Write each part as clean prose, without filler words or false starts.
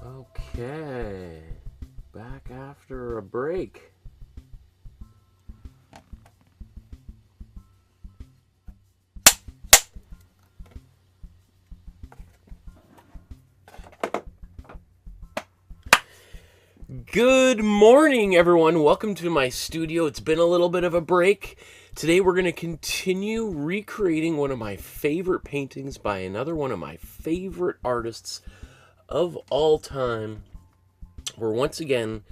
Okay, back after a break. Good morning, everyone. Welcome to my studio. It's been a little bit of a break. Today we're going to continue recreating one of my favorite paintings by another one of my favorite artists of all time. We're once again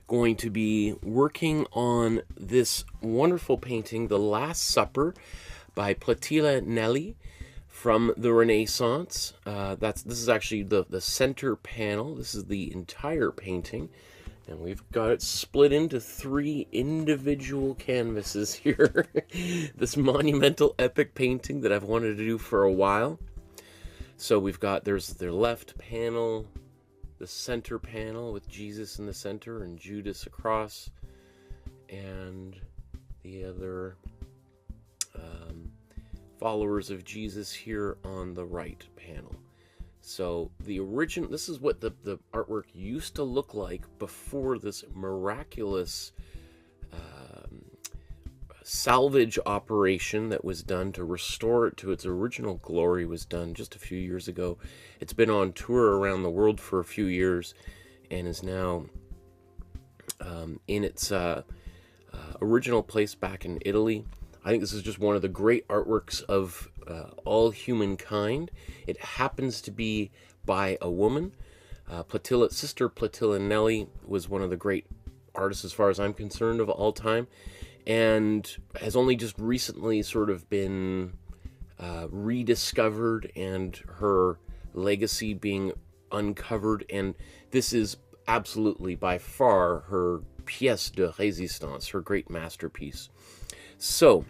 going to be working on this wonderful painting, The Last Supper by Plautilla Nelli from the Renaissance. This is actually the center panel. This is the entire painting. And we've got it split into 3 individual canvases here. This monumental epic painting that I've wanted to do for a while. So we've got, there's their left panel, the center panel with Jesus in the center and Judas across, and the other followers of Jesus here on the right panel. So the original, this is what the artwork used to look like before this miraculous salvage operation that was done to restore it to its original glory was done just a few years ago. It's been on tour around the world for a few years and is now in its original place back in Italy. I think this is just one of the great artworks of all humankind. It happens to be by a woman. Sister Plautilla Nelli was one of the great artists, as far as I'm concerned, of all time, and has only just recently sort of been rediscovered and her legacy being uncovered. And this is absolutely by far her pièce de résistance, her great masterpiece. So,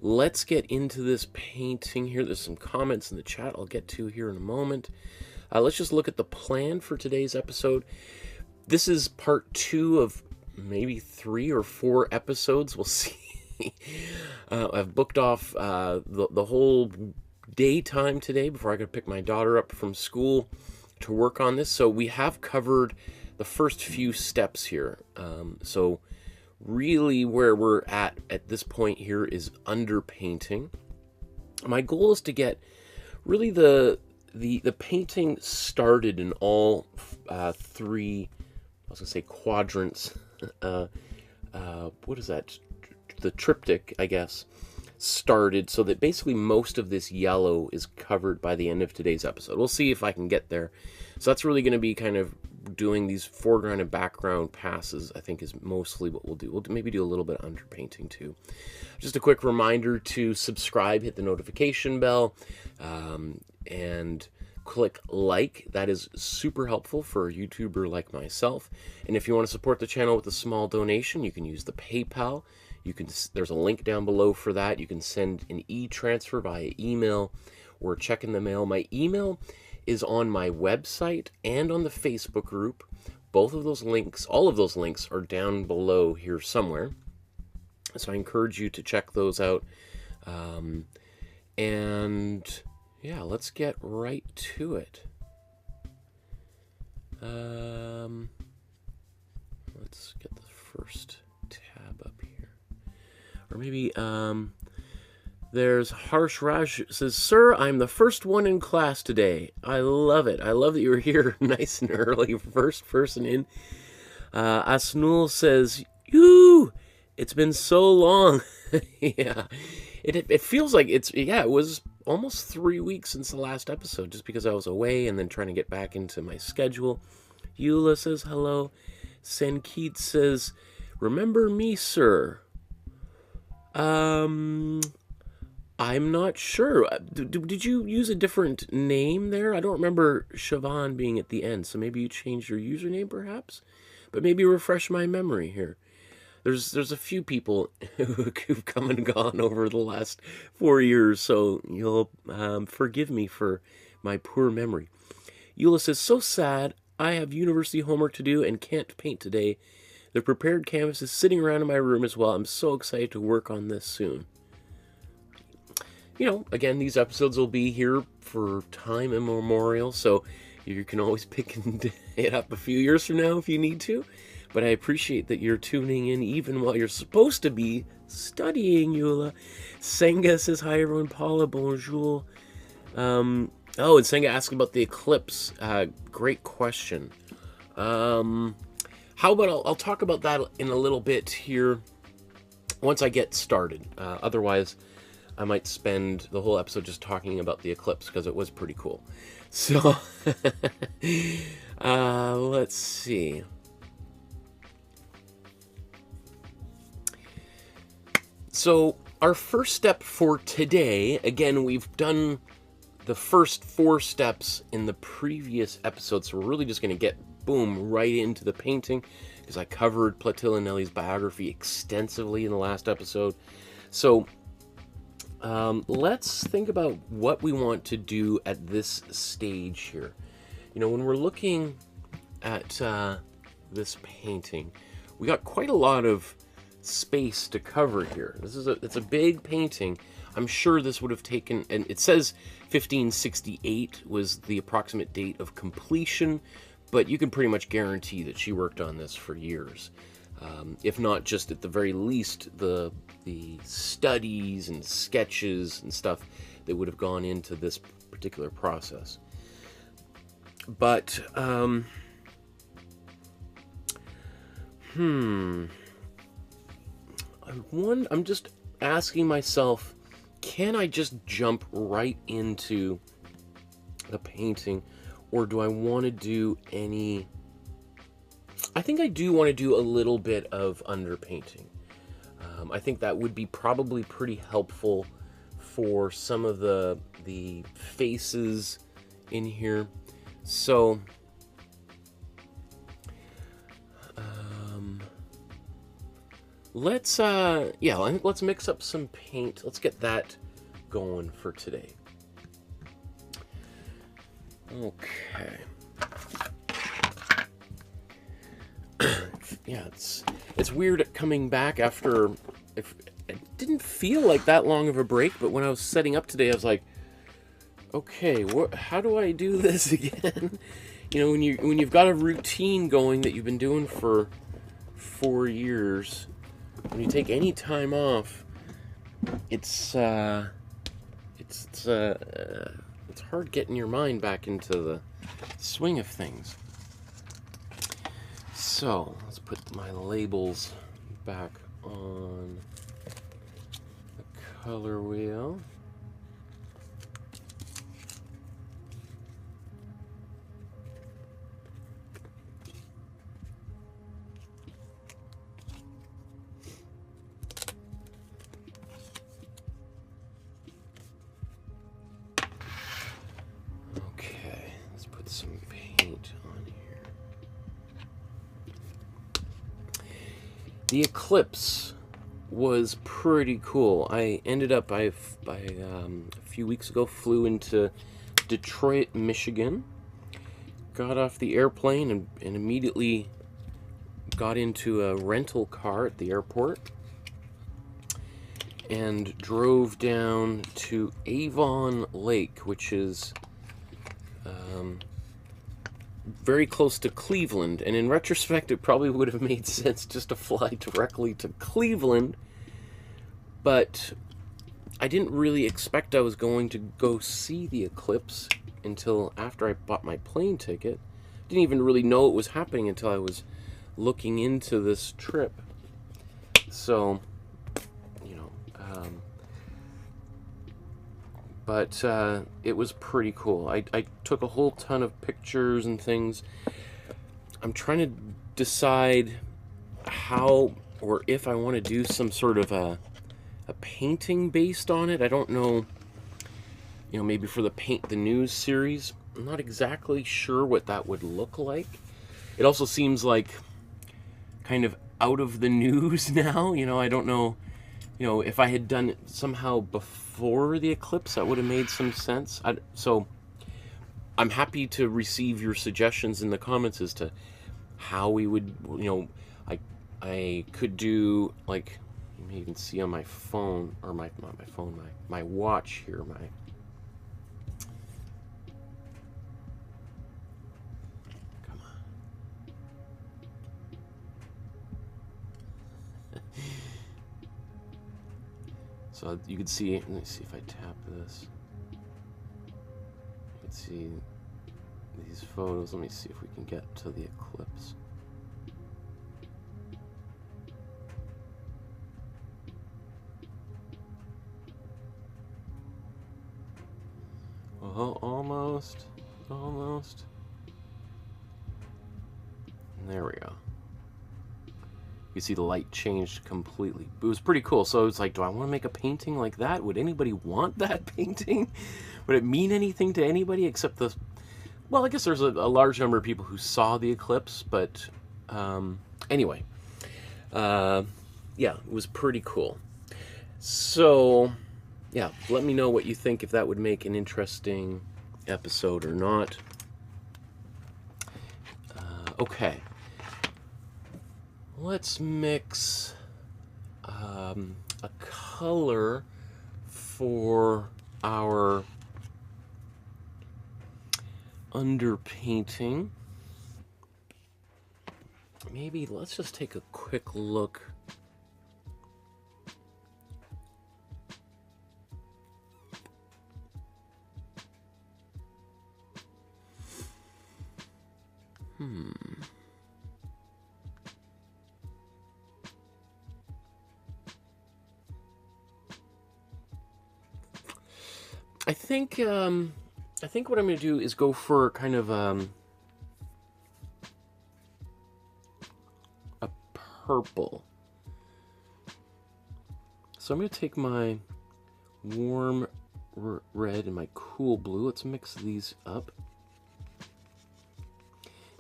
let's get into this painting here. There's some comments in the chat I'll get to here in a moment. Let's just look at the plan for today's episode. This is part 2 of maybe 3 or 4 episodes. We'll see. I've booked off the whole daytime today before I could pick my daughter up from school to work on this. So we have covered the first few steps here. So really where we're at this point here is underpainting. My goal is to get really the painting started in all 3, I was gonna say quadrants. What is that? The triptych, I guess, started so that basically most of this yellow is covered by the end of today's episode. We'll see if I can get there. So that's really going to be kind of doing these foreground and background passes, I think, is mostly what we'll do. We'll maybe do a little bit of underpainting too. Just a quick reminder to subscribe, hit the notification bell, and click like. That is super helpful for a YouTuber like myself. And if you want to support the channel with a small donation, you can use the PayPal. There's a link down below for that. You can send an e-transfer via email or check in the mail. My email is on my website and on the Facebook group. Both of those links, all of those links are down below here somewhere. So I encourage you to check those out. And yeah, let's get right to it. Let's get the first tab up here. Or maybe, there's Harsh Raj says, "Sir, I'm the first one in class today." I love it. I love that you're here nice and early. First person in. Asnul says, "Yoo! It's been so long." Yeah. It feels like it was almost 3 weeks since the last episode, just because I was away and then trying to get back into my schedule. Eula says hello. Sankeet says, "Remember me, sir?" I'm not sure. Did you use a different name there? I don't remember Siobhan being at the end, so maybe you changed your username perhaps? But maybe refresh my memory here. There's a few people who've come and gone over the last 4 years, so you'll forgive me for my poor memory. Eula says, "So sad. I have university homework to do and can't paint today. The prepared canvas is sitting around in my room as well. I'm so excited to work on this soon." You know, again, these episodes will be here for time immemorial, so You can always pick it up a few years from now if you need to. But I appreciate that you're tuning in even while you're supposed to be studying, Eula. Senga says, hi everyone. Paula, bonjour. Oh, and Senga asked about the Eclipse. Great question. How about I'll talk about that in a little bit here once I get started. Otherwise, I might spend the whole episode just talking about the Eclipse because it was pretty cool. So, let's see. So, our first step for today, again, we've done the first 4 steps in the previous episode, so we're really just going to get, boom, right into the painting, because I covered Plautilla and Nelli's biography extensively in the last episode. So, let's think about what we want to do at this stage here. You know, when we're looking at this painting, we got quite a lot of space to cover here. It's a big painting. I'm sure this would have taken, and it says 1568 was the approximate date of completion, but you can pretty much guarantee that she worked on this for years. If not just at the very least the studies and sketches and stuff that would have gone into this particular process. But I'm just asking myself, can I just jump right into the painting, or do I want to do any... I think I do want to do a little bit of underpainting. I think that would be probably pretty helpful for some of the faces in here. So, let's mix up some paint. Let's get that going for today. Okay. Yeah, it's weird coming back after. It didn't feel like that long of a break, but when I was setting up today, I was like, okay, how do I do this again? You know, when you've got a routine going that you've been doing for 4 years, when you take any time off, it's hard getting your mind back into the swing of things. So, let's put my labels back on the color wheel. Okay, let's put some paint on here. The Eclipse was pretty cool. I ended up, a few weeks ago, flew into Detroit, Michigan, got off the airplane and immediately got into a rental car at the airport and drove down to Avon Lake, which is very close to Cleveland, and in retrospect it probably would have made sense just to fly directly to Cleveland, but I didn't really expect I was going to go see the eclipse until after I bought my plane ticket. Didn't even really know it was happening until I was looking into this trip. So, you know, but it was pretty cool. I took a whole ton of pictures and things. I'm trying to decide how or if I want to do some sort of a painting based on it. I don't know, you know, maybe for the Paint the News series. I'm not exactly sure what that would look like. It also seems like kind of out of the news now. You know, I don't know, you know, if I had done it somehow before the eclipse, that would have made some sense. So I'm happy to receive your suggestions in the comments as to how we would, you know, I could do, like, you may even see on my phone, or not my phone, my watch here, So you can see, let me see if I tap this. You can see these photos. Let me see if we can get to the Eclipse. Oh, almost. Almost. There we go. You see the light changed completely. It was pretty cool. So it's like, do I want to make a painting like that? Would anybody want that painting? Would it mean anything to anybody except the... Well, I guess there's a large number of people who saw the eclipse, but anyway. Yeah, it was pretty cool. So, yeah, let me know what you think, if that would make an interesting episode or not. Okay. Let's mix a color for our underpainting. Maybe let's just take a quick look. I think what I'm going to do is go for kind of a purple. So I'm going to take my warm red and my cool blue. Let's mix these up.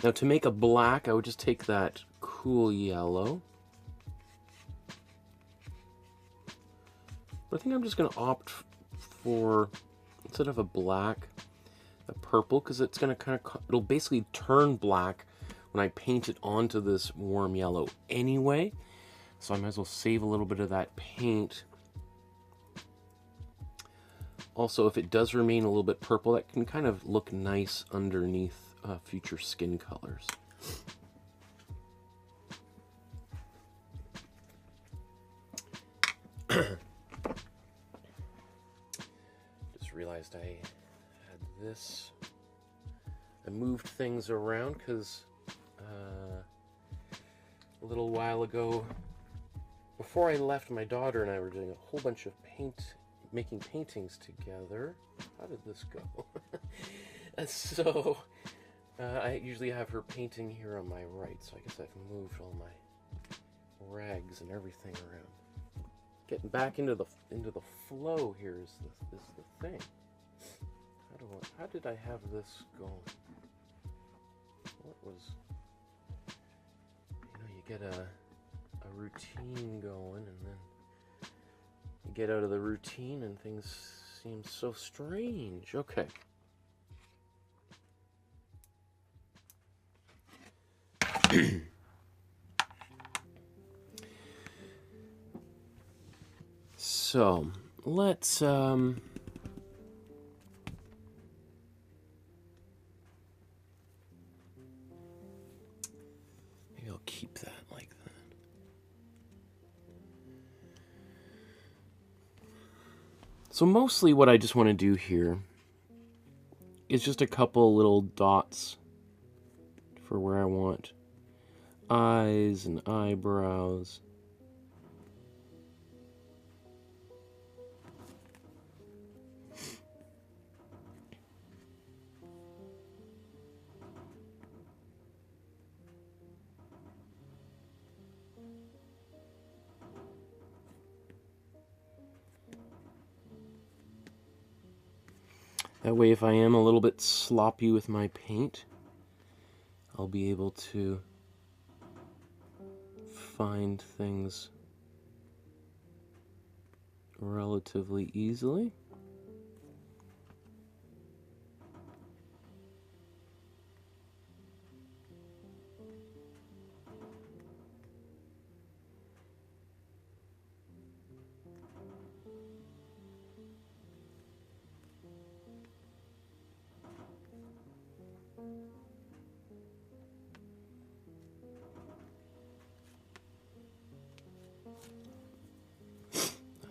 Now to make a black, I would just take that cool yellow. But I think I'm just going to opt for, instead of a black, a purple, because it's going to kind of, it'll basically turn black when I paint it onto this warm yellow anyway. So I might as well save a little bit of that paint. Also, if it does remain a little bit purple, that can kind of look nice underneath future skin colors. Just realized I had this. I moved things around because a little while ago, before I left, my daughter and I were doing a whole bunch of making paintings together. How did this go? So I usually have her painting here on my right, so I guess I've moved all my rags and everything around. Getting back into the flow here is the thing. How did I have this going? What was, you get a routine going, and then you get out of the routine and things seem so strange. Okay. So let's maybe I'll keep that like that. So mostly what I just want to do here is just a couple little dots for where I want eyes and eyebrows. That way, if I am a little bit sloppy with my paint, I'll be able to find things relatively easily.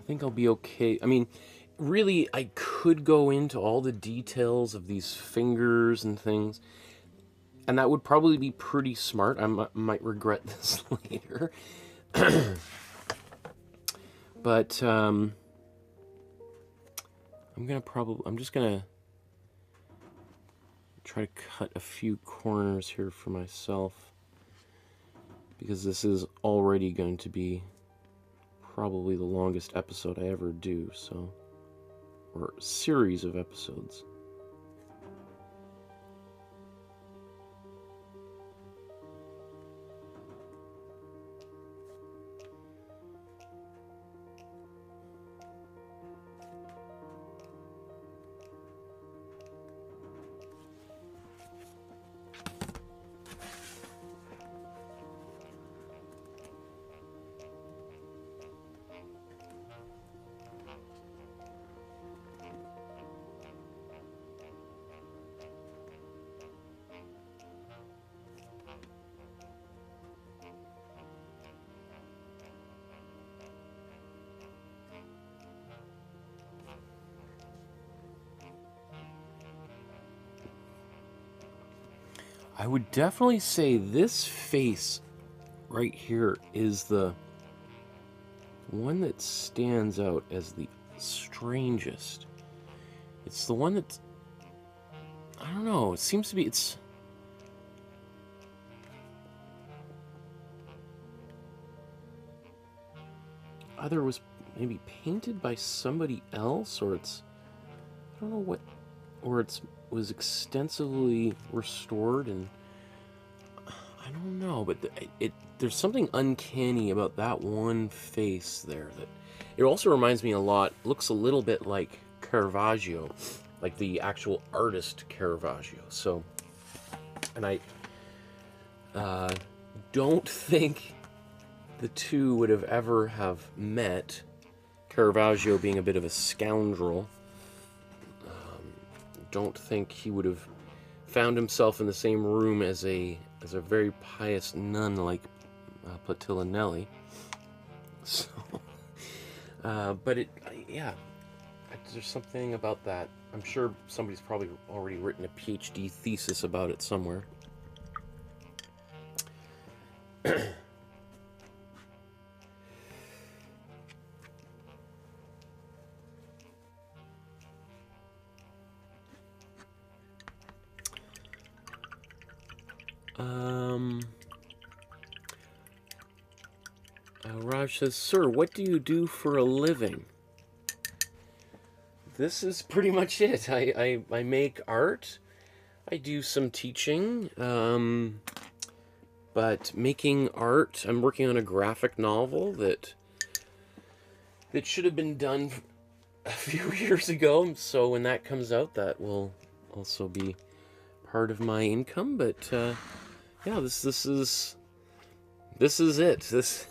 think I'll be okay. I mean, really, I could go into all the details of these fingers and things, and that would probably be pretty smart. I might regret this later. But I'm just gonna try to cut a few corners here for myself, because this is already going to be probably the longest episode I ever do, so, or series of episodes. I would definitely say this face right here is the one that stands out as the strangest. It's the one that's, I don't know, it seems to be, it's, either it was maybe painted by somebody else, or it's, I don't know what, or it's was extensively restored, and I don't know, but there's something uncanny about that one face there. That it also reminds me a lot, looks a little bit like Caravaggio, like the actual artist Caravaggio. So, and I don't think the two would have ever have met, Caravaggio being a bit of a scoundrel. Don't think he would have found himself in the same room as a very pious nun like Plautilla Nelli. So, but yeah, there's something about that. I'm sure somebody's probably already written a PhD thesis about it somewhere. Raj says, "Sir, what do you do for a living?" This is pretty much it. I make art. I do some teaching. But making art, I'm working on a graphic novel that should have been done a few years ago. So when that comes out, that will also be part of my income. But yeah, this is it. This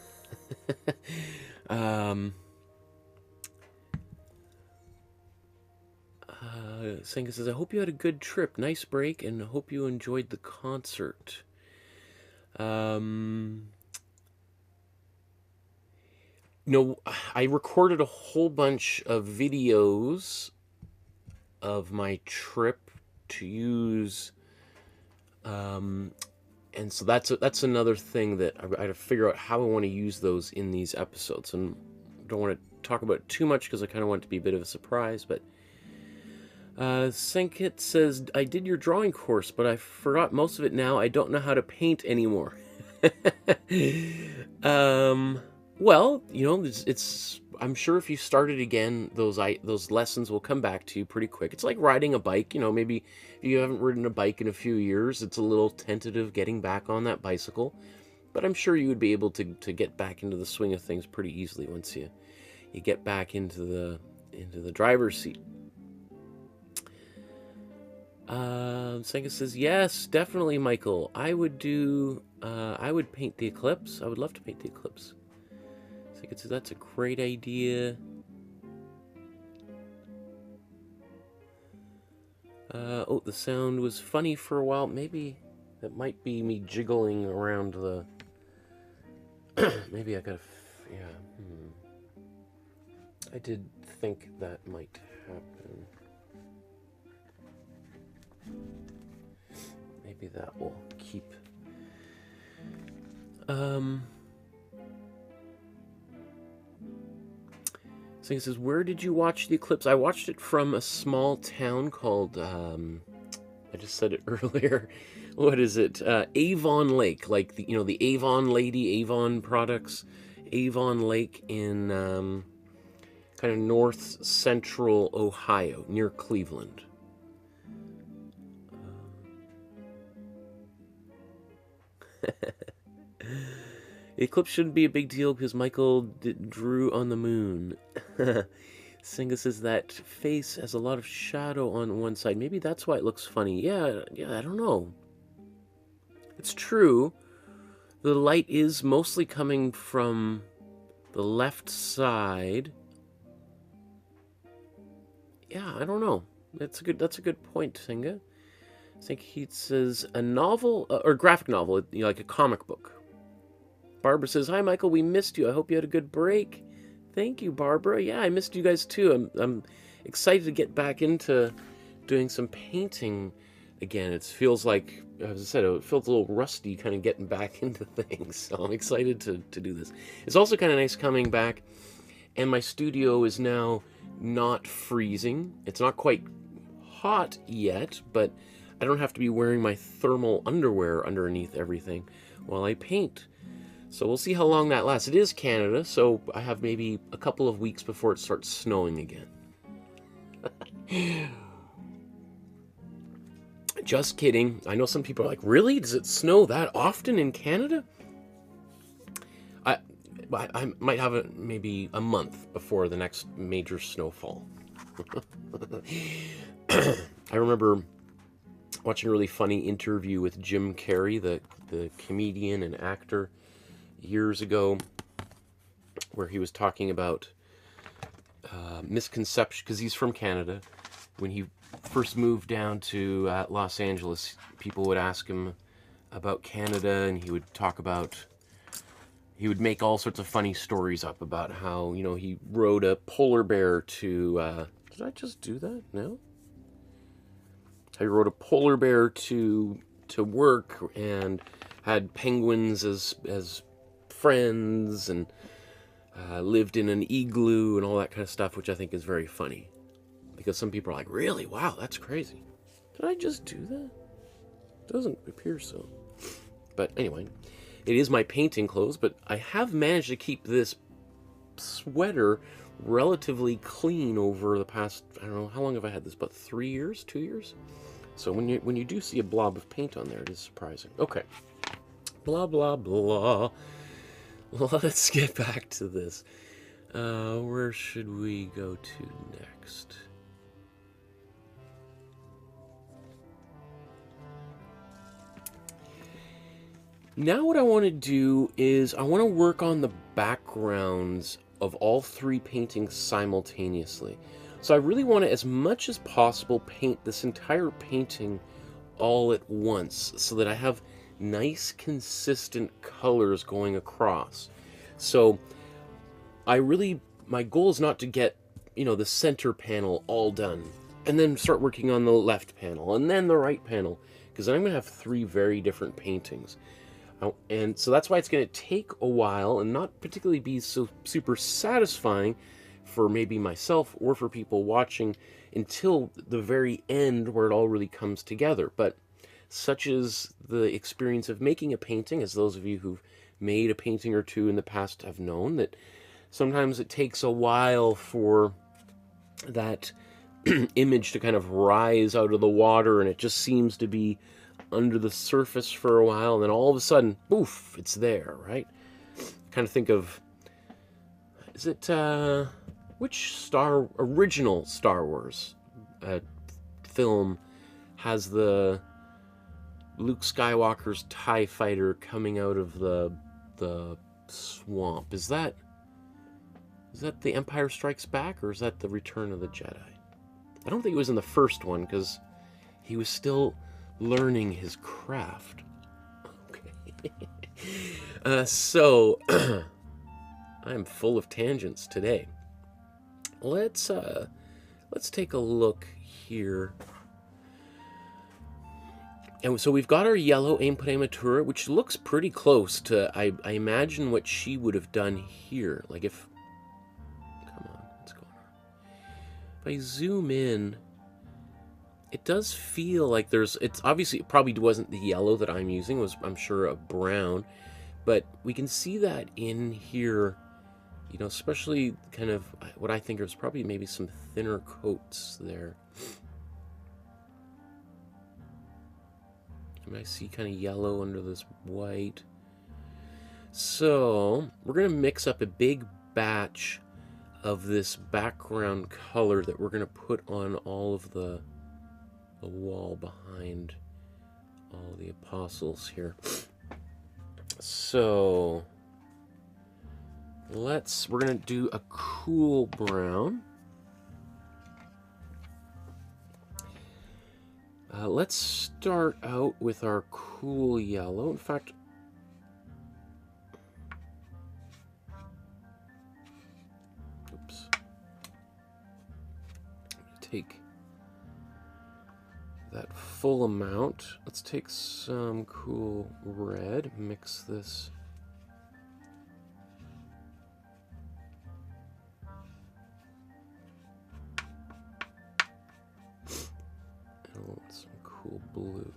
Senga says, "I hope you had a good trip, nice break, and hope you enjoyed the concert." No, I recorded a whole bunch of videos of my trip to use, and so that's another thing that I got to figure out how I want to use those in these episodes, and don't want to talk about it too much because I kind of want it to be a bit of a surprise. But Senkit says, "I did your drawing course, but I forgot most of it now. I don't know how to paint anymore." Well, you know, it's I'm sure if you started again, those lessons will come back to you pretty quick. It's like riding a bike. You know, maybe if you haven't ridden a bike in a few years, it's a little tentative getting back on that bicycle. But I'm sure you would be able to get back into the swing of things pretty easily once you get back into the driver's seat. Senga says, "Yes, definitely, Michael. I would paint the Eclipse. I would love to paint the Eclipse." Senga says, "That's a great idea." Oh, the sound was funny for a while. Maybe that might be me jiggling around the... Maybe I gotta... Yeah. I did think that might happen. Maybe that will keep... So he says, where did you watch the eclipse? I watched it from a small town called, I just said it earlier. What is it? Avon Lake, like the, the Avon lady, Avon products. Avon Lake in kind of north central Ohio, near Cleveland. Eclipse shouldn't be a big deal because Michael drew on the moon. Singa says that face has a lot of shadow on one side. Maybe that's why it looks funny. Yeah, I don't know. It's true. The light is mostly coming from the left side. Yeah, I don't know. That's a good point, Singa. I think he says a novel or graphic novel, like a comic book. Barbara says, "Hi, Michael. We missed you. I hope you had a good break." Thank you, Barbara. Yeah, I missed you guys too. I'm excited to get back into doing some painting again. It feels like, as I said, it feels a little rusty, kind of getting back into things. So I'm excited to do this. It's also kind of nice coming back, and my studio is now not freezing. It's not quite hot yet, but I don't have to be wearing my thermal underwear underneath everything while I paint. So we'll see how long that lasts. It is Canada, so I have maybe a couple of weeks before it starts snowing again. Just kidding. I know some people are like, really? Does it snow that often in Canada? I might have maybe a month before the next major snowfall. I remember watching a really funny interview with Jim Carrey, the comedian and actor, years ago, where he was talking about misconception, because he's from Canada. When he first moved down to Los Angeles, people would ask him about Canada, and he would talk about, he would make all sorts of funny stories up about how, he rode a polar bear to, did I just do that? No? He rode a polar bear to work and had penguins as friends, and lived in an igloo and all that kind of stuff, which I think is very funny. Because some people are like, really? Wow, that's crazy. Did I just do that? Doesn't appear so. But anyway, it is my painting clothes, but I have managed to keep this sweater relatively clean over the past, I don't know, how long have I had this? About 3 years? 2 years? So when you do see a blob of paint on there, it is surprising. Okay. Blah, blah, blah. Let's get back to this. Where should we go to next? Now what I want to do is I want to work on the backgrounds of all three paintings simultaneously. So I really want to, as much as possible, paint this entire painting all at once so that I have nice, consistent colors going across. So my goal is not to get, the center panel all done and then start working on the left panel and then the right panel, because I'm going to have three very different paintings. And so that's why it's going to take a while and not particularly be so super satisfying for maybe myself or for people watching until the very end where it all really comes together. But such is the experience of making a painting, as those of you who've made a painting or two in the past have known, that sometimes it takes a while for that image to kind of rise out of the water, and it just seems to be under the surface for a while, and then all of a sudden, poof, it's there, right? Kind of think of, is it, which original Star Wars film has the Luke Skywalker's TIE fighter coming out of the swamp? Is that The Empire Strikes Back, or is that The Return of the Jedi? I don't think it was in the first one, because he was still learning his craft. Okay. So I'm full of tangents today. let's take a look here. And so we've got our yellow imprimatura, which looks pretty close to, I imagine, what she would have done here. Like if, come on, what's going on? If I zoom in, it does feel like it's obviously, it probably wasn't the yellow that I'm using. It was, I'm sure, a brown. But we can see that in here, you know, especially kind of what I think is probably maybe some thinner coats there. And I see kind of yellow under this white. So we're going to mix up a big batch of this background color that we're going to put on all of the wall behind all the apostles here. So we're going to do a cool brown. Let's start out with our cool yellow. In fact, oops. Take that full amount. Let's take some cool red, mix this. And some cool blue.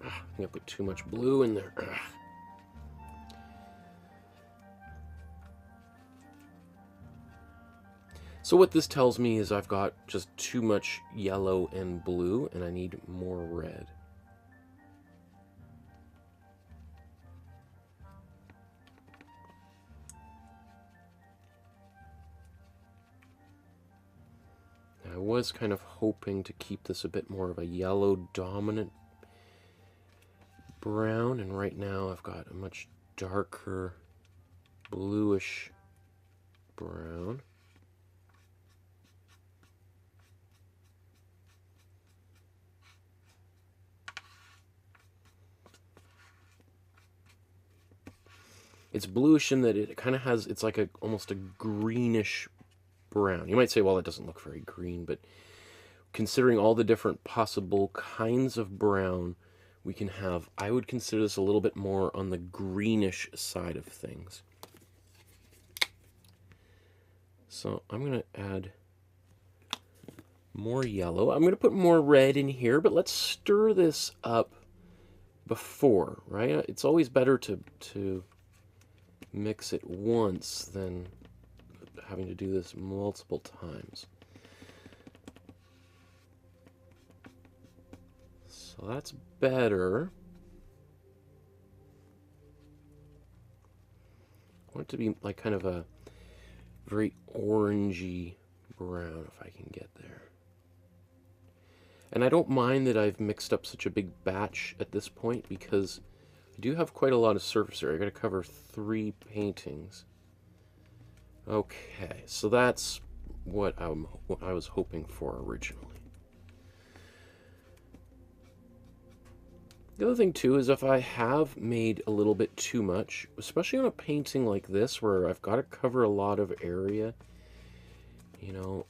I think I put too much blue in there. So what this tells me is I've got just too much yellow and blue, and I need more red. I was kind of hoping to keep this a bit more of a yellow dominant brown, and right now I've got a much darker bluish brown. It's bluish in that it kind of has, it's like almost a greenish brown. You might say, well, it doesn't look very green, but considering all the different possible kinds of brown we can have, I would consider this a little bit more on the greenish side of things. So I'm going to add more yellow. I'm going to put more red in here, but let's stir this up before, right? It's always better to mix it once than having to do this multiple times. So that's better. I want it to be like kind of a very orangey brown, if I can get there. And I don't mind that I've mixed up such a big batch at this point, because I do have quite a lot of surface area. I got to cover 3 paintings. Okay, so that's what I was hoping for originally. The other thing too is if I have made a little bit too much, especially on a painting like this where I've got to cover a lot of area, you know,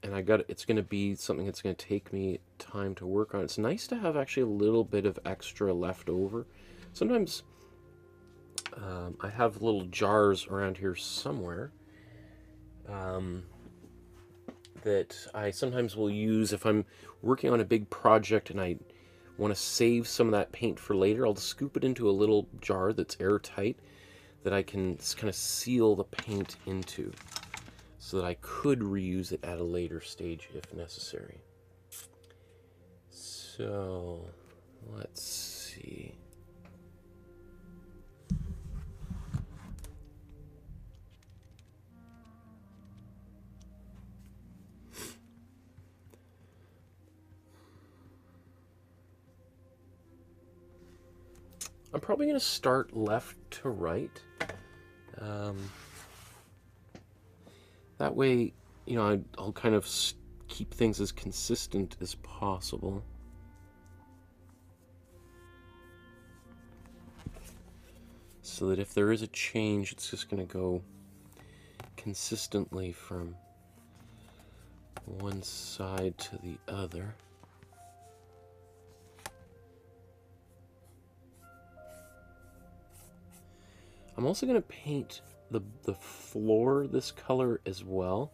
and it's going to be something that's going to take me time to work on. It's nice to have actually a little bit of extra left over. Sometimes I have little jars around here somewhere that I sometimes will use if I'm working on a big project and I want to save some of that paint for later. I'll just scoop it into a little jar that's airtight that I can kind of seal the paint into, so that I could reuse it at a later stage if necessary. So let's see. I'm probably going to start left to right. That way, you know, I'll kind of keep things as consistent as possible. So that if there is a change, it's just going to go consistently from one side to the other. I'm also going to paint the floor this color as well,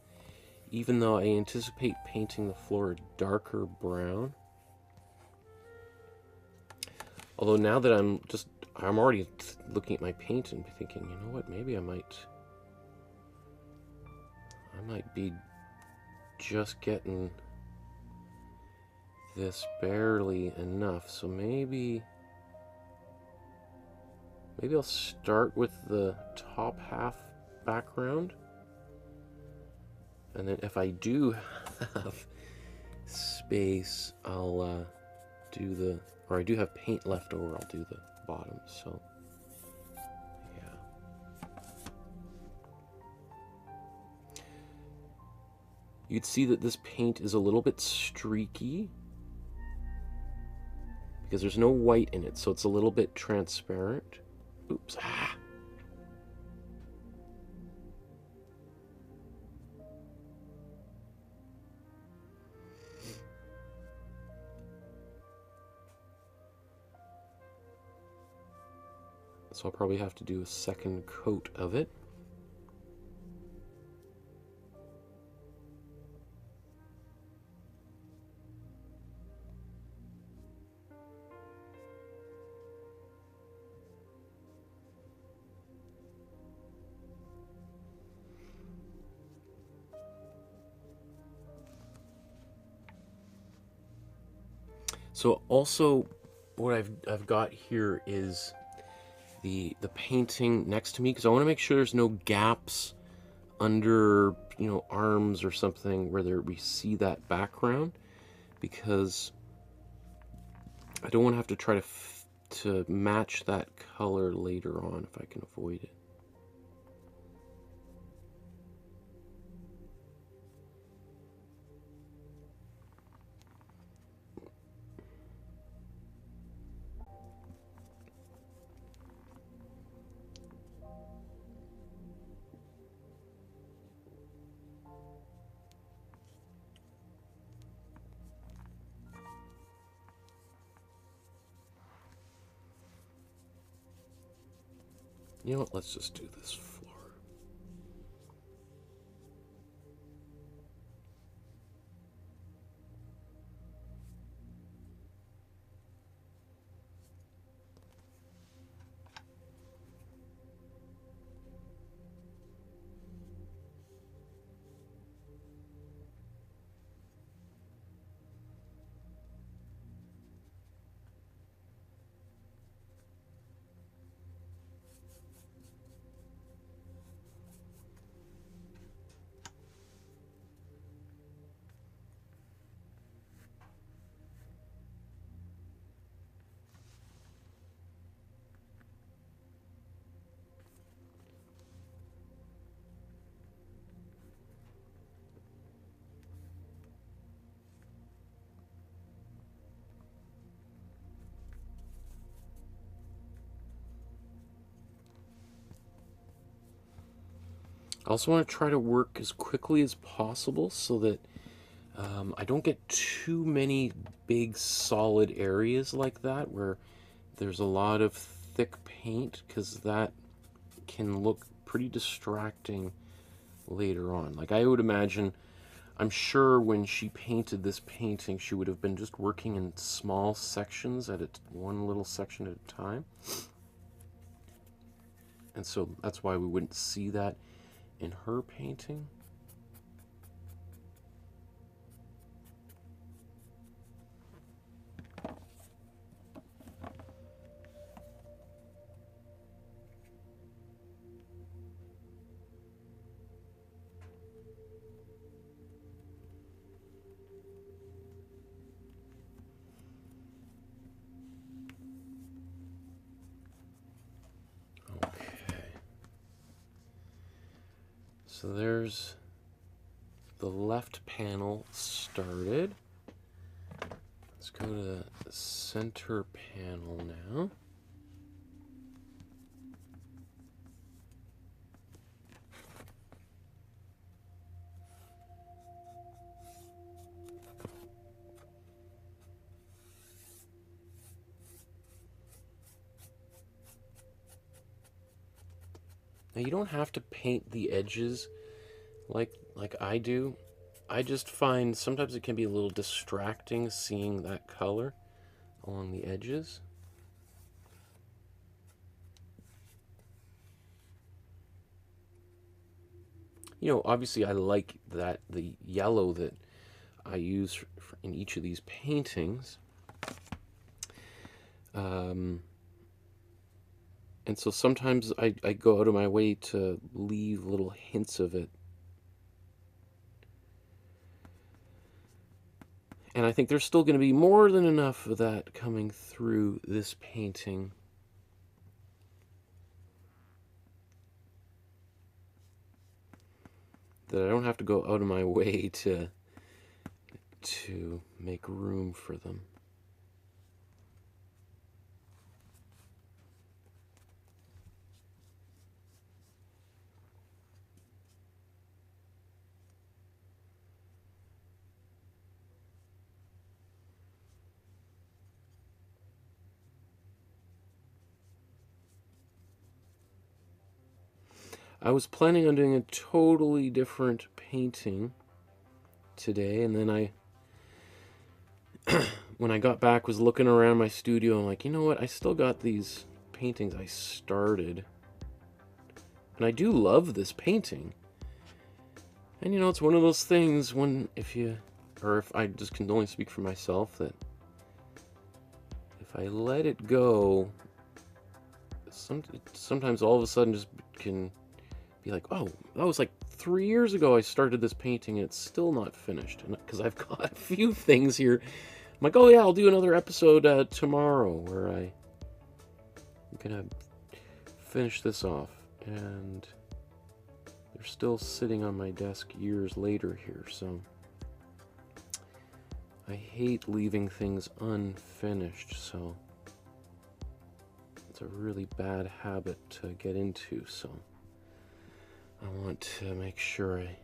even though I anticipate painting the floor a darker brown. Although now that I'm already looking at my paint and thinking, you know what, maybe I might be just getting this barely enough. So maybe I'll start with the top half background, and then if I do have space, I'll I do have paint left over, I'll do the bottom. So yeah, you'd see that this paint is a little bit streaky because there's no white in it, so it's a little bit transparent. Oops. Ah. So I'll probably have to do a second coat of it. So also what I've got here is the painting next to me, because I want to make sure there's no gaps under, you know, arms or something where we see that background, because I don't want to have to try to match that color later on if I can avoid it. You know what, let's just do this floor. I also want to try to work as quickly as possible so that I don't get too many big solid areas like that where there's a lot of thick paint, because that can look pretty distracting later on. Like, I would imagine, I'm sure when she painted this painting, she would have been just working in small sections one little section at a time. And so that's why we wouldn't see that in her painting. So there's the left panel started. Let's go to the center panel now. Now you don't have to paint the edges like I do. I just find sometimes it can be a little distracting seeing that color along the edges. You know, obviously I like that the yellow that I use in each of these paintings. And so sometimes I go out of my way to leave little hints of it. And I think there's still going to be more than enough of that coming through this painting. That I don't have to go out of my way to make room for them. I was planning on doing a totally different painting today, and then when I got back, was looking around my studio. I'm like, you know what? I still got these paintings I started, and I do love this painting. And you know, it's one of those things when if I just can only speak for myself, that if I let it go, sometimes all of a sudden just can be like, oh, that was like 3 years ago I started this painting and it's still not finished. And because I've got a few things here, I'm like, oh yeah, I'll do another episode tomorrow where I'm gonna finish this off. And they're still sitting on my desk years later here, so I hate leaving things unfinished, so it's a really bad habit to get into, so I want to make sure I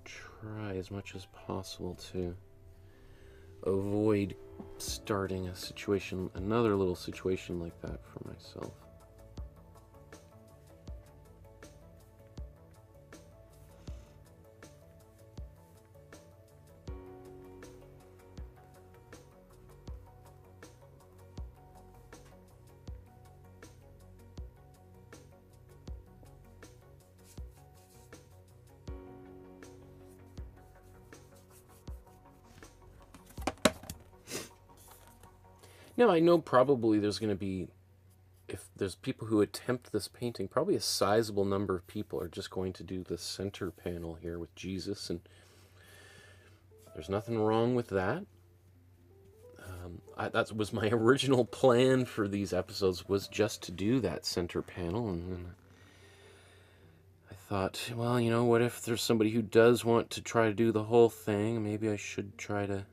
try as much as possible to avoid starting another little situation like that for myself. Now, I know probably there's going to be, if there's people who attempt this painting, probably a sizable number of people are just going to do the center panel here with Jesus, and there's nothing wrong with that. That was my original plan for these episodes, was just to do that center panel, and then I thought, well, you know, what if there's somebody who does want to try to do the whole thing? Maybe I should try to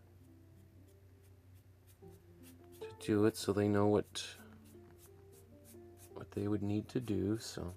do it so they know what they would need to do, so.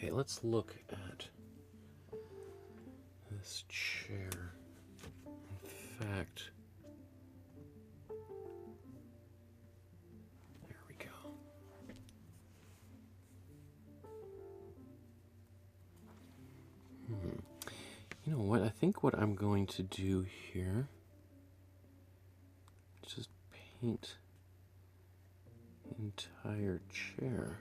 Okay, let's look at this chair. In fact, there we go. You know what? I think what I'm going to do here just paint the entire chair.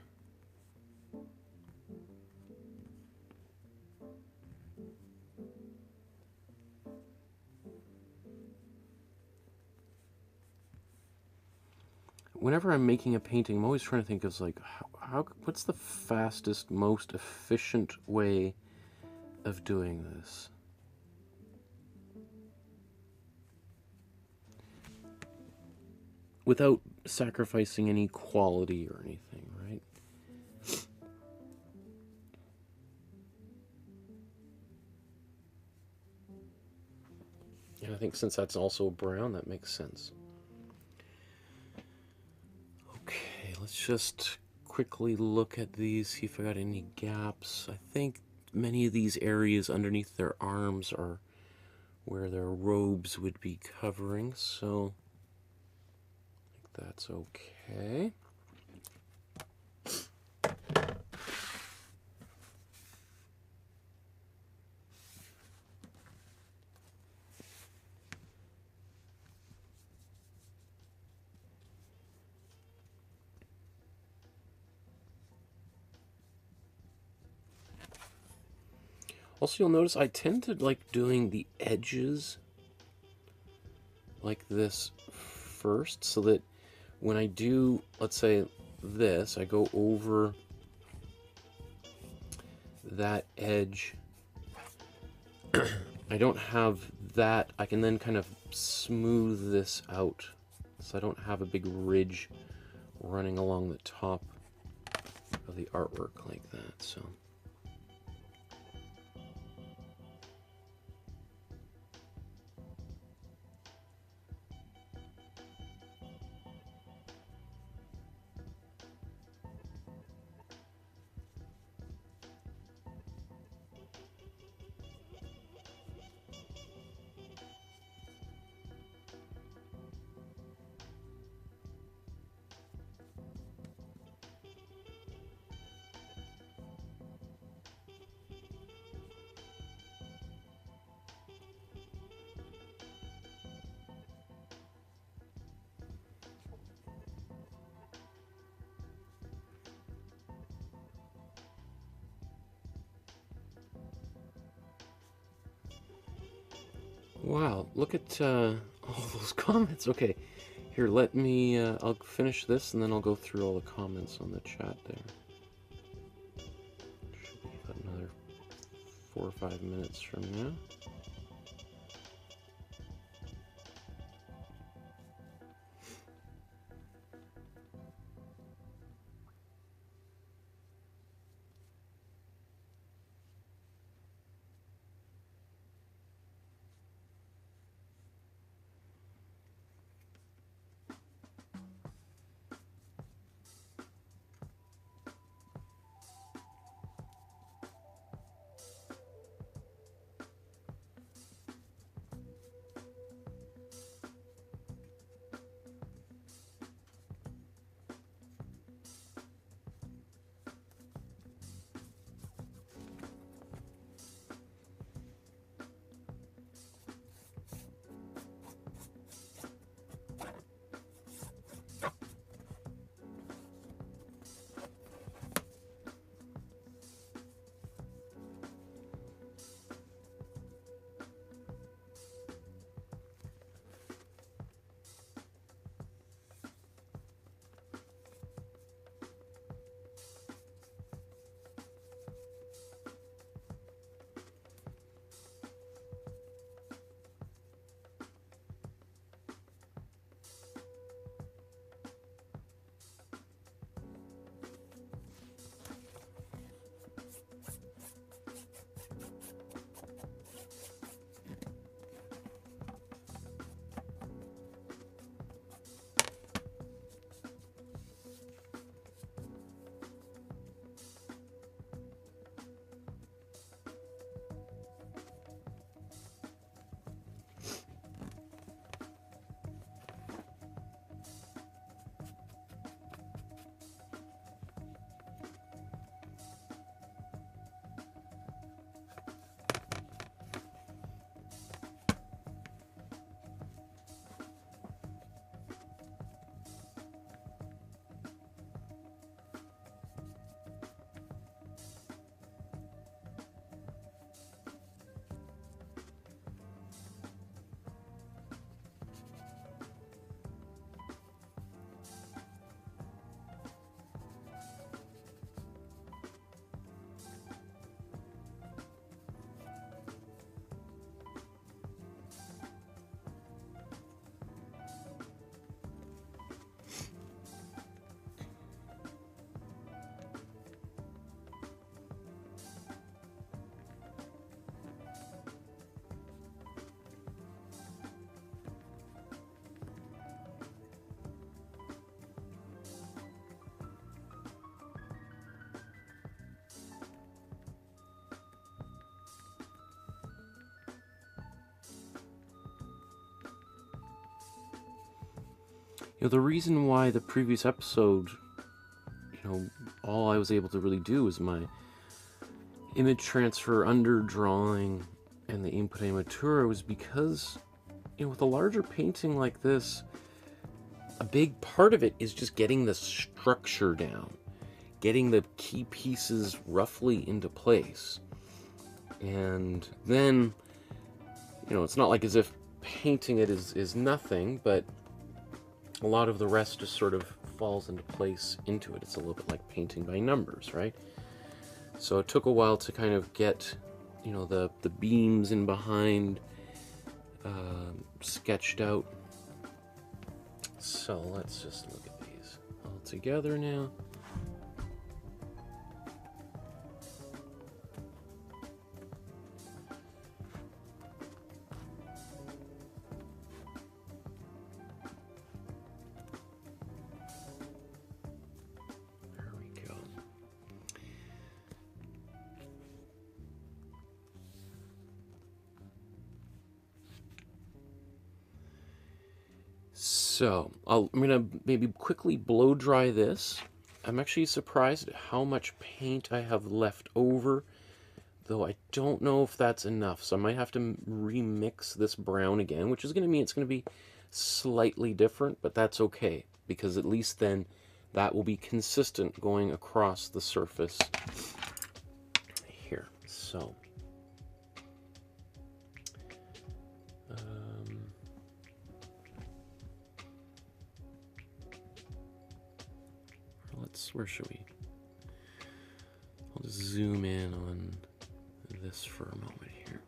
Whenever I'm making a painting, I'm always trying to think of like, what's the fastest, most efficient way of doing this? Without sacrificing any quality or anything, right? And I think since that's also brown, that makes sense. Okay, let's just quickly look at these, see if I got any gaps. I think many of these areas underneath their arms are where their robes would be covering, so I think that's okay. Also, you'll notice I tend to like doing the edges like this first, so that when I do, let's say this, I go over that edge. I don't have that. I can then kind of smooth this out, so I don't have a big ridge running along the top of the artwork like that. So. Wow, look at all those comments. Okay, here, let me, I'll finish this and then I'll go through all the comments on the chat there. Should be about another 4 or 5 minutes from now. You know, the reason why the previous episode, you know, all I was able to really do was my image transfer, underdrawing, and the input amatura was because, you know, with a larger painting like this, a big part of it is just getting the structure down, getting the key pieces roughly into place. And then, you know, it's not like as if painting it is nothing, but a lot of the rest just sort of falls into place into it. It's a little bit like painting by numbers, right? So it took a while to kind of get, you know, the beams in behind sketched out. So let's just look at these all together now. So, I'm going to maybe quickly blow dry this. I'm actually surprised at how much paint I have left over, though I don't know if that's enough. So I might have to remix this brown again, which is going to mean it's going to be slightly different, but that's okay, because at least then that will be consistent going across the surface here. So, where should we? I'll just zoom in on this for a moment here.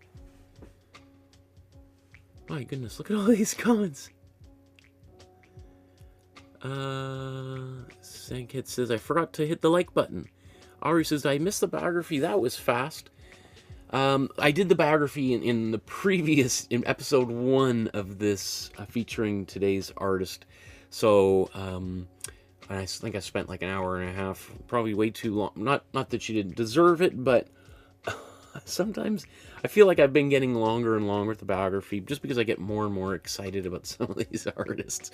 My goodness, look at all these comments. Sankit says, I forgot to hit the like button. Ari says, I missed the biography. That was fast. I did the biography in the previous, in episode 1 of this, featuring today's artist. So, I think I spent like an hour and a half, probably way too long. Not that she didn't deserve it, but sometimes I feel like I've been getting longer and longer with the biography just because I get more and more excited about some of these artists.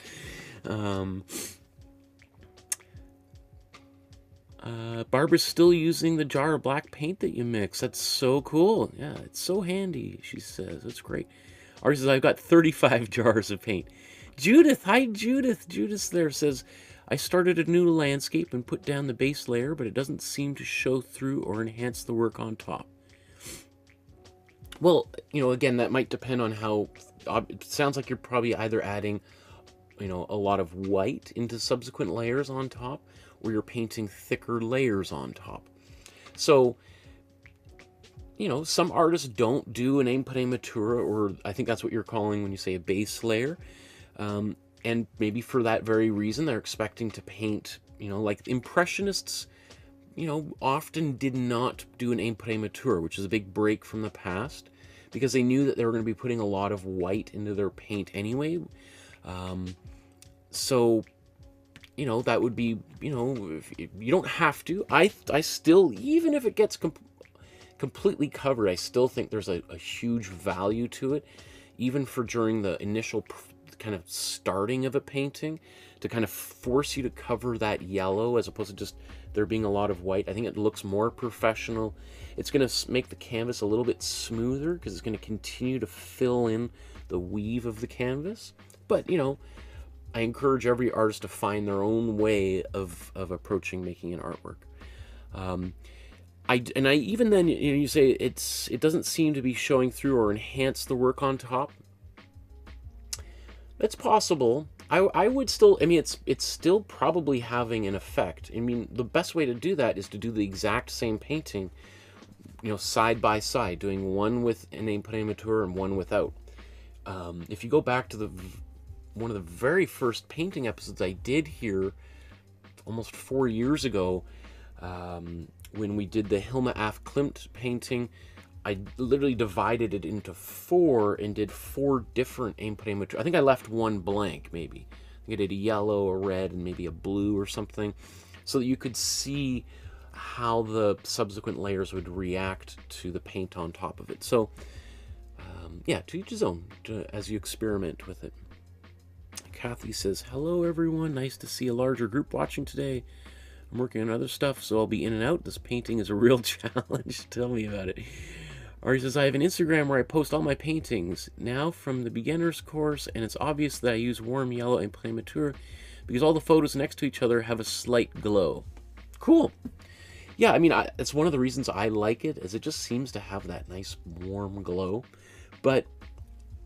Barbara's still using the jar of black paint that you mix. That's so cool. Yeah, it's so handy, she says. That's great. Ari says, I've got 35 jars of paint. Judith, hi Judith. Judith there says, I started a new landscape and put down the base layer, but it doesn't seem to show through or enhance the work on top. Well, you know, again, that might depend on how, it sounds like you're probably either adding, you know, a lot of white into subsequent layers on top, or you're painting thicker layers on top. So, you know, some artists don't do an input amatura, or I think that's what you're calling when you say a base layer. And maybe for that very reason, they're expecting to paint, you know, like Impressionists, you know, often did not do an input amatura, which is a big break from the past, because they knew that they were going to be putting a lot of white into their paint anyway. So, you know, that would be, you know, if you don't have to. I still, even if it gets completely covered, I still think there's a huge value to it, even for during the initial kind of starting of a painting, to kind of force you to cover that yellow as opposed to just there being a lot of white. I think it looks more professional. It's going to make the canvas a little bit smoother because it's going to continue to fill in the weave of the canvas. But, you know, I encourage every artist to find their own way of approaching making an artwork. Even then, you know, you say it doesn't seem to be showing through or enhance the work on top. It's possible. I would still, I mean, it's still probably having an effect. I mean, the best way to do that is to do the exact same painting, you know, side by side, doing one with an input amatura and one without. If you go back to one of the very first painting episodes I did here almost 4 years ago, when we did the Hilma af Klint painting, I literally divided it into 4 and did 4 different input amatura. I think I left one blank, maybe. I think I did a yellow, a red, and maybe a blue or something, so that you could see how the subsequent layers would react to the paint on top of it. So, yeah, to each his own, as you experiment with it. Kathy says, hello everyone, nice to see a larger group watching today. I'm working on other stuff, so I'll be in and out. This painting is a real challenge. Tell me about it. Ari says, I have an Instagram where I post all my paintings now from the beginner's course, and it's obvious that I use warm yellow and plain mature because all the photos next to each other have a slight glow. Cool. Yeah, I mean, it's one of the reasons I like it, is it just seems to have that nice warm glow. But,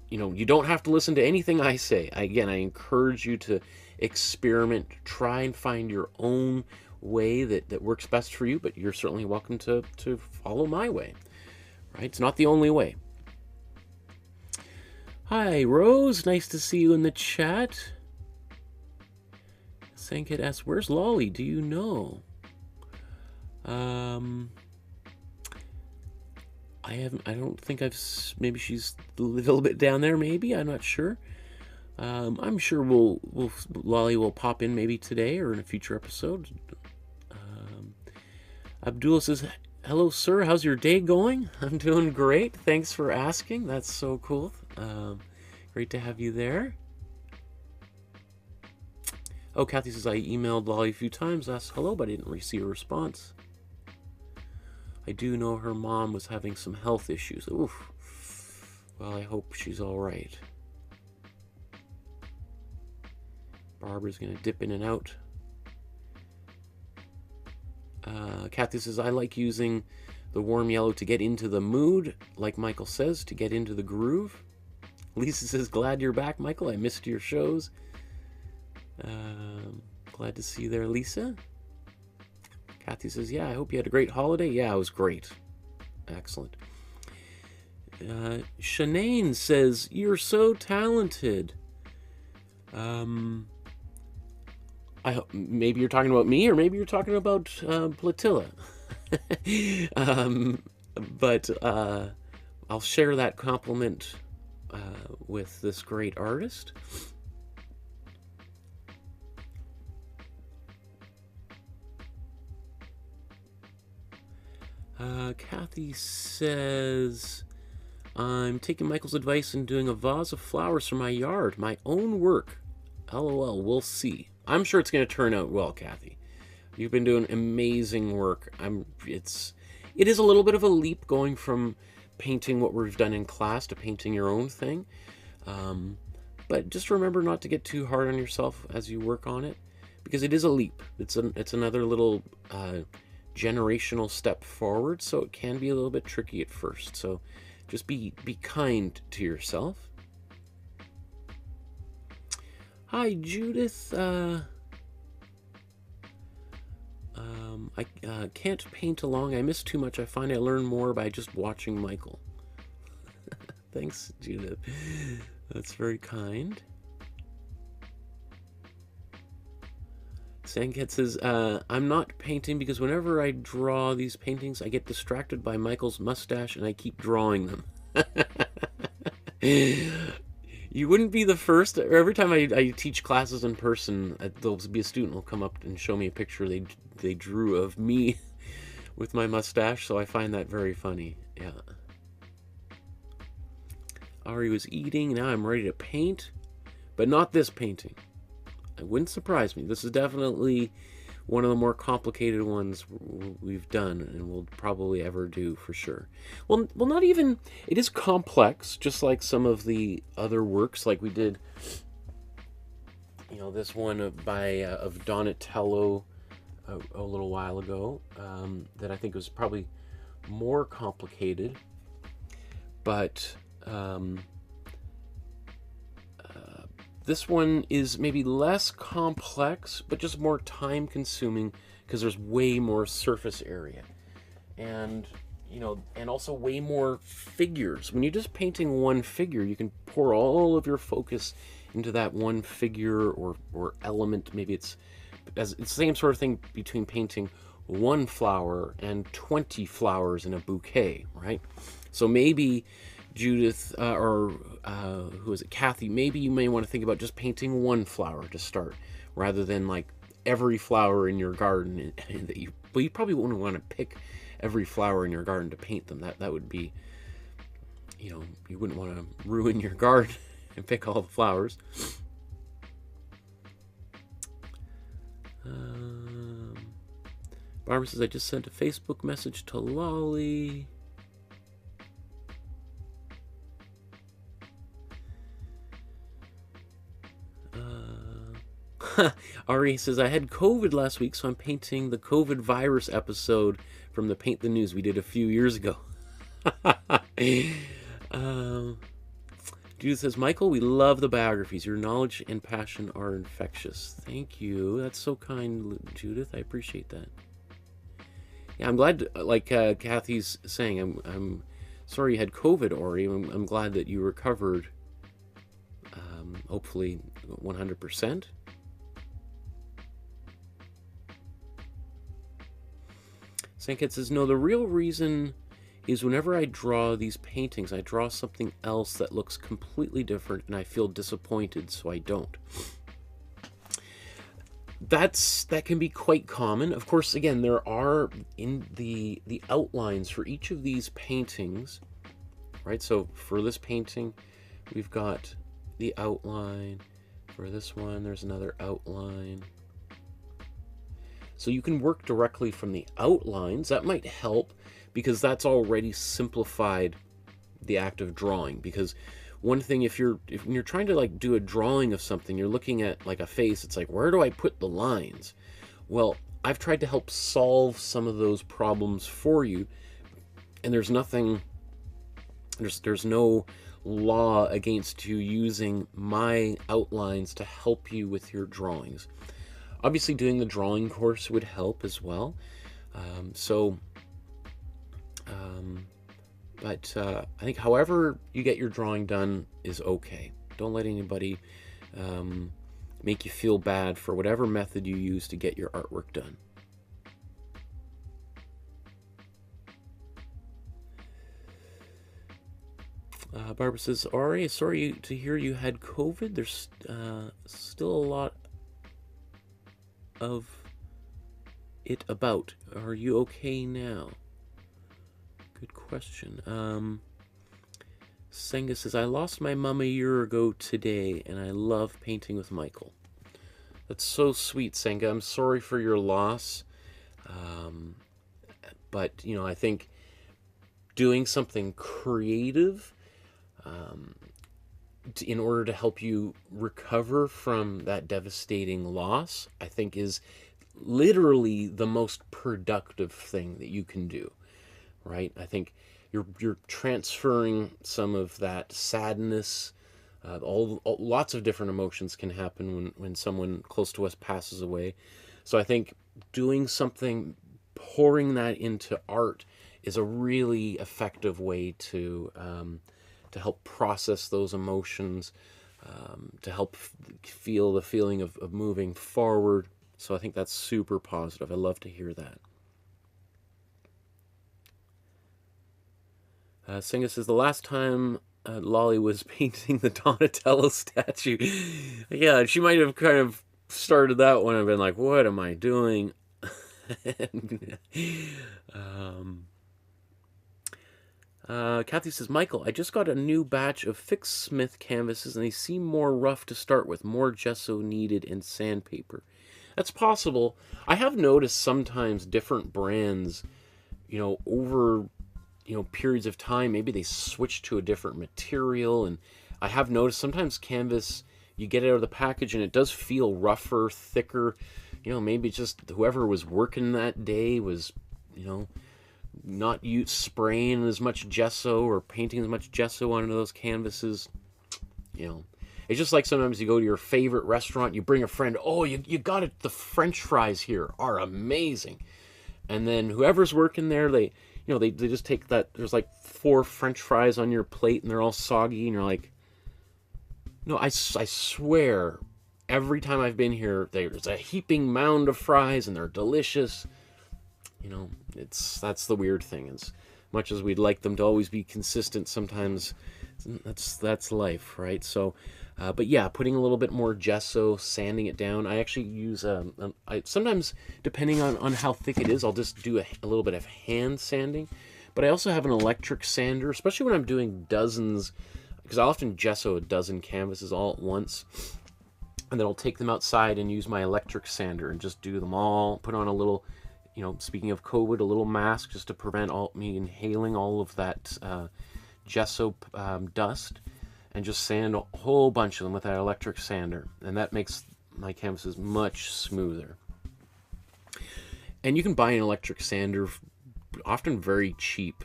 you know, you don't have to listen to anything I say. Again, I encourage you to experiment, try and find your own way that works best for you, but you're certainly welcome to follow my way, right? It's not the only way. Hi, Rose. Nice to see you in the chat. Sanket asks, where's Lolly? Do you know? I don't think maybe she's a little bit down there, maybe. I'm not sure. I'm sure Lolly will pop in maybe today or in a future episode. Abdullah says, hello, sir. How's your day going? I'm doing great. Thanks for asking. That's so cool. Great to have you there. Oh, Kathy says, I emailed Lolly a few times, asked hello, but I didn't receive a response. I do know her mom was having some health issues. Oof. Well, I hope she's all right. Barbara's going to dip in and out. Kathy says, I like using the warm yellow to get into the mood, like Michael says, to get into the groove. Lisa says, glad you're back, Michael. I missed your shows. Glad to see you there, Lisa. Kathy says, yeah, I hope you had a great holiday. Yeah, it was great. Excellent. Shanane says, you're so talented. Maybe you're talking about me, or maybe you're talking about Plautilla. But I'll share that compliment with this great artist. Kathy says, I'm taking Michael's advice and doing a vase of flowers for my yard. My own work. LOL, we'll see. I'm sure it's going to turn out well, Kathy. You've been doing amazing work. It is a little bit of a leap going from painting what we've done in class to painting your own thing. But just remember not to get too hard on yourself as you work on it, because it is a leap. It's another little generational step forward, so it can be a little bit tricky at first. So just be kind to yourself. Hi, Judith. I can't paint along. I miss too much. I find I learn more by just watching Michael. Thanks, Judith. That's very kind. Sanket says, I'm not painting because whenever I draw these paintings, I get distracted by Michael's mustache and I keep drawing them. You wouldn't be the first. Every time I teach classes in person, there'll be a student who will come up and show me a picture they drew of me with my mustache, so I find that very funny. Yeah. Ari was eating. Now I'm ready to paint, but not this painting. It wouldn't surprise me. This is definitely one of the more complicated ones we've done and will probably ever do, for sure. Well, not even. It is complex, just like some of the other works, like we did. You know, this one of Donatello a little while ago, that I think was probably more complicated, but this one is maybe less complex, but just more time consuming because there's way more surface area. And, you know, and also way more figures. When you're just painting one figure, you can pour all of your focus into that one figure or element. Maybe it's the same sort of thing between painting one flower and 20 flowers in a bouquet, right? So maybe Judith, who is it, Kathy, maybe you may want to think about just painting one flower to start, rather than like every flower in your garden that you probably wouldn't want to pick every flower in your garden to paint them. That would be, you know, you wouldn't want to ruin your garden and pick all the flowers. Barbara says, I just sent a Facebook message to Lolly. Ari says, I had COVID last week, so I'm painting the COVID virus episode from the Paint the News we did a few years ago. Judith says, Michael, we love the biographies. Your knowledge and passion are infectious. Thank you. That's so kind, Judith. I appreciate that. Yeah, I'm glad, like Kathy's saying, I'm sorry you had COVID, Ori. I'm glad that you recovered, hopefully 100%. Sanket says, no, the real reason is whenever I draw these paintings, I draw something else that looks completely different, and I feel disappointed, so I don't. That can be quite common. Of course, again, there are in the outlines for each of these paintings, right? So for this painting, we've got the outline. For this one, there's another outline. So you can work directly from the outlines. That might help because that's already simplified the act of drawing. Because one thing, if you're trying to like do a drawing of something, you're looking at like a face, it's like, where do I put the lines? Well, I've tried to help solve some of those problems for you, and there's nothing, there's no law against you using my outlines to help you with your drawings. Obviously, doing the drawing course would help as well. But I think however you get your drawing done is okay. Don't let anybody make you feel bad for whatever method you use to get your artwork done. Barbara says, Ari, sorry to hear you had COVID. There's still a lot of it about. Are you okay now? Good question. Senga says, I lost my mom a year ago today, and I love painting with Michael. That's so sweet, Senga. I'm sorry for your loss. But, you know, I think doing something creative in order to help you recover from that devastating loss, I think is literally the most productive thing that you can do, right? I think you're transferring some of that sadness. Lots of different emotions can happen when someone close to us passes away. So I think doing something, pouring that into art, is a really effective way to help process those emotions, to help feel the feeling of moving forward. So I think that's super positive. I love to hear that. Singa says, the last time Lolly was painting the Donatello statue, yeah, she might have kind of started that one and been like, what am I doing? Kathy says, Michael, I just got a new batch of fixed Smith canvases and they seem more rough to start with, more gesso needed and sandpaper. That's possible. I have noticed sometimes different brands, you know, over, you know, periods of time, maybe they switch to a different material, and I have noticed sometimes canvas, you get it out of the package and it does feel rougher, thicker. You know, maybe just whoever was working that day was, you know, not spraying as much gesso or painting as much gesso onto those canvases. You know, it's just like sometimes you go to your favorite restaurant, you bring a friend, oh, you got it, the French fries here are amazing. And then whoever's working there, they just take that, there's like 4 French fries on your plate and they're all soggy, and you're like, no, I swear, every time I've been here, there's a heaping mound of fries and they're delicious. You know, that's the weird thing. As much as we'd like them to always be consistent, sometimes that's life, right? So, but yeah, putting a little bit more gesso, sanding it down. I actually use sometimes, depending on how thick it is, I'll just do a little bit of hand sanding. But I also have an electric sander, especially when I'm doing dozens, because I often gesso a dozen canvases all at once. And then I'll take them outside and use my electric sander and just do them all, put on a little you know, speaking of COVID, a little mask just to prevent me inhaling all of that gesso dust, and just sand a whole bunch of them with that electric sander, and that makes my canvases much smoother. And you can buy an electric sander, often very cheap.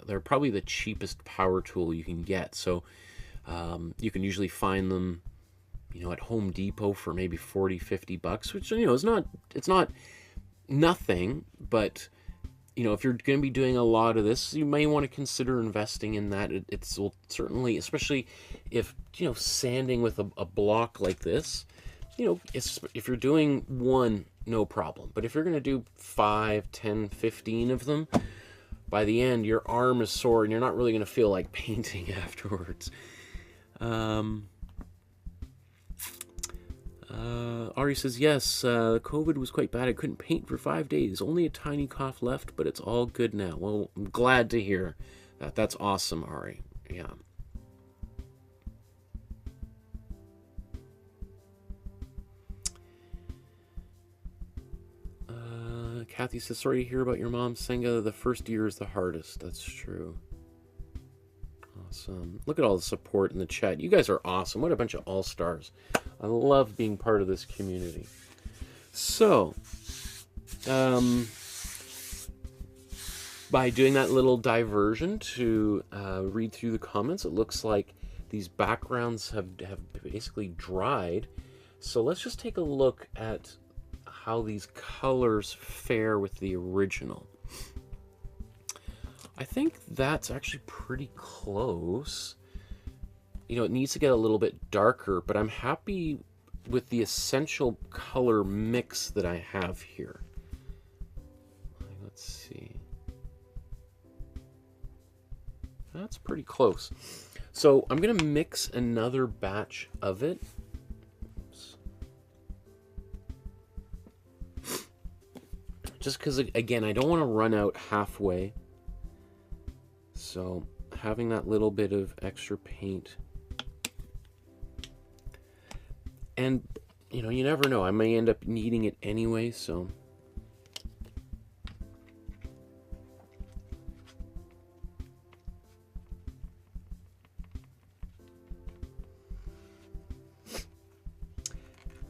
They're probably the cheapest power tool you can get. So you can usually find them, you know, at Home Depot for maybe 40-50 bucks, which, you know, it's not nothing, but, you know, if you're going to be doing a lot of this, you may want to consider investing in that. It's certainly, especially if, you know, sanding with a block like this, you know, if you're doing one, no problem. But if you're going to do 5, 10, 15 of them, by the end, your arm is sore and you're not really going to feel like painting afterwards. Ari says, yes, COVID was quite bad. I couldn't paint for 5 days. Only a tiny cough left, but it's all good now. Well, I'm glad to hear that. That's awesome, Ari. Yeah. Kathy says, sorry to hear about your mom. Senga, the first year is the hardest. That's true. Awesome. Look at all the support in the chat. You guys are awesome. What a bunch of all-stars. I love being part of this community. So, by doing that little diversion to read through the comments, it looks like these backgrounds have basically dried. So let's just take a look at how these colors fare with the original. I think that's actually pretty close. You know, it needs to get a little bit darker, but I'm happy with the essential color mix that I have here. Let's see. That's pretty close. So I'm going to mix another batch of it. Just because, again, I don't want to run out halfway. So having that little bit of extra paint. And, you know, you never know. I may end up needing it anyway, so.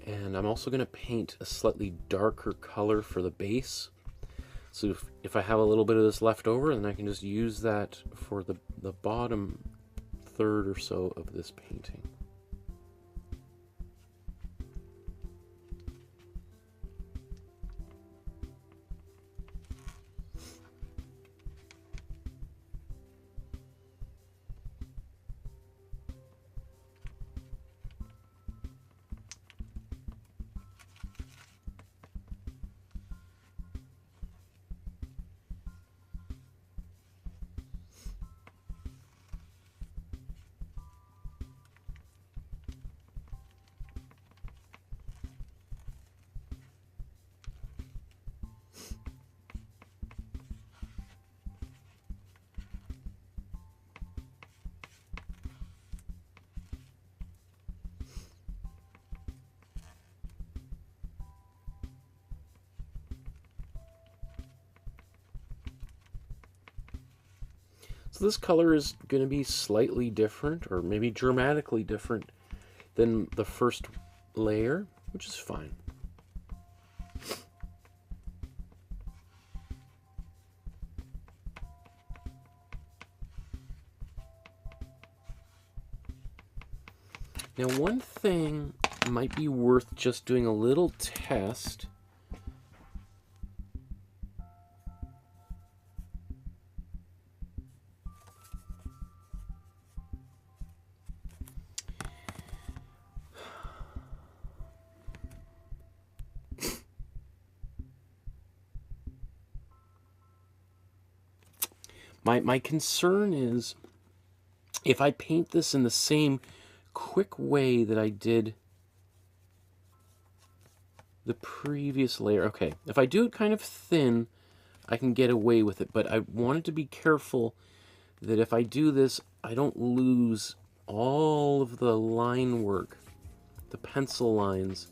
And I'm also going to paint a slightly darker color for the base. So if I have a little bit of this left over, then I can just use that for the bottom third or so of this painting. So this color is going to be slightly different, or maybe dramatically different than the first layer, which is fine. Now, one thing might be worth just doing a little test. My concern is if I paint this in the same quick way that I did the previous layer. Okay, if I do it kind of thin, I can get away with it, but I wanted to be careful that if I do this, I don't lose all of the line work, the pencil lines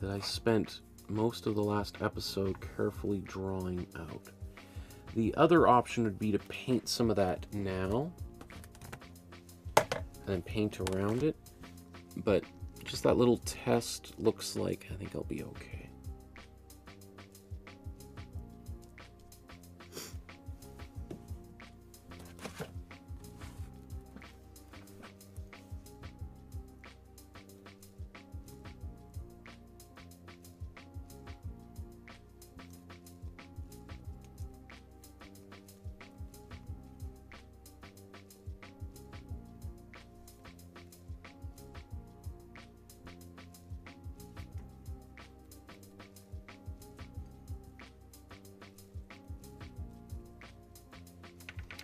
that I spent most of the last episode carefully drawing out. The other option would be to paint some of that now and then paint around it, but just that little test looks like I think I'll be okay.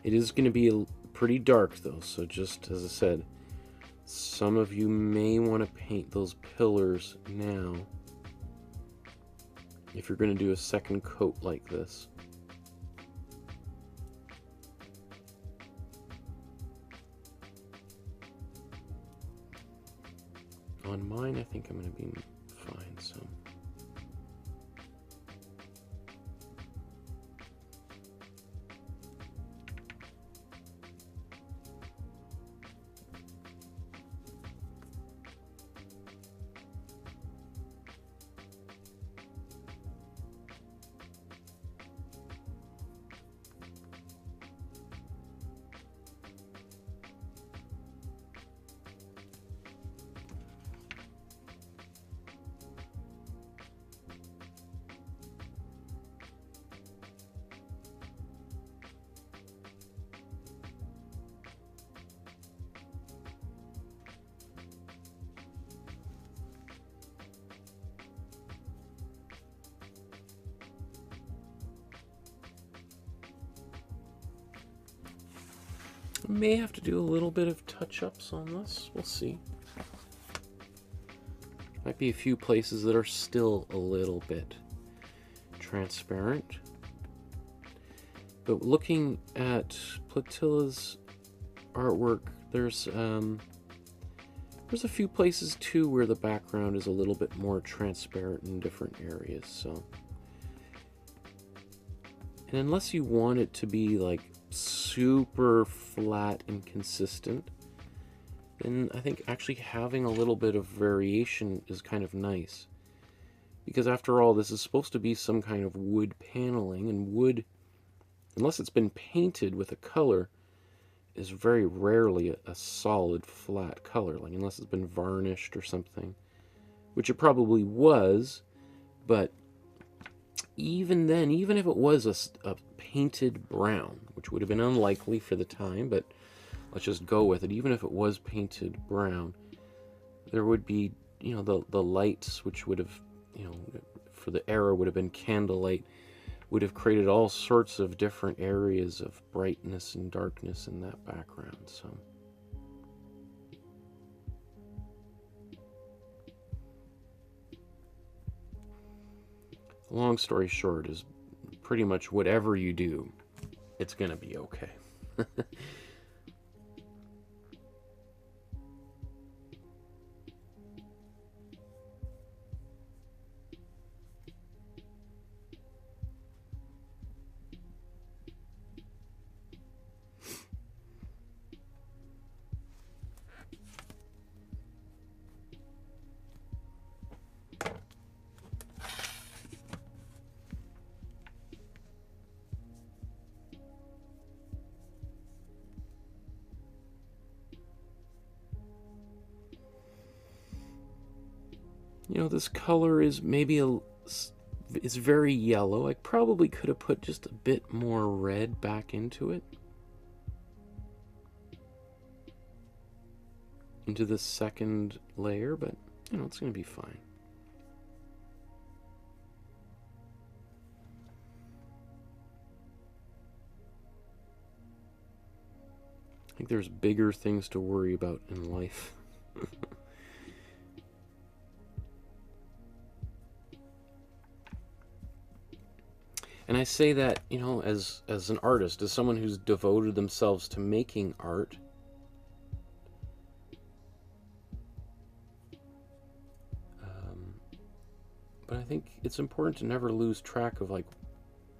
It is going to be pretty dark though, so just as I said, some of you may want to paint those pillars now if you're going to do a second coat like this. On mine, I think I'm going to be fine, so... May have to do a little bit of touch-ups on this. We'll see. Might be a few places that are still a little bit transparent. But looking at Plautilla's artwork, there's a few places too where the background is a little bit more transparent in different areas. So, and unless you want it to be like super flat and consistent, then I think actually having a little bit of variation is kind of nice. Because after all, this is supposed to be some kind of wood paneling, and wood, unless it's been painted with a color, is very rarely a solid flat color, like unless it's been varnished or something, which it probably was. But even then, even if it was a painted brown, which would have been unlikely for the time, but let's just go with it. Even if it was painted brown, there would be, you know, the lights, which would have, you know, for the era would have been candlelight, would have created all sorts of different areas of brightness and darkness in that background. So long story short is pretty much whatever you do, it's going to be okay. You know, this color is maybe it's very yellow. I probably could have put just a bit more red back into it. Into the second layer, but, you know, it's going to be fine. I think there's bigger things to worry about in life. And I say that, you know, as an artist, as someone who's devoted themselves to making art. But I think it's important to never lose track of like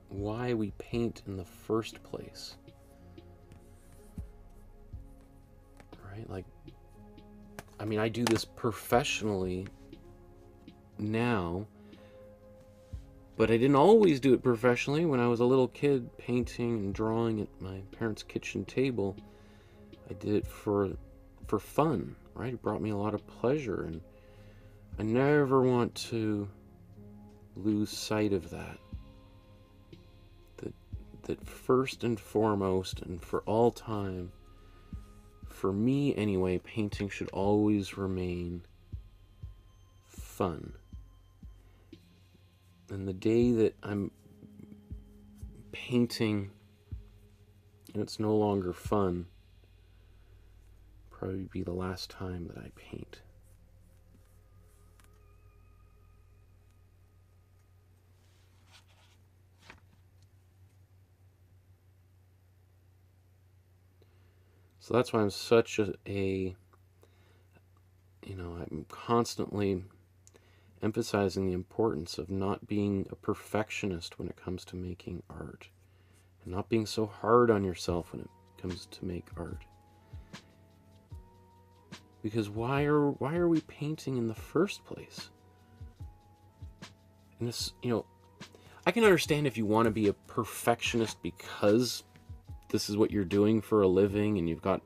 why we paint in the first place. Right? Like, I mean, I do this professionally now, but I didn't always do it professionally. When I was a little kid painting and drawing at my parents' kitchen table, I did it for fun, right? It brought me a lot of pleasure, and I never want to lose sight of that. That first and foremost, and for all time, for me anyway, painting should always remain fun. And the day that I'm painting and it's no longer fun, probably be the last time that I paint. So that's why I'm such I'm constantly emphasizing the importance of not being a perfectionist when it comes to making art, and not being so hard on yourself when it comes to make art. Because why are we painting in the first place? And this, I can understand if you want to be a perfectionist because this is what you're doing for a living and you've got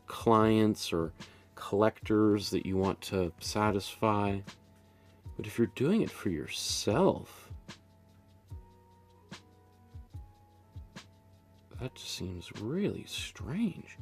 clients or collectors that you want to satisfy. But if you're doing it for yourself, that just seems really strange.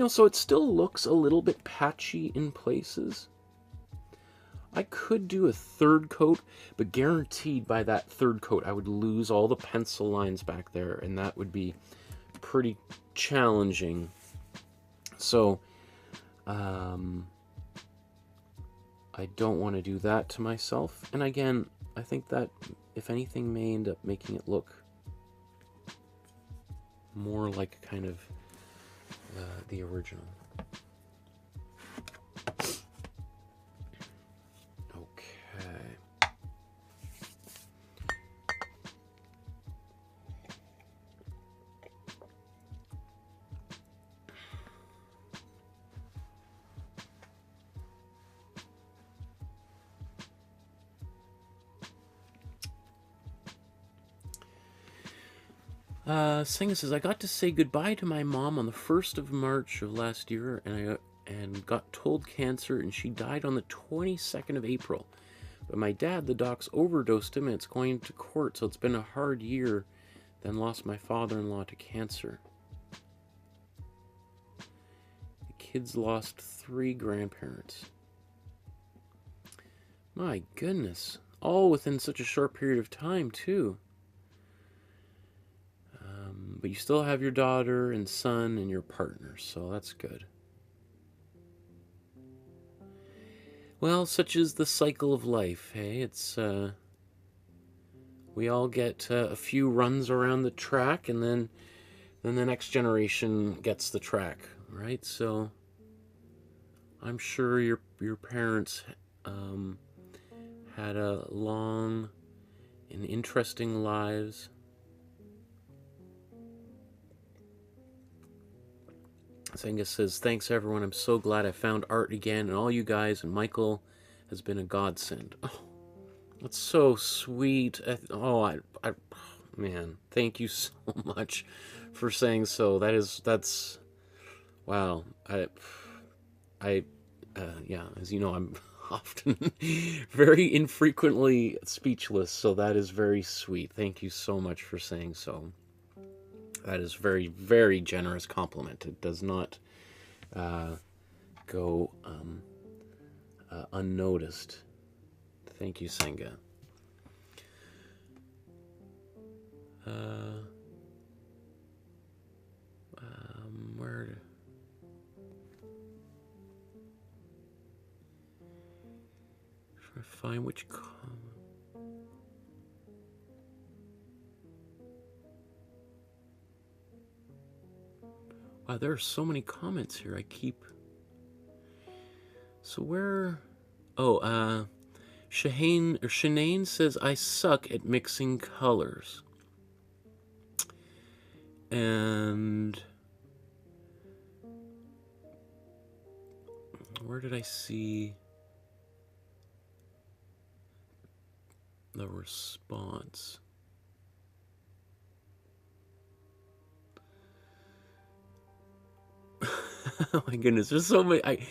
So it still looks a little bit patchy in places. I could do a third coat, but guaranteed by that third coat I would lose all the pencil lines back there, and that would be pretty challenging. So I don't want to do that to myself. And again, I think that if anything may end up making it look more like kind of the original. Okay. Senga says, I got to say goodbye to my mom on the 1st of March of last year, and got told cancer, and she died on the 22nd of April. But my dad, the docs, overdosed him, and it's going to court, so it's been a hard year. Then lost my father-in-law to cancer. The kids lost 3 grandparents. My goodness. All within such a short period of time, too. But you still have your daughter and son and your partner, so that's good. Well, such is the cycle of life, hey? It's, we all get a few runs around the track, and then the next generation gets the track, right? So I'm sure your parents had a long and interesting lives. Senga says, thanks everyone, I'm so glad I found art again, and all you guys, and Michael has been a godsend. Oh, that's so sweet. Man, thank you so much for saying so. That's, wow. Yeah, as you know, I'm often very infrequently speechless, so that is very sweet. Thank you so much for saying so. That is very, very generous compliment. It does not go unnoticed. Thank you, Senga. Where? Try to find which wow, there are so many comments here. I keep... So where... Oh, Shanae says, I suck at mixing colors. And... Where did I see the response? Oh my goodness, there's so many.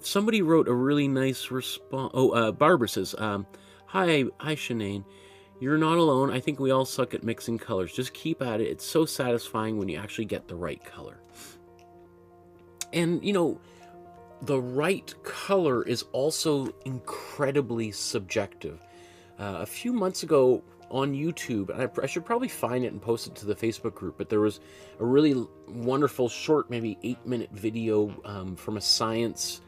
Somebody wrote a really nice response. Oh, Barbara says, hi Shanae. You're not alone. I think we all suck at mixing colors. Just keep at it. It's so satisfying when you actually get the right color. And, you know, the right color is also incredibly subjective. A few months ago on YouTube, and I should probably find it and post it to the Facebook group, but there was a really wonderful short, maybe 8-minute video from a science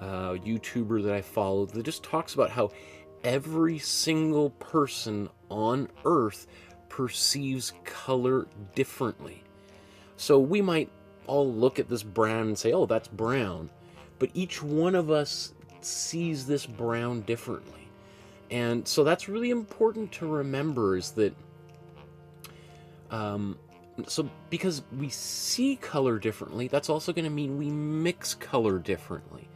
YouTuber that I follow that just talks about how every single person on Earth perceives color differently. So we might all look at this brown and say, oh, that's brown. But each one of us sees this brown differently. And so that's really important to remember, is that, so because we see color differently, that's also going to mean we mix color differently.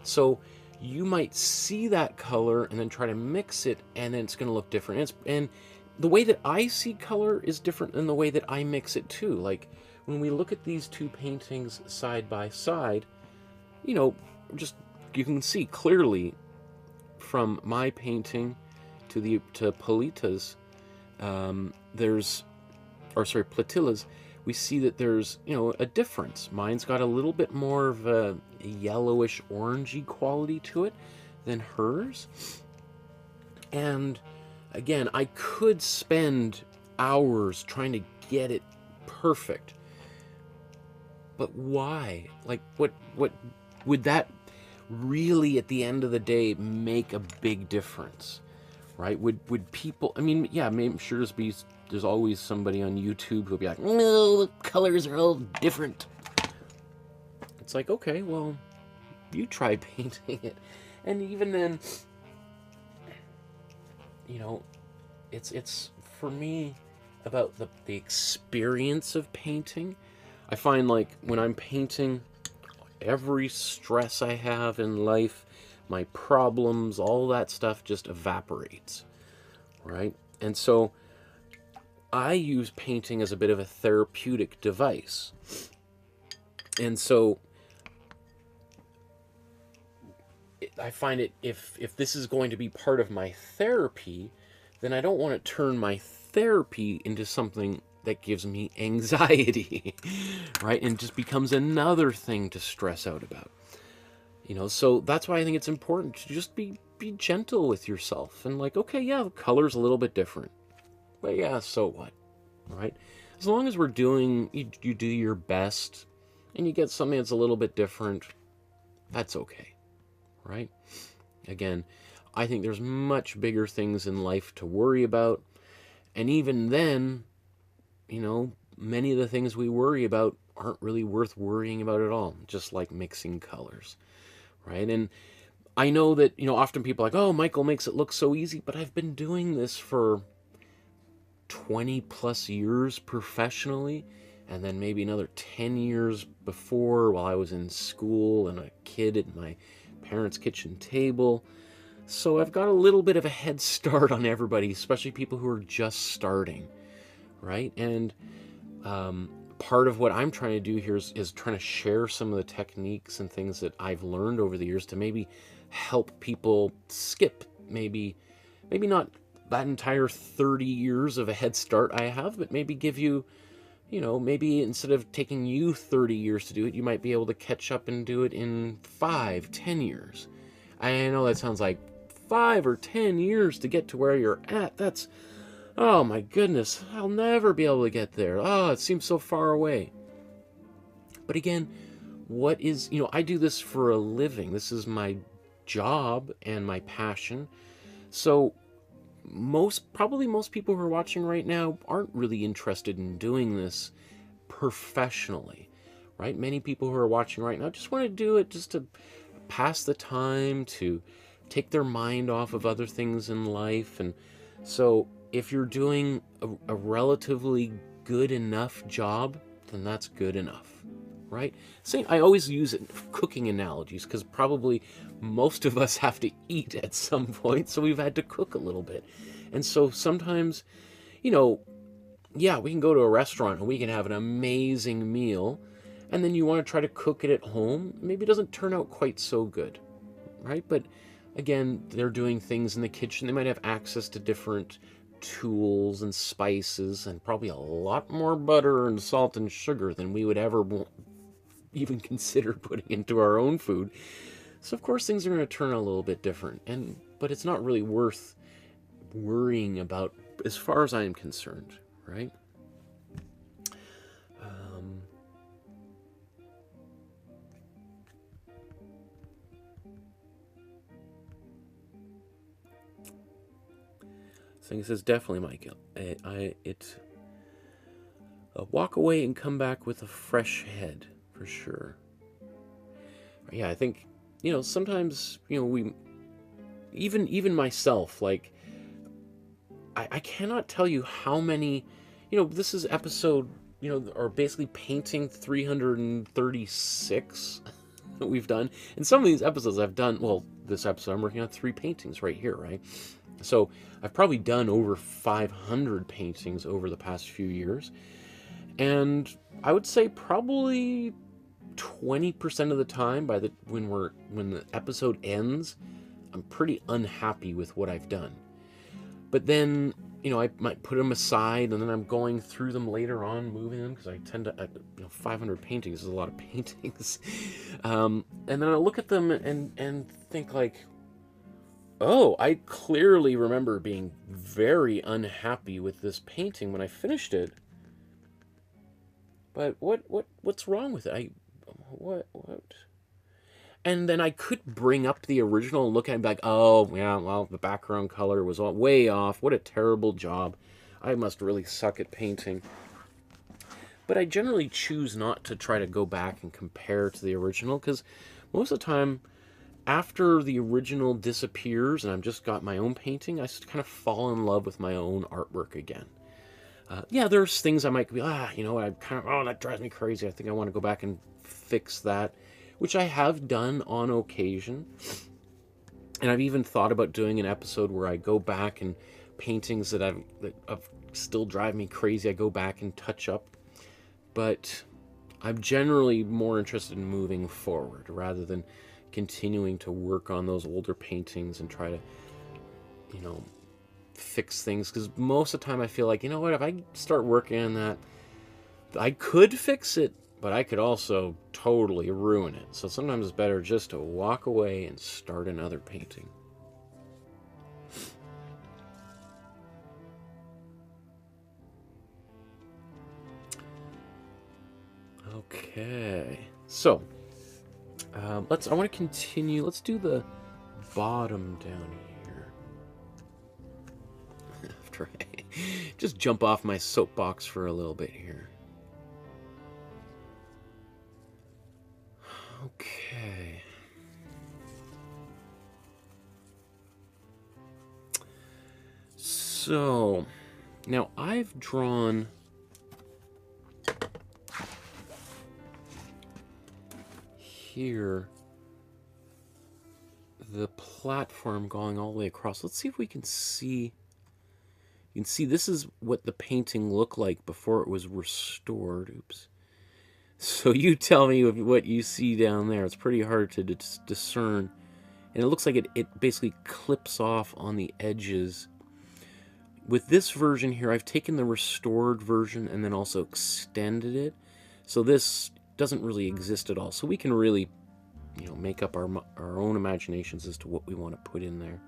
So you might see that color and then try to mix it, and then it's going to look different. And the way that I see color is different than the way that I mix it too. Like when we look at these two paintings side by side, you know, just, you can see clearly from my painting to Plautilla's, Plautilla's, we see that there's, you know, a difference. Mine's got a little bit more of a yellowish orangey quality to it than hers. And again, I could spend hours trying to get it perfect. But why? Like, what would that really, at the end of the day, make a big difference, right? Would people, I mean, yeah, I'm sure there's always somebody on YouTube who'll be like, no, the colors are all different. It's like, okay, well, you try painting it. And even then, you know, it's for me about the experience of painting. I find, like, when I'm painting, every stress I have in life, my problems, all that stuff just evaporates, right? And so I use painting as a bit of a therapeutic device. And so I find it, if this is going to be part of my therapy, then I don't want to turn my therapy into something that gives me anxiety, right? And just becomes another thing to stress out about. You know, so that's why I think it's important to just be gentle with yourself. And like, okay, yeah, the color's a little bit different. But yeah, so what, right? As long as we're doing, you do your best, and you get something that's a little bit different, that's okay, right? Again, I think there's much bigger things in life to worry about. And even then, you know, many of the things we worry about aren't really worth worrying about at all, just like mixing colors, right? And I know that, you know, often people are like, oh, Michael makes it look so easy, but I've been doing this for 20 plus years professionally, and then maybe another 10 years before while I was in school and a kid at my parents' kitchen table. So I've got a little bit of a head start on everybody, especially people who are just starting. Right? And part of what I'm trying to do here is trying to share some of the techniques and things that I've learned over the years to maybe help people skip maybe not that entire 30 years of a head start I have, but maybe give you, you know, maybe instead of taking you 30 years to do it, you might be able to catch up and do it in 5, 10 years. I know that sounds like 5 or 10 years to get to where you're at. That's, oh my goodness, I'll never be able to get there. Oh, it seems so far away. But again, what is, you know, I do this for a living. This is my job and my passion. So probably most people who are watching right now aren't really interested in doing this professionally, right? Many people who are watching right now just want to do it just to pass the time, to take their mind off of other things in life. And so if you're doing a relatively good enough job, then that's good enough, right? I always use cooking analogies because probably most of us have to eat at some point, so we've had to cook a little bit. And so sometimes, yeah, we can go to a restaurant and we can have an amazing meal, and then you want to try to cook it at home. Maybe it doesn't turn out quite so good, right? But again, they're doing things in the kitchen. They might have access to different tools and spices and probably a lot more butter and salt and sugar than we would ever even consider putting into our own food. So of course things are going to turn out a little bit different, but it's not really worth worrying about as far as I am concerned, right? It says definitely, Michael. Walk away and come back with a fresh head for sure. Yeah, I think sometimes we even myself, like I cannot tell you how many this is episode or basically painting 336 that we've done, and some of these episodes I've done. Well, this episode I'm working on 3 paintings right here, right? So I've probably done over 500 paintings over the past few years. And I would say probably 20% of the time when the episode ends, I'm pretty unhappy with what I've done. But then, I might put them aside, and then I'm going through them later on, moving them, because I tend to, 500 paintings is a lot of paintings. And then I look at them and think like, oh, I clearly remember being very unhappy with this painting when I finished it. But what's wrong with it? What? And then I could bring up the original and look at it and be like, oh, yeah, well, the background color was way off. What a terrible job. I must really suck at painting. But I generally choose not to try to go back and compare to the original, because most of the time, after the original disappears and I've just got my own painting, I just kind of fall in love with my own artwork again. Yeah, there's things I might be, I kind of, that drives me crazy. I think I want to go back and fix that, which I have done on occasion. And I've even thought about doing an episode where I go back and paintings that still drive me crazy, I go back and touch up. But I'm generally more interested in moving forward rather than continuing to work on those older paintings and try to, fix things. Because most of the time I feel like, if I start working on that, I could fix it, but I could also totally ruin it. So sometimes it's better just to walk away and start another painting. Okay, so I want to continue. Let's do the bottom down here. After I just jump off my soapbox for a little bit here. Okay. So now I've drawn here the platform going all the way across. Let's see if we can see. You can see this is what the painting looked like before it was restored. Oops. So you tell me what you see down there. It's pretty hard to discern. And it looks like it basically clips off on the edges. With this version here, I've taken the restored version and then also extended it. So this doesn't really exist at all. So we can really, make up our own imaginations as to what we want to put in there.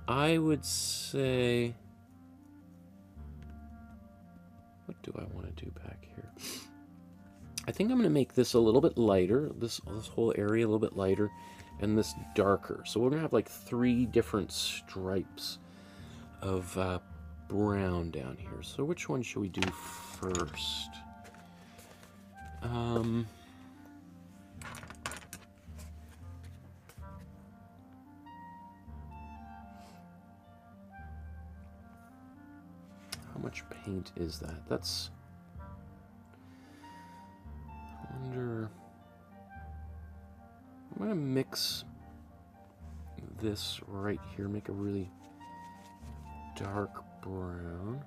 I would say, what do I want to do back here? I think I'm going to make this a little bit lighter, this whole area a little bit lighter, and this darker. So we're gonna have like 3 different stripes of brown down here. So which one should we do first? How much paint is that? That's... I wonder... I'm going to mix this right here, make a really dark brown.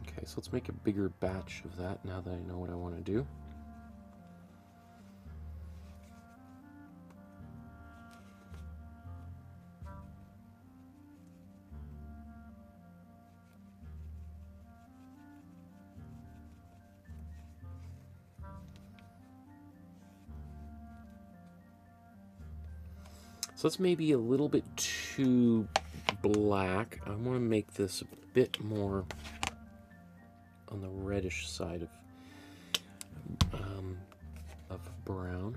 Okay, so let's make a bigger batch of that now that I know what I want to do. So that's maybe a little bit too black. I want to make this a bit more on the reddish side of brown.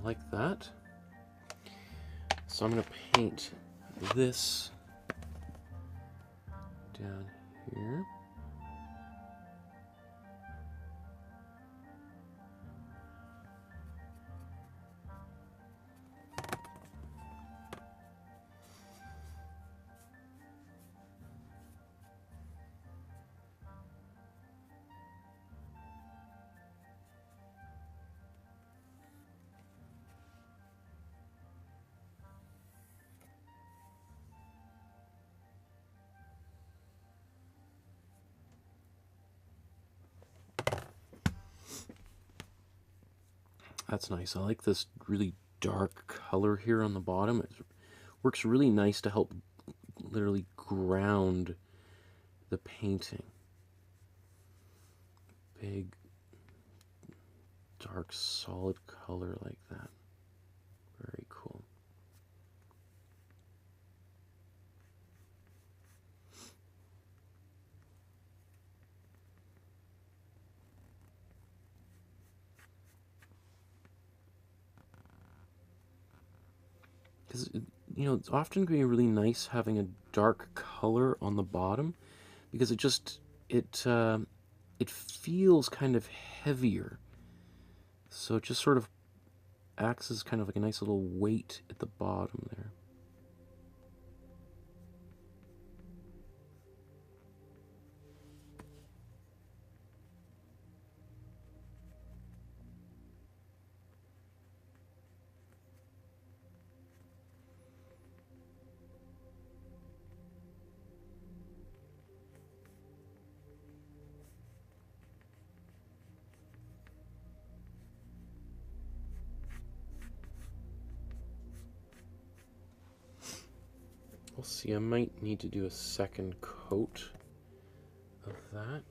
Like that. So I'm going to paint this down here. That's nice. I like this really dark color here on the bottom. It works really nice to help literally ground the painting. Big, dark, solid color like that. Very cool. Because, you know, it's often going to be really nice having a dark color on the bottom, because it just, it feels kind of heavier. So it just sort of acts as kind of like a nice little weight at the bottom there. We'll see, I might need to do a second coat of that.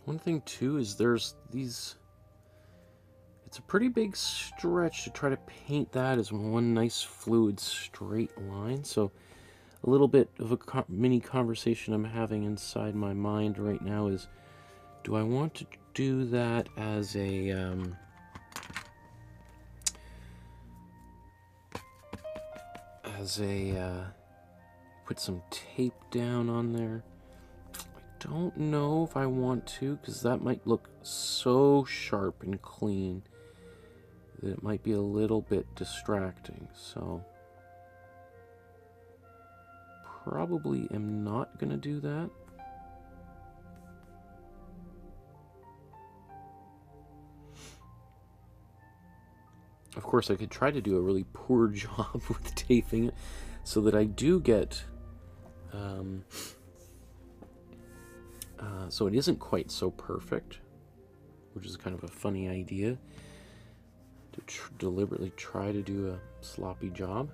One thing too is there's these, it's a pretty big stretch to try to paint that as one nice fluid straight line. So a little bit of a mini conversation I'm having inside my mind right now is, do I want to do that as a put some tape down on there? I don't know if I want to, because that might look so sharp and clean that it might be a little bit distracting. So probably am not going to do that. Of course, I could try to do a really poor job with taping it so that I do get so it isn't quite so perfect, which is kind of a funny idea, to deliberately try to do a sloppy job.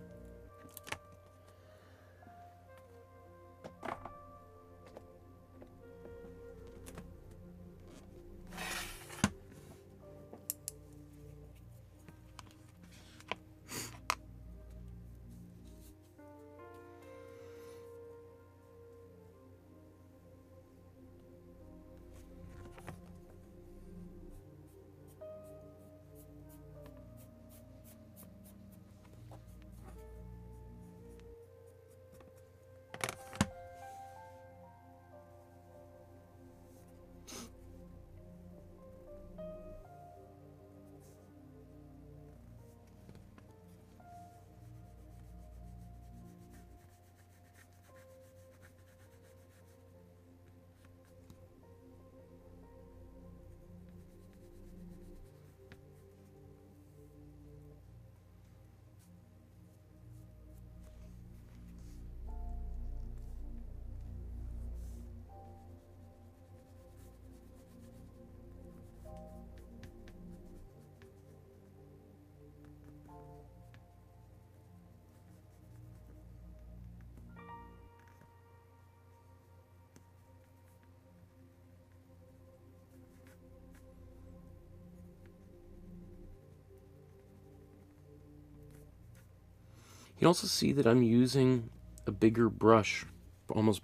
You can also see that I'm using a bigger brush almost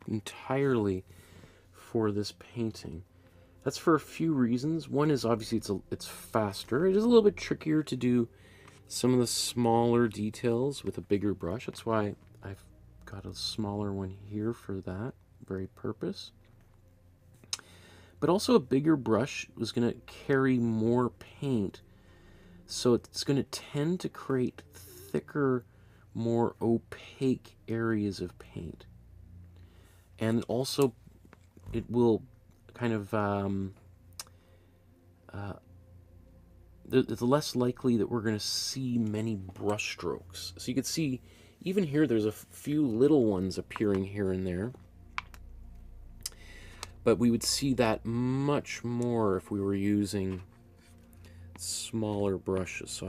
entirely for this painting. That's for a few reasons. One is obviously it's faster. It is a little bit trickier to do some of the smaller details with a bigger brush. That's why I've got a smaller one here for that very purpose. But also a bigger brush is going to carry more paint, so it's going to tend to create thicker, more opaque areas of paint. And also it will kind of it's less likely that we're going to see many brush strokes. So you can see even here there's a few little ones appearing here and there, but we would see that much more if we were using smaller brushes. So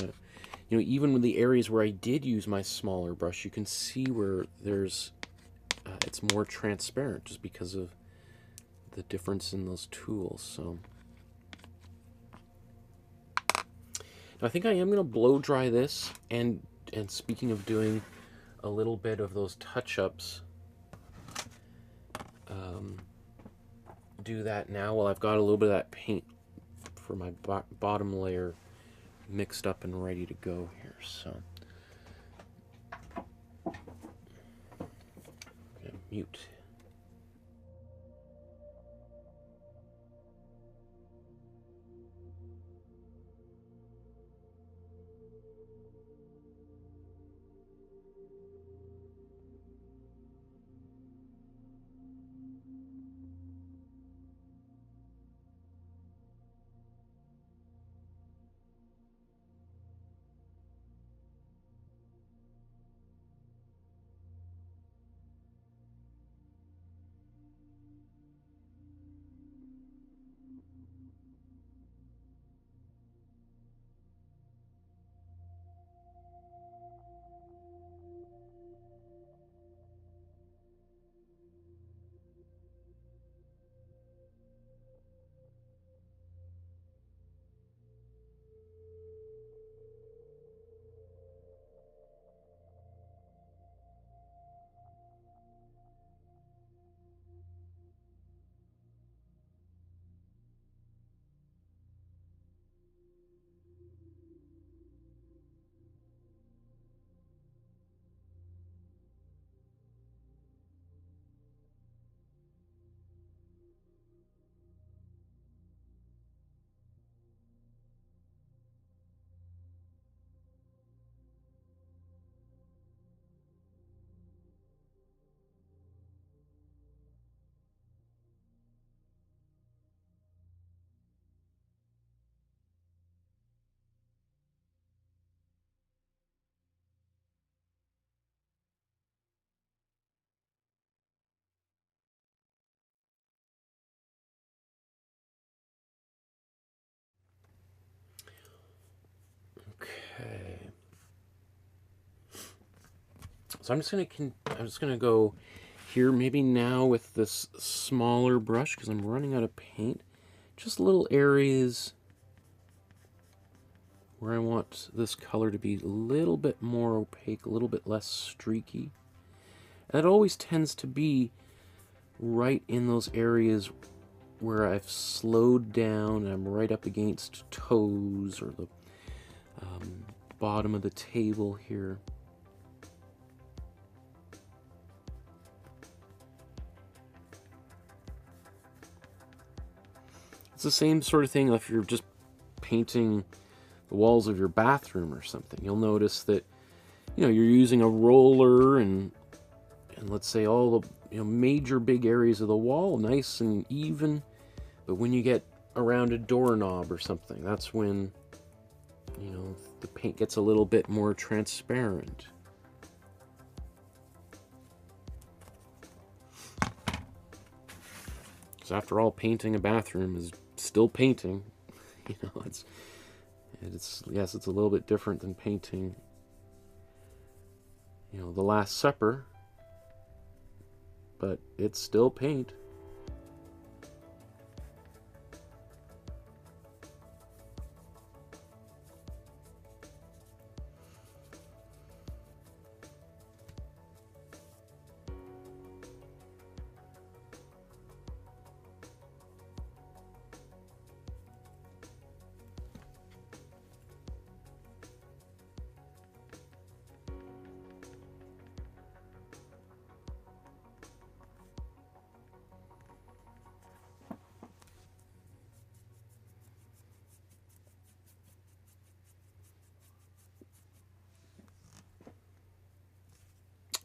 you know, even with the areas where I did use my smaller brush, you can see where there's it's more transparent just because of the difference in those tools. So now I think I am going to blow dry this, and speaking of doing a little bit of those touch-ups, do that now while I've got a little bit of that paint for my bottom layer mixed up and ready to go here. So I'm gonna mute. So I'm just gonna go here maybe now with this smaller brush because I'm running out of paint. Just little areas where I want this color to be a little bit more opaque, a little bit less streaky. That always tends to be right in those areas where I've slowed down and I'm right up against toes or the bottom of the table here. It's the same sort of thing if you're just painting the walls of your bathroom or something. You'll notice that, you know, you're using a roller and let's say all the, you know, major big areas of the wall nice and even, but when you get around a doorknob or something, that's when, you know, the paint gets a little bit more transparent. Because after all, painting a bathroom is still painting. You know, it's yes, it's a little bit different than painting, you know, the Last Supper, but it's still paint.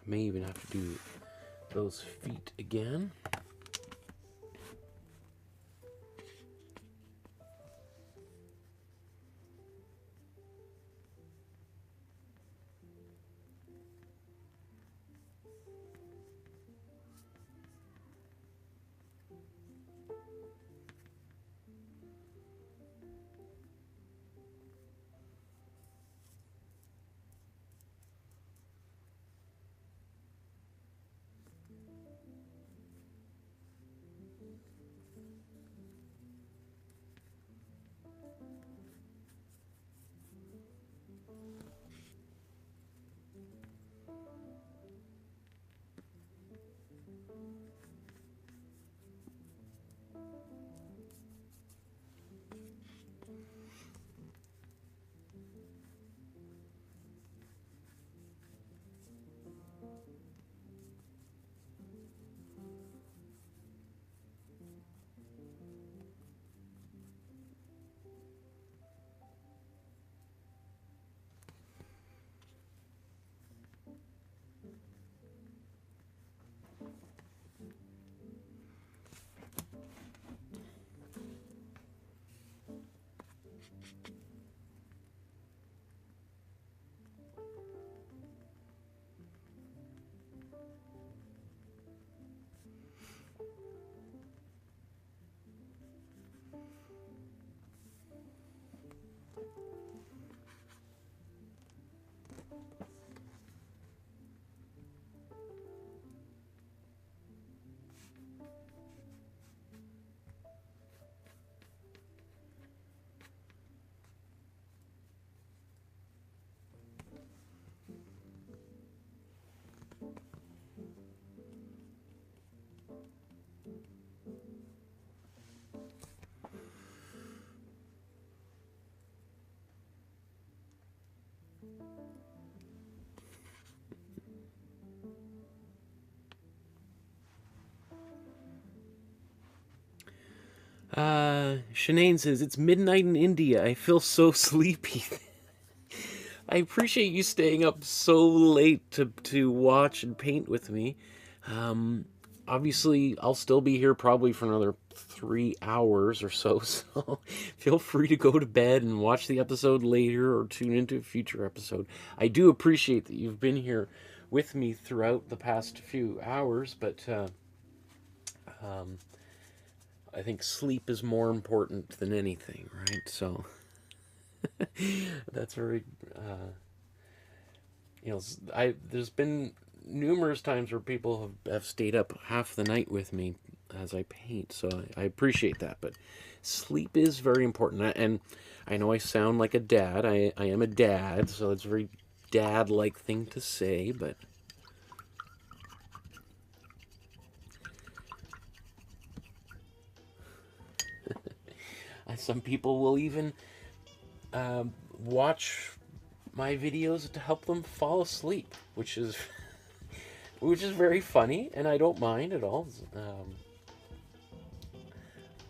May even have to do those feet again. Shanane says, it's midnight in India. I feel so sleepy. I appreciate you staying up so late to watch and paint with me. Obviously, I'll still be here probably for another 3 hours or so, so feel free to go to bed and watch the episode later or tune into a future episode. I do appreciate that you've been here with me throughout the past few hours, but I think sleep is more important than anything, right? So that's very, you know, there's been numerous times where people have stayed up half the night with me as I paint, so I appreciate that. But sleep is very important, and I know I sound like a dad. I am a dad, so it's a very dad-like thing to say, but some people will even watch my videos to help them fall asleep, which is very funny, and I don't mind at all.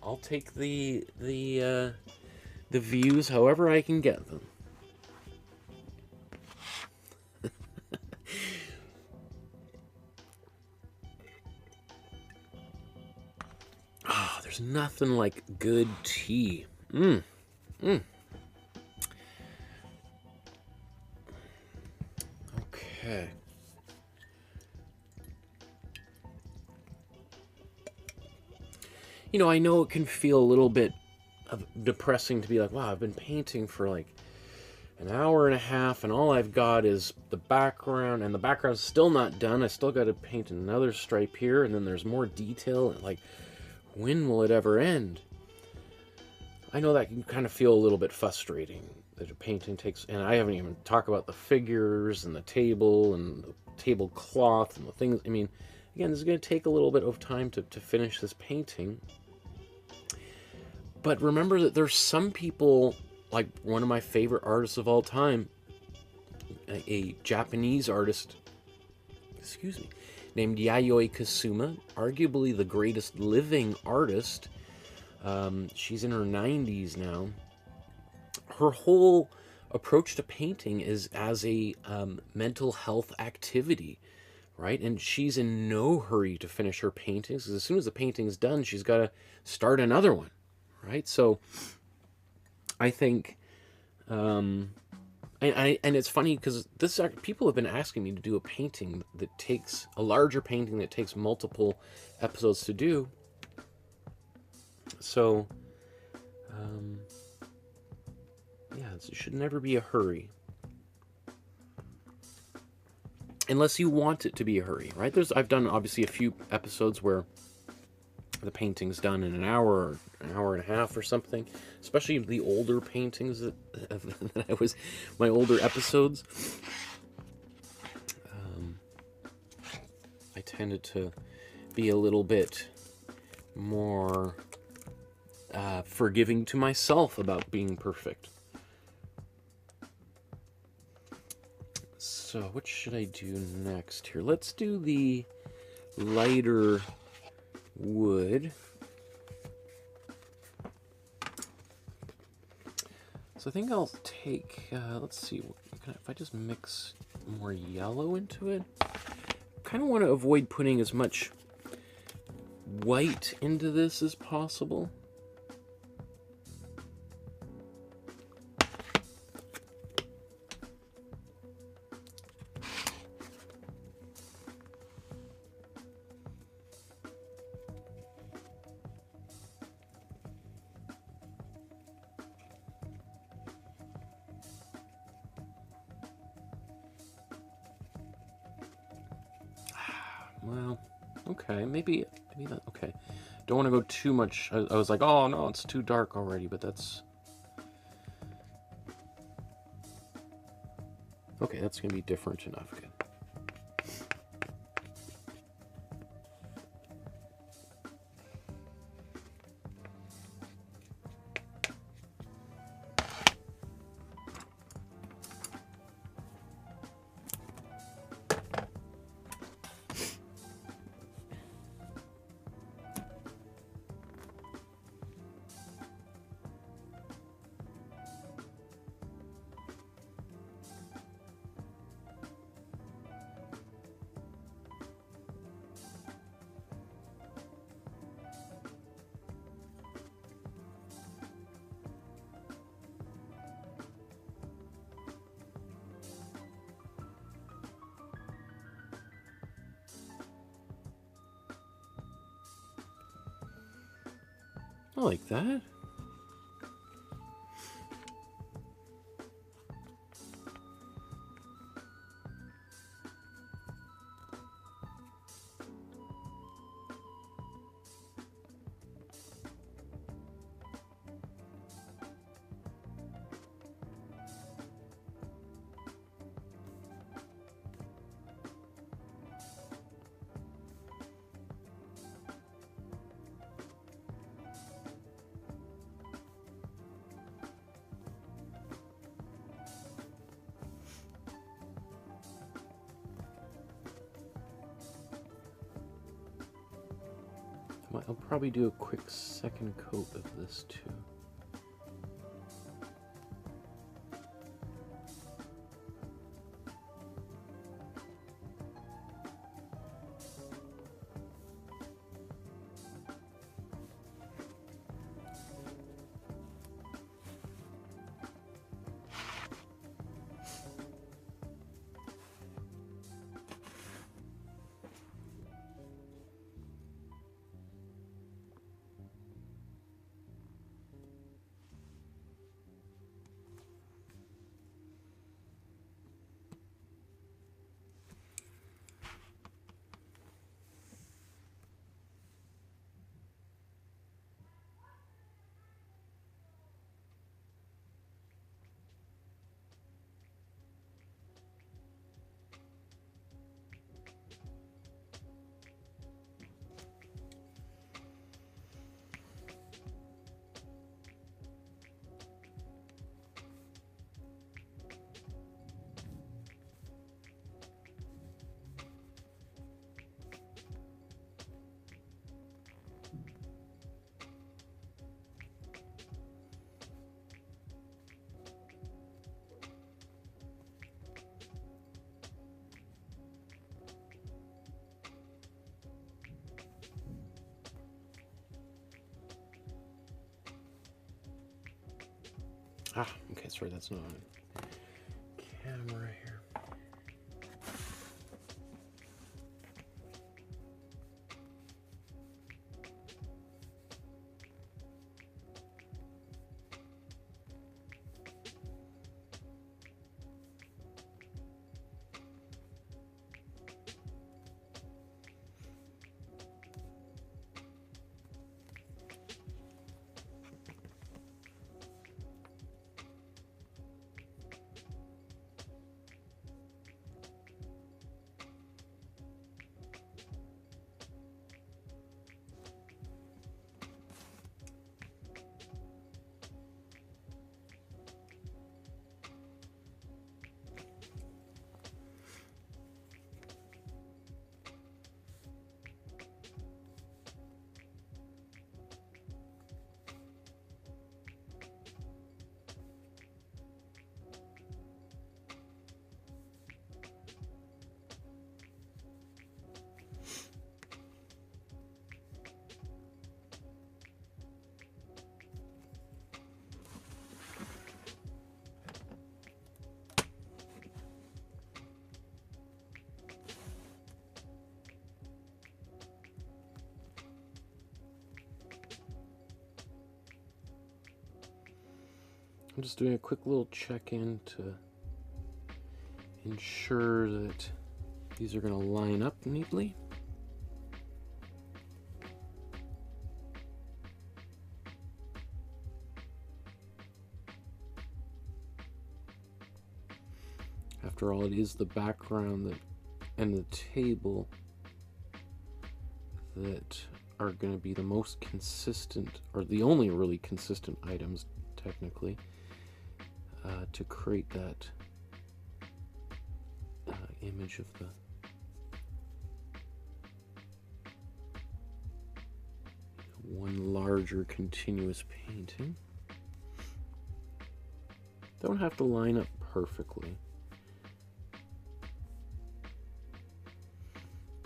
I'll take the views however I can get them. Oh, there's nothing like good tea. Okay. You know, I know it can feel a little bit depressing to be like, wow, I've been painting for like an hour and a half, and all I've got is the background, and the background's still not done. I still got to paint another stripe here, and then there's more detail. Like, when will it ever end? I know that can kind of feel a little bit frustrating, that a painting takes, and I haven't even talked about the figures and the table and the tablecloth and the things. I mean, again, this is going to take a little bit of time to finish this painting. But remember that there's some people, like one of my favorite artists of all time, a Japanese artist, excuse me, named Yayoi Kusama, arguably the greatest living artist. She's in her 90s now. Her whole approach to painting is as a mental health activity, right? And she's in no hurry to finish her paintings, because as soon as the painting's done, she's got to start another one, right? So I think, and it's funny because people have been asking me to do a painting that takes a larger painting that takes multiple episodes to do. So, yeah, it should never be a hurry. Unless you want it to be a hurry, right? I've done obviously a few episodes where the painting's done in an hour or an hour and a half or something. Especially the older paintings my older episodes. I tended to be a little bit more forgiving to myself about being perfect. So what should I do next here? Let's do the lighter wood. So I think I'll take, let's see, if I just mix more yellow into it. Kind of want to avoid putting as much white into this as possible. Well, okay, maybe that, okay. Don't want to go too much. I was like, oh no, it's too dark already, but that's... Okay, that's going to be different enough. Good. I like that. I'll probably do a quick second coat of this too. Ah, okay, sorry, that's not on camera here. I'm just doing a quick little check-in to ensure that these are going to line up neatly. After all, it is the background and the table that are going to be the most consistent, or the only really consistent items, technically, to create that image of the one larger continuous painting. Don't have to line up perfectly,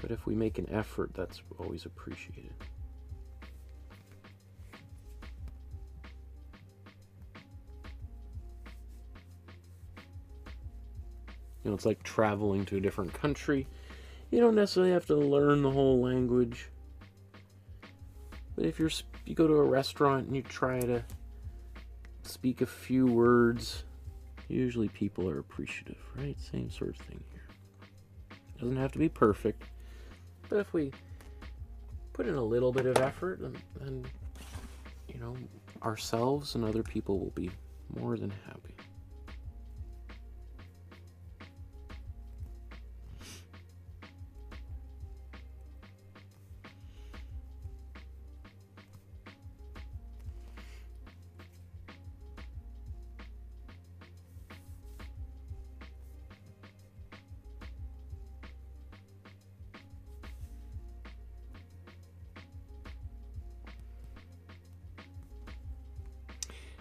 but if we make an effort, that's always appreciated. You know, it's like traveling to a different country. You don't necessarily have to learn the whole language. But if you go to a restaurant and you try to speak a few words, usually people are appreciative, right? Same sort of thing here. It doesn't have to be perfect. But if we put in a little bit of effort, then you know, ourselves and other people will be more than happy.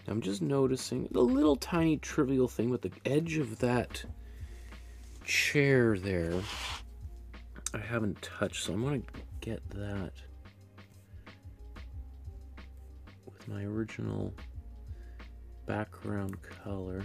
I'm just noticing the little tiny trivial thing with the edge of that chair there. I haven't touched, so I'm going to get that with my original background color.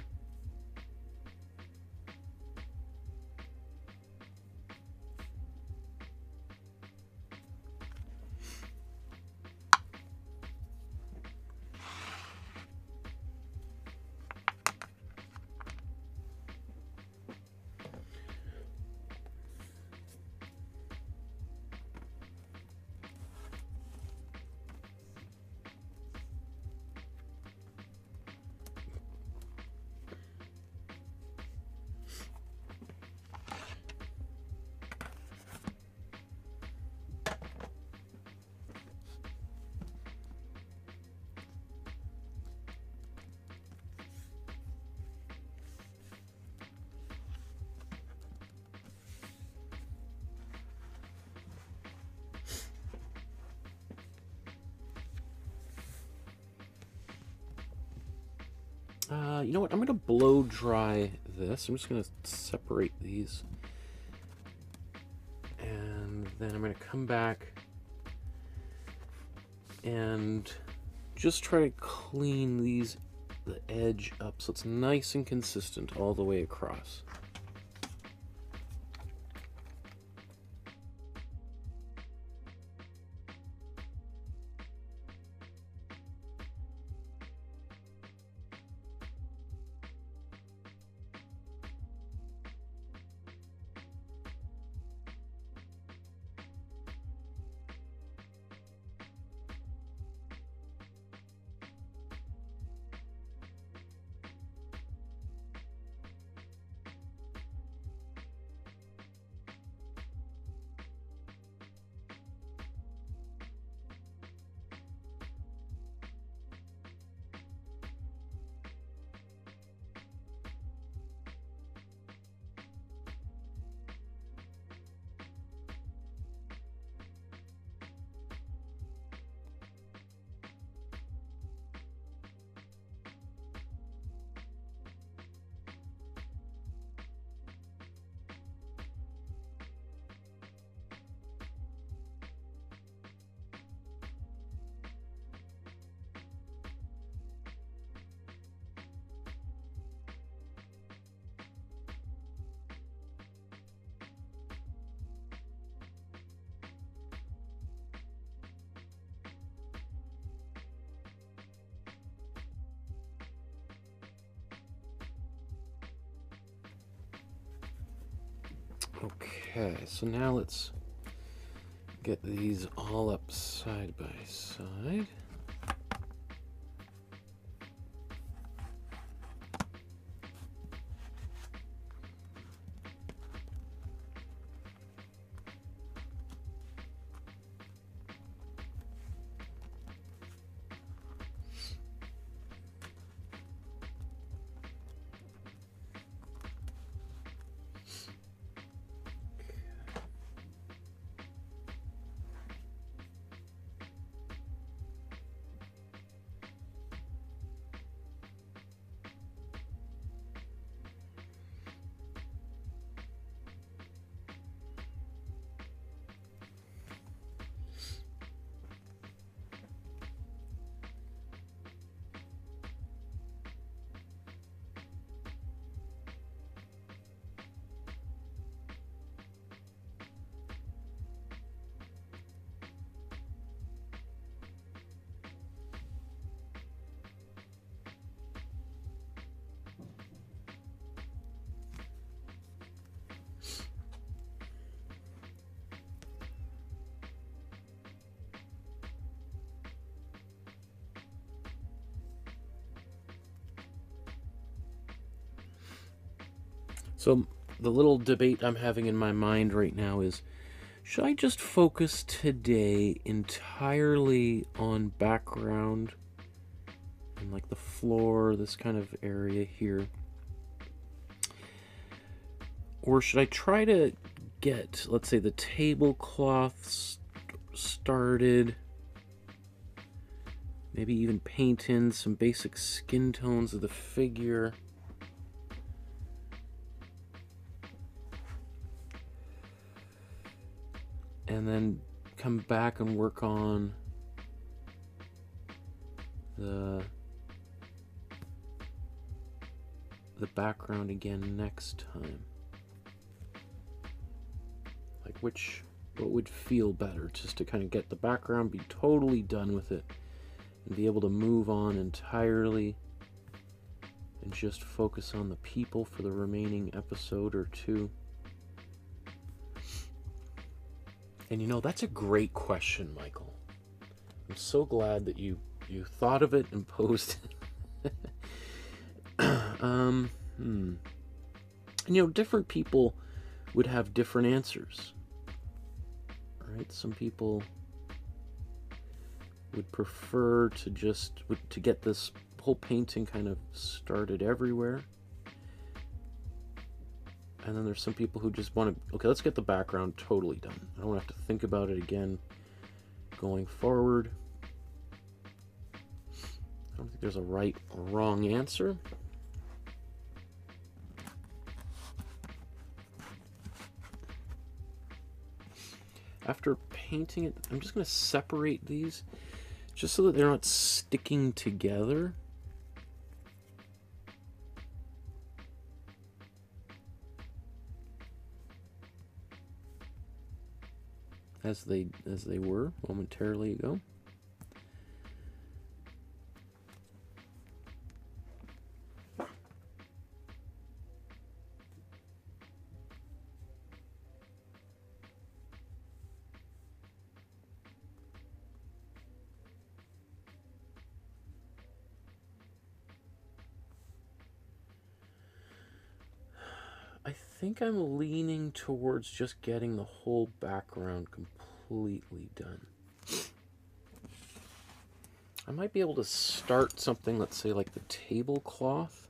You know what? I'm going to blow dry this. I'm just going to separate these. And then I'm going to come back and just try to clean the edge up so it's nice and consistent all the way across. Okay, so now let's get these all up side by side. So the little debate I'm having in my mind right now is, should I just focus today entirely on background and like the floor, this kind of area here? Or should I try to get, let's say, the tablecloths started? Maybe even paint in some basic skin tones of the figure. And then come back and work on the background again next time. Like what would feel better, just to kind of get the background, be totally done with it, and be able to move on entirely and just focus on the people for the remaining episode or two. And you know, that's a great question, Michael. I'm so glad that you thought of it and posed it. And you know, different people would have different answers, right? Some people would prefer to to get this whole painting kind of started everywhere. And then there's some people who just want to, okay, let's get the background totally done. I don't have to think about it again going forward. I don't think there's a right or wrong answer. After painting it, I'm just going to separate these just so that they're not sticking together. As they were momentarily ago. I think I'm leaning towards just getting the whole background completely done. I might be able to start something, let's say like the tablecloth.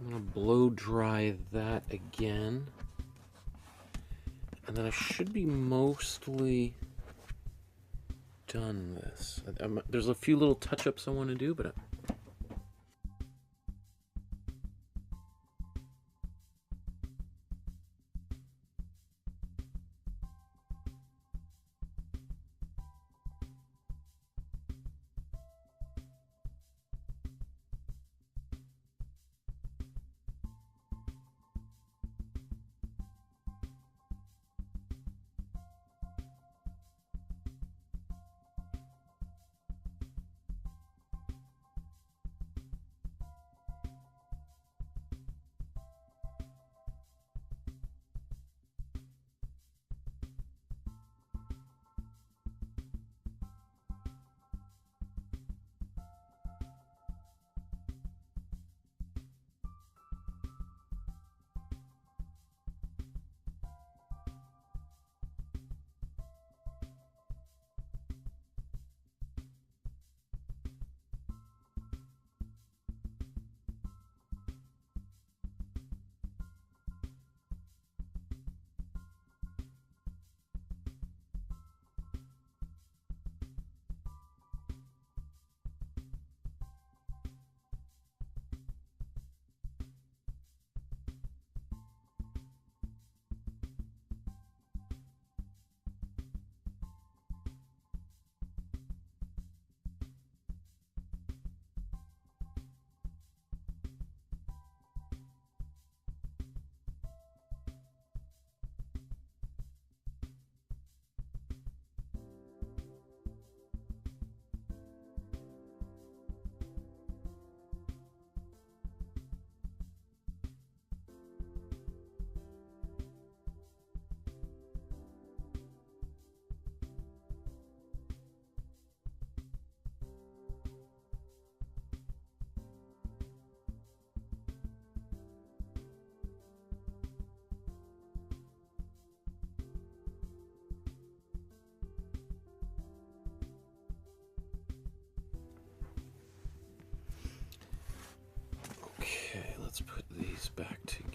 I'm going to blow dry that again. And then I should be mostly done this. There's a few little touch-ups I want to do, but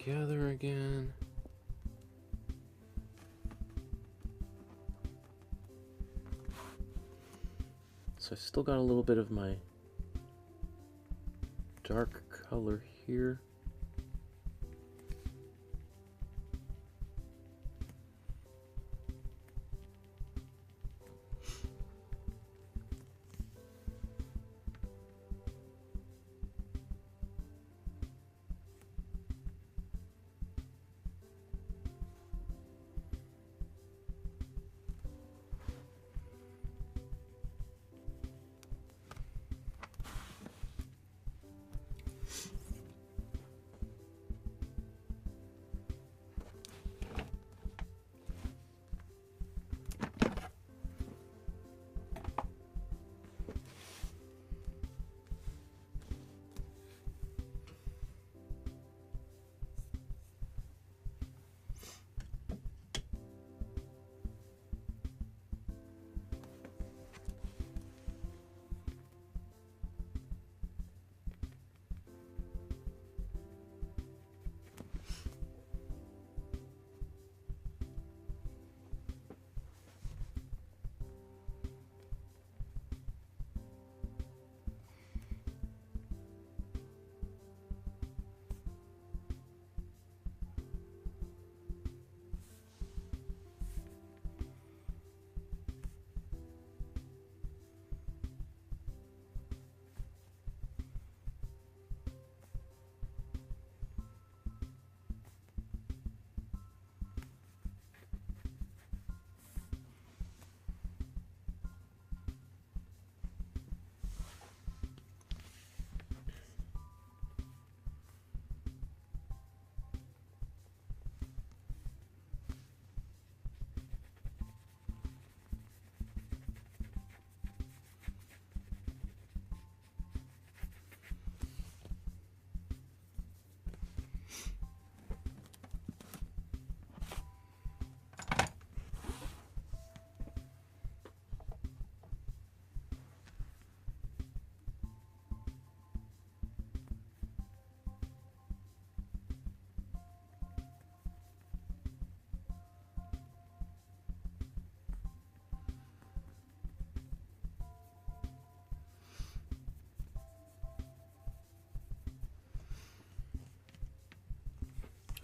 together again. So I still got a little bit of my dark color here.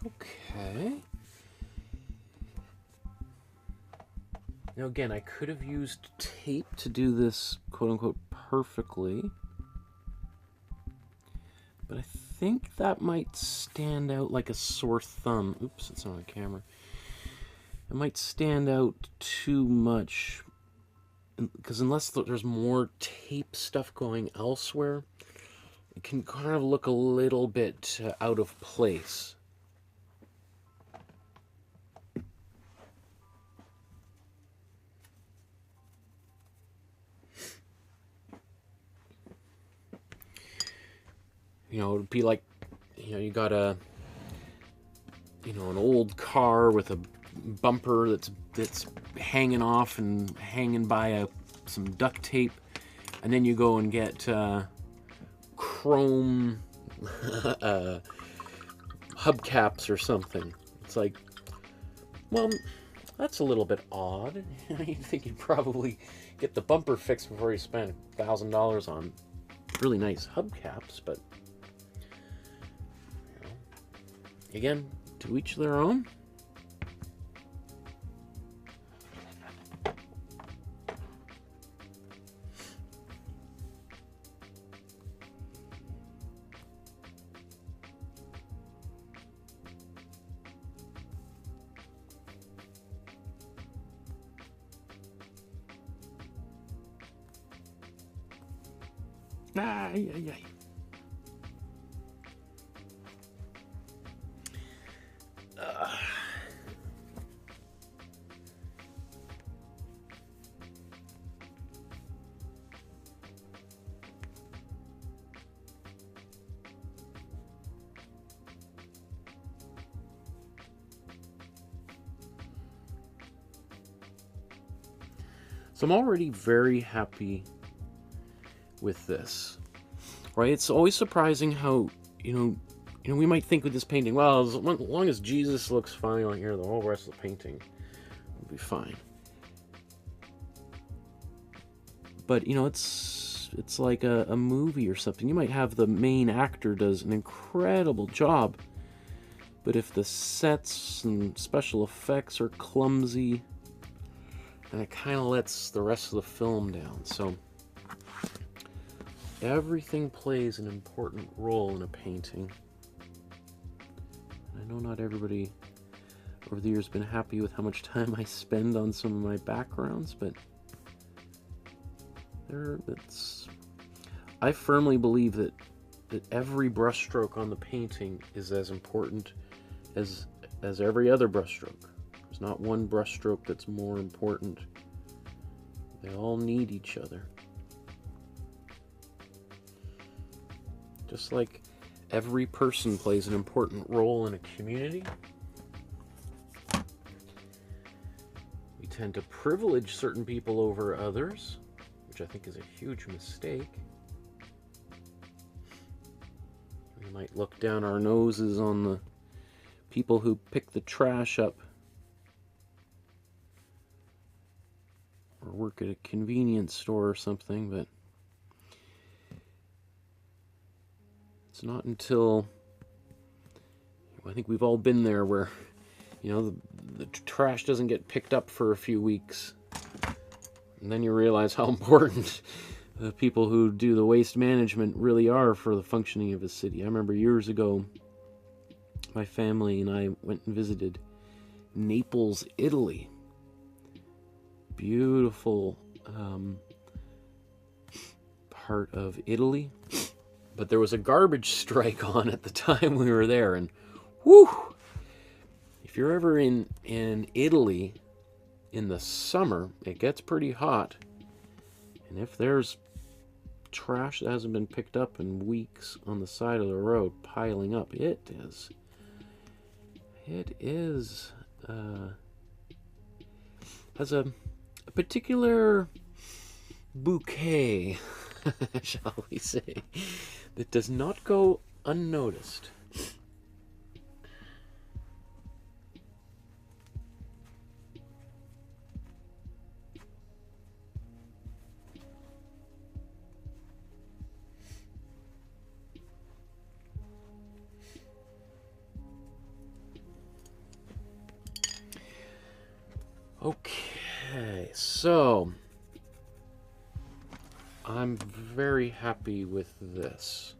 Okay. Now again, I could have used tape to do this quote-unquote perfectly, but I think that might stand out like a sore thumb. Oops, it's not on camera. It might stand out too much, because unless there's more tape stuff going elsewhere, it can kind of look a little bit out of place. You know, it'd be like, you know, you got a, you know, an old car with a bumper that's hanging off and hanging by some duct tape, and then you go and get chrome hubcaps or something. It's like, well, that's a little bit odd. You'd think you'd probably get the bumper fixed before you spend $1,000 on really nice hubcaps, but you know, again, to each their own. Ay, ay, ay. So I'm already very happy with this. Right? It's always surprising how, you know, You know, we might think with this painting, well, as long as Jesus looks fine on here, the whole rest of the painting will be fine. But, you know, it's like a movie or something. You might have the main actor does an incredible job, but if the sets and special effects are clumsy, then it kind of lets the rest of the film down. So everything plays an important role in a painting. I know not everybody over the years has been happy with how much time I spend on some of my backgrounds, but I firmly believe that every brushstroke on the painting is as important as every other brushstroke. There's not one brushstroke that's more important. They all need each other. Just like every person plays an important role in a community, we tend to privilege certain people over others, which I think is a huge mistake. We might look down our noses on the people who pick the trash up or work at a convenience store or something, but it's not until, I think we've all been there where, you know, the trash doesn't get picked up for a few weeks, and then you realize how important the people who do the waste management really are for the functioning of a city. I remember years ago, my family and I went and visited Naples, Italy. Beautiful part of Italy. But there was a garbage strike on at the time we were there, and whew! If you're ever in Italy in the summer, it gets pretty hot. And if there's trash that hasn't been picked up in weeks on the side of the road piling up, it has a particular bouquet, shall we say, that does not go unnoticed. Okay, so I'm very happy with this.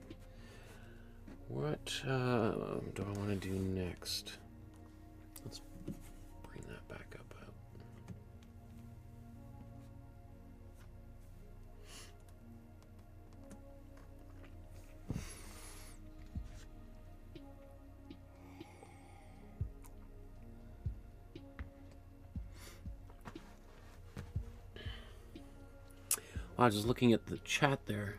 What do I want to do next? Let's bring that back up out. I was just looking at the chat there.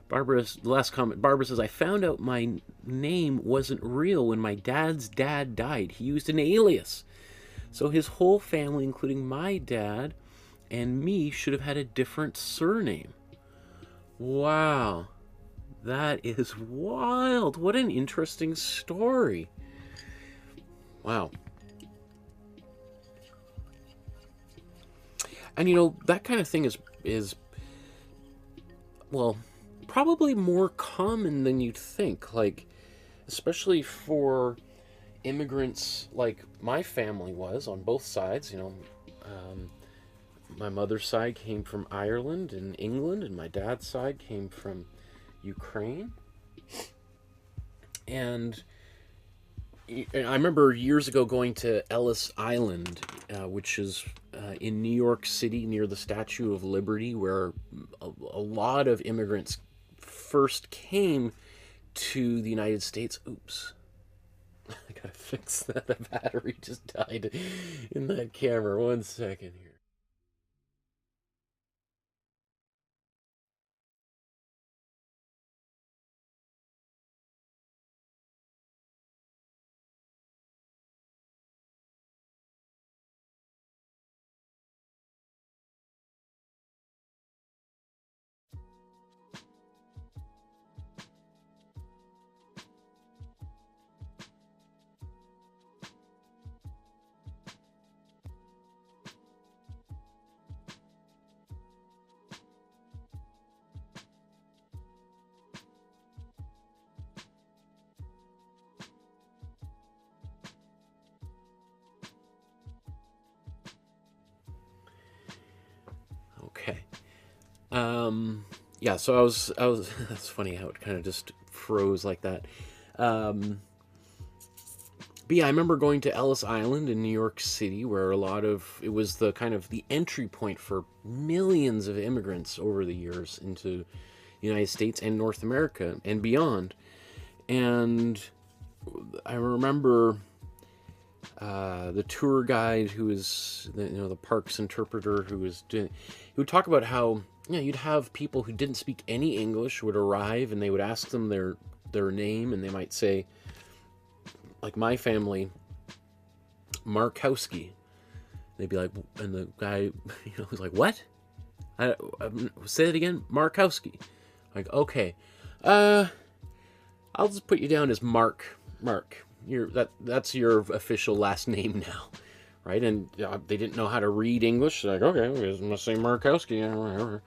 Barbara's last comment. Barbara says, I found out my name wasn't real when my dad's dad died. He used an alias. So his whole family, including my dad and me, should have had a different surname. Wow. That is wild. What an interesting story. Wow. And you know, that kind of thing is well, probably more common than you'd think, like, especially for immigrants like my family was on both sides. You know, my mother's side came from Ireland and England, and my dad's side came from Ukraine. And I remember years ago going to Ellis Island, which is in New York City near the Statue of Liberty, where a lot of immigrants first came to the United States. Oops. I gotta fix that. The battery just died in that camera. 1 second here. Yeah, so I was, that's funny how it kind of just froze like that. But yeah, I remember going to Ellis Island in New York City, where it was the kind of the entry point for millions of immigrants over the years into the United States and North America and beyond. And I remember the tour guide who was, the parks interpreter who would talk about how, you'd have people who didn't speak any English would arrive, and they would ask them their name, and they might say, like my family, Markowsky. They'd be like, and the guy, was like, what? Say it again, Markowsky. Like, okay, I'll just put you down as Mark. That's your official last name now, right? And they didn't know how to read English. So like, okay, I'm gonna say Markowsky,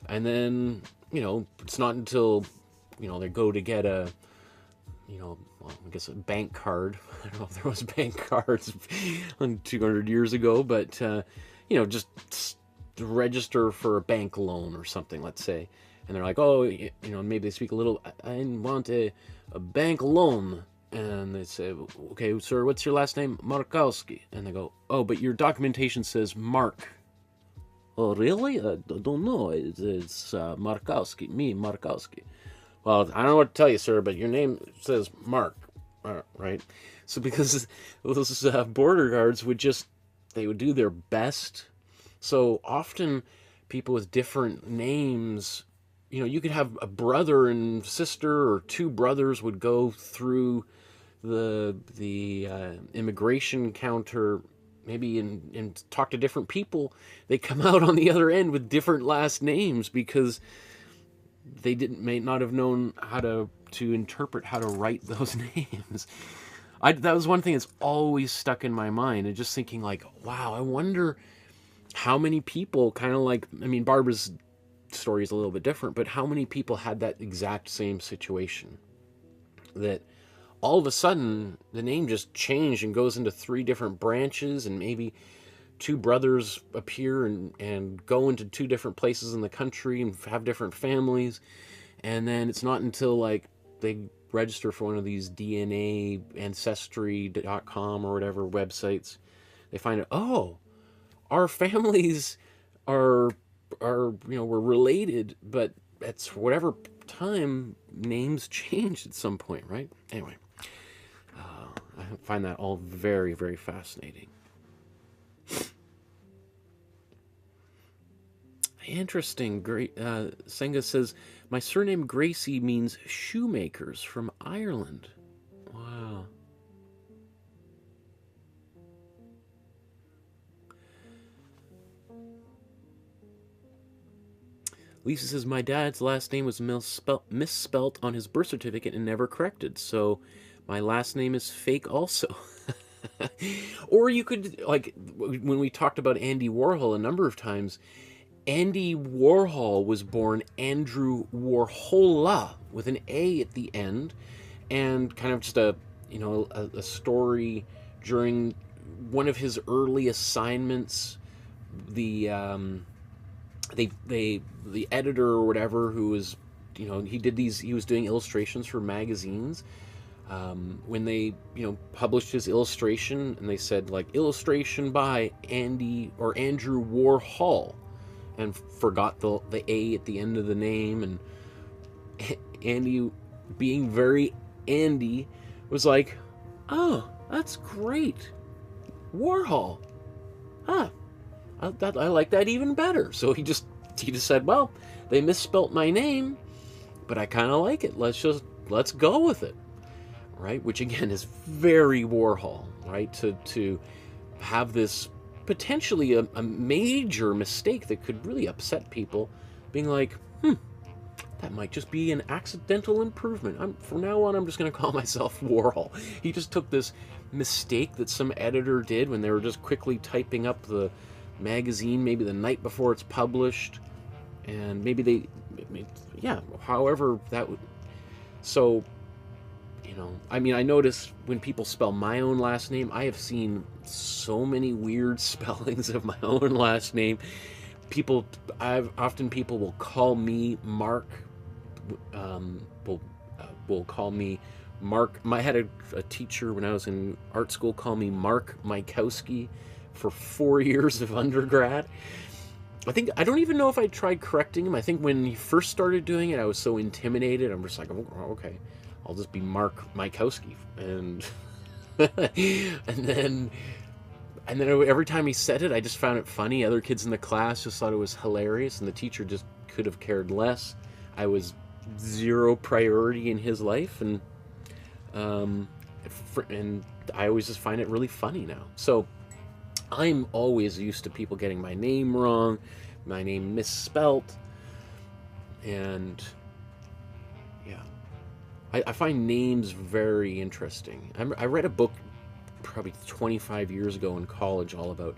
and then it's not until they go to get a I guess a bank card. I don't know if there was bank cards 200 years ago, but just to register for a bank loan or something, let's say, and they're like, oh, maybe they speak a little. I want a bank loan. And they say, okay, sir, what's your last name? Markowski. And they go, oh, but your documentation says Mark. Oh, really? I don't know. It's Markowski. Me, Markowski. Well, I don't know what to tell you, sir, but your name says Mark. Right? So because those border guards they would do their best. So often people with different names, you could have a brother and sister, or two brothers would go through the immigration counter, maybe and talk to different people. They come out on the other end with different last names because they may not have known how to interpret how to write those names. That was one thing that's always stuck in my mind, and just thinking like, wow, I wonder how many people kind of like, Barbara's story is a little bit different, but how many people had that exact same situation, that all of a sudden the name just changed and goes into three different branches, and maybe two brothers appear and go into two different places in the country and have different families. And then it's not until like they register for one of these DNA ancestry.com or whatever websites, they find out, oh, our families are we're related, but at whatever time names changed at some point, right? Anyway, I find that all very, very fascinating. Interesting. Great. Senga says, my surname Gracie means shoemakers from Ireland. Wow. Lisa says, my dad's last name was misspelt on his birth certificate and never corrected, so my last name is fake also. Or you could, like, when we talked about Andy Warhol a number of times, Andy Warhol was born Andrew Warhola with an A at the end, and kind of just a story during one of his early assignments. The editor or whatever, who was, he was doing illustrations for magazines. When they, published his illustration, and they said, like, illustration by Andy or Andrew Warhol, and forgot the A at the end of the name, and Andy, being very Andy, was like, oh, that's great, Warhol, I like that even better. So he just said, well, they misspelt my name, but I kind of like it. Let's go with it, right? Which again is very Warhol, right? To have this potentially a major mistake that could really upset people, being like, that might just be an accidental improvement. From now on, I'm just going to call myself Warhol. He just took this mistake that some editor did when they were just quickly typing up the magazine, maybe the night before it's published, and maybe however that would. So, I notice when people spell my own last name, I have seen so many weird spellings of my own last name, people will call me Mark. Will call me Mark. I had a teacher when I was in art school call me Mark Markowsky for 4 years of undergrad. I don't even know if I tried correcting him. I think when he first started doing it, I was so intimidated. I'm just like, oh, okay, I'll just be Mark Markowsky, and and then every time he said it, I just found it funny. Other kids in the class just thought it was hilarious, and the teacher just could have cared less. I was zero priority in his life, and I always just find it really funny now. So I'm always used to people getting my name wrong, my name misspelt, and yeah, I find names very interesting. I read a book probably 25 years ago in college all about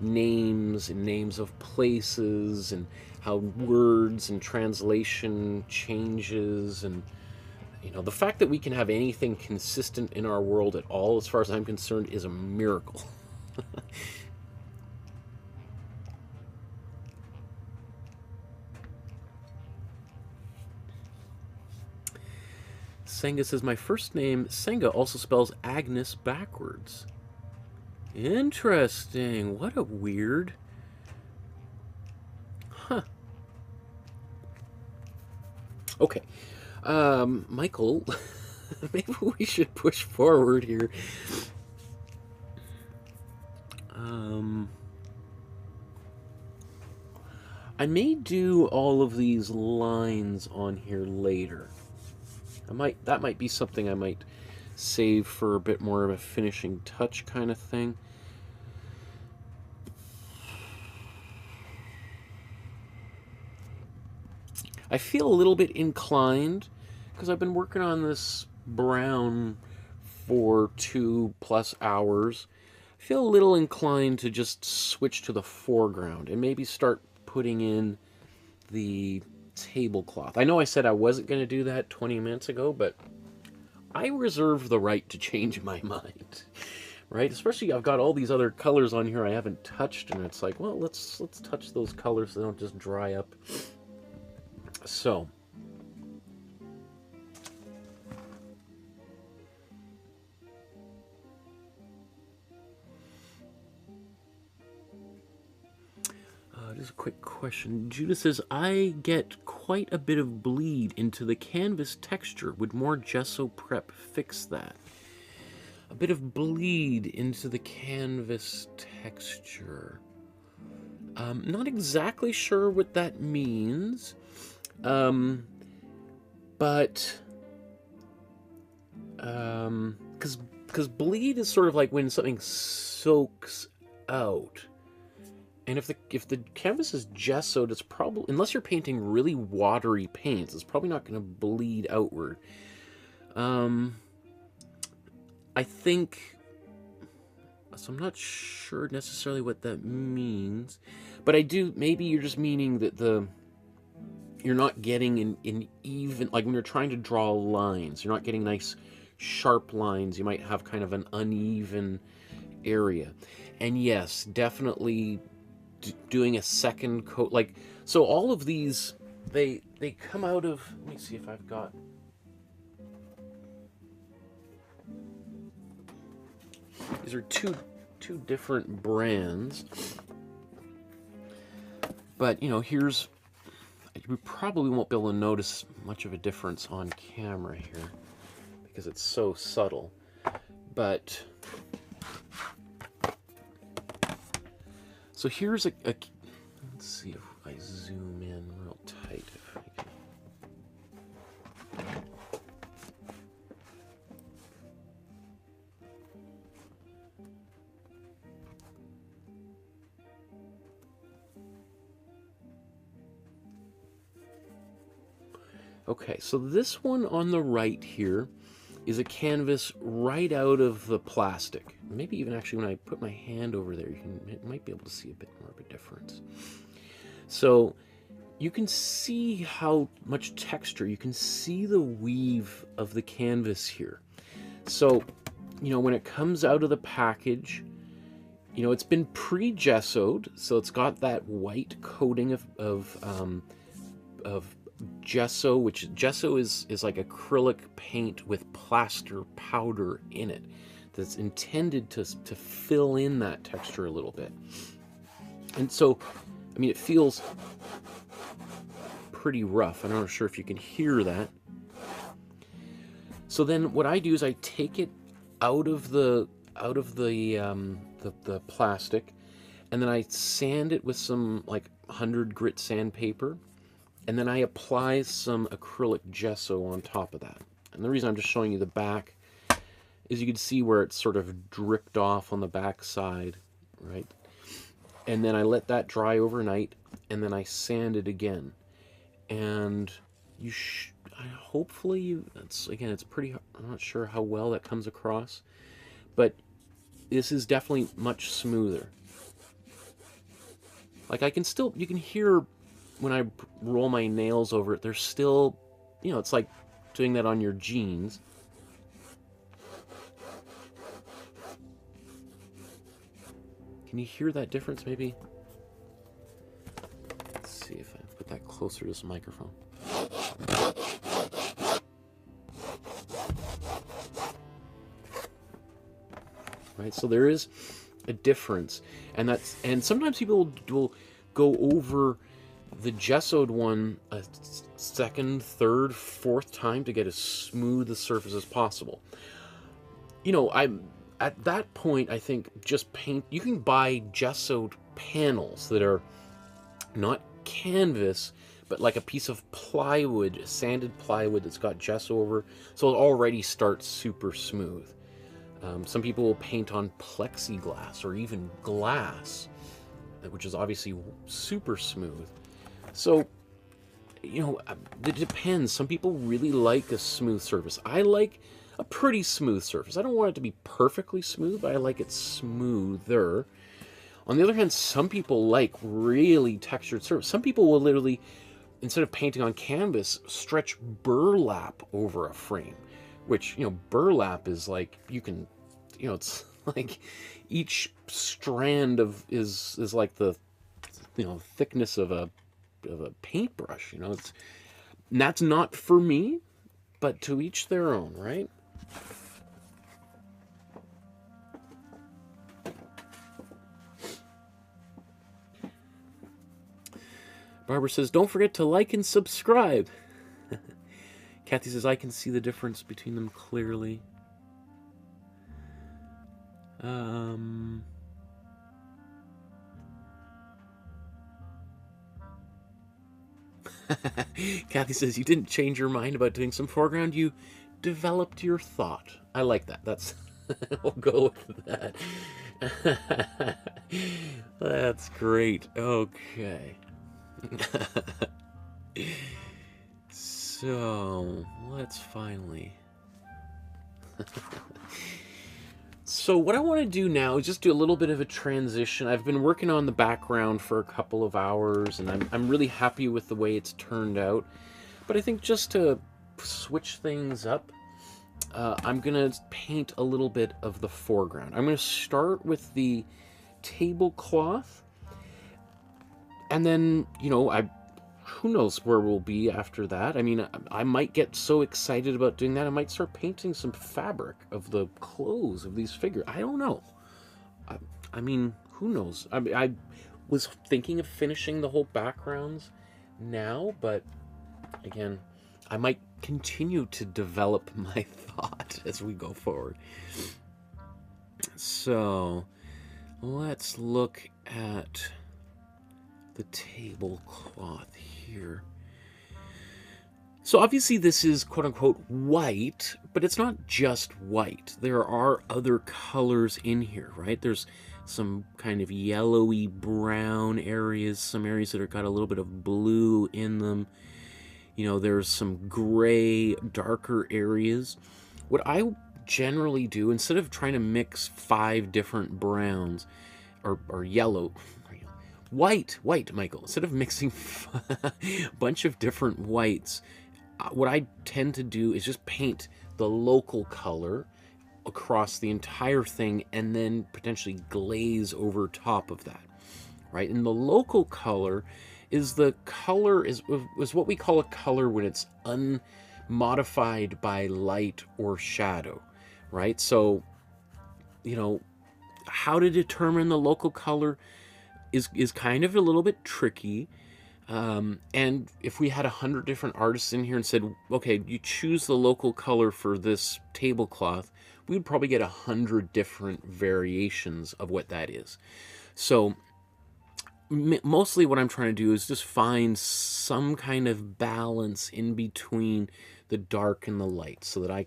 names and names of places and how words and translation changes, and the fact that we can have anything consistent in our world at all, as far as I'm concerned, is a miracle. Senga says, my first name, Senga, also spells Agnes backwards. Interesting. What a weird. Huh. Okay. Michael, maybe we should push forward here. I may do all of these lines on here later. That might be something I might save for a bit more of a finishing touch kind of thing. I feel a little bit inclined, because I've been working on this brown for 2+ hours. I feel a little inclined to just switch to the foreground and maybe start putting in the tablecloth. I know I said I wasn't going to do that 20 minutes ago, but I reserve the right to change my mind, right? Especially I've got all these other colors on here I haven't touched, and it's like, well, let's touch those colors so they don't just dry up. So just a quick question. Judah says, I get quite a bit of bleed into the canvas texture. Would more gesso prep fix that? A bit of bleed into the canvas texture. Not exactly sure what that means. But because bleed is sort of like when something soaks out. And if the canvas is gessoed, it's probably, unless you're painting really watery paints, it's probably not going to bleed outward. I think, so I'm not sure necessarily what that means, but I do, maybe you're just meaning that you're not getting an even, like when you're trying to draw lines, you're not getting nice sharp lines. You might have kind of an uneven area. And yes, definitely doing a second coat, like, so all of these, they come out of, let me see if I've got, these are two different brands, but here's, we probably won't be able to notice much of a difference on camera here because it's so subtle, but so here's a let's see if I zoom in real tight. If I can. Okay, so this one on the right here is a canvas right out of the plastic. Maybe even actually when I put my hand over there, you might be able to see a bit more of a difference. So you can see how much texture, you can see the weave of the canvas here. So, when it comes out of the package, You know, it's been pre-gessoed, so it's got that white coating of gesso, which gesso is like acrylic paint with plaster powder in it that's intended to fill in that texture a little bit. And so, I mean, it feels pretty rough. I'm not sure if you can hear that. So then what I do is I take it out of the plastic, and then I sand it with some like 100 grit sandpaper, and then I apply some acrylic gesso on top of that. And the reason I'm just showing you the back is you can see where it's sort of dripped off on the back side, right? And then I let that dry overnight, and then I sand it again. And you hopefully, again, it's pretty, I'm not sure how well that comes across, but this is definitely much smoother. Like I can still, you can hear when I roll my nails over it, there's still, you know, it's like doing that on your jeans. Can you hear that difference maybe? Let's see if I put that closer to this microphone. Right, so there is a difference, and sometimes people will go over the gessoed one a second, third, fourth time to get as smooth a surface as possible. You know, at that point, I think just paint. You can buy gessoed panels that are not canvas, but like a piece of plywood, sanded plywood that's got gesso over, so it already starts super smooth. Some people will paint on plexiglass or even glass, which is obviously super smooth. So, you know, it depends. Some people really like a smooth surface. I like a pretty smooth surface. I don't want it to be perfectly smooth, but I like it smoother. On the other hand, some people like really textured surface. Some people will literally, instead of painting on canvas, stretch burlap over a frame. Which, you know, burlap is like, you can, you know, it's like each strand is like the, you know, thickness of a paintbrush, you know. And that's not for me, but to each their own, right? Barbara says, don't forget to like and subscribe. Kathy says, I can see the difference between them clearly. Kathy says, you didn't change your mind about doing some foreground, you developed your thought. I like that. That's we'll go with that. That's great. Okay. So, let's finally... So what I want to do now is just do a little bit of a transition. I've been working on the background for a couple of hours, and I'm really happy with the way it's turned out. But I think just to switch things up, I'm going to paint a little bit of the foreground. I'm going to start with the tablecloth, and then, you know, who knows where we'll be after that. I mean, I might get so excited about doing that, I might start painting some fabric of the clothes of these figures. I don't know. I mean, who knows? I was thinking of finishing the whole backgrounds now, but again, I might continue to develop my thought as we go forward. So, let's look at the tablecloth here. So obviously this is quote-unquote white, but it's not just white. There are other colors in here, right? There's some kind of yellowy brown areas, some areas that are got a little bit of blue in them. You know, there's some gray, darker areas. What I generally do, instead of trying to mix 5 different browns, or yellow, white, Michael. Instead of mixing a bunch of different whites, what I tend to do is just paint the local color across the entire thing and then potentially glaze over top of that, right? And the local color is what we call a color when it's unmodified by light or shadow, right? So, you know, how to determine the local color is kind of a little bit tricky. And if we had 100 different artists in here and said, okay, you choose the local color for this tablecloth, we'd probably get 100 different variations of what that is. So mostly what I'm trying to do is just find some kind of balance in between the dark and the light, so that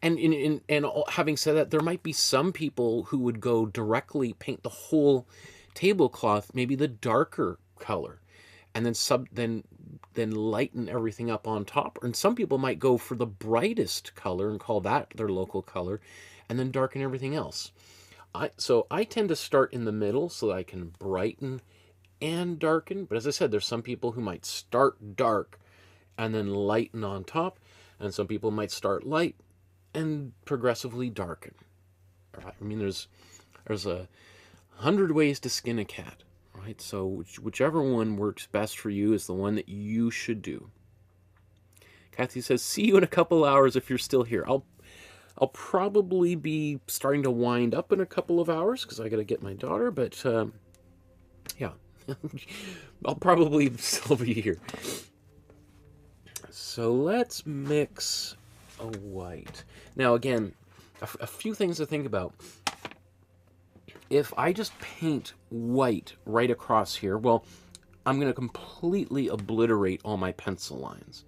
and having said that, there might be some people who would go directly paint the whole tablecloth, maybe the darker color, and then lighten everything up on top. And some people might go for the brightest color and call that their local color, and then darken everything else. So I tend to start in the middle so that I can brighten and darken. But as I said, there's some people who might start dark and then lighten on top, and some people might start light and progressively darken. Right? I mean, there's 100 ways to skin a cat, right? So whichever one works best for you is the one that you should do. Kathy says, see you in a couple hours if you're still here. I'll probably be starting to wind up in a couple of hours because I got to get my daughter, but yeah, I'll probably still be here. So let's mix a white. Now again, a few things to think about. If I just paint white right across here, well, I'm going to completely obliterate all my pencil lines,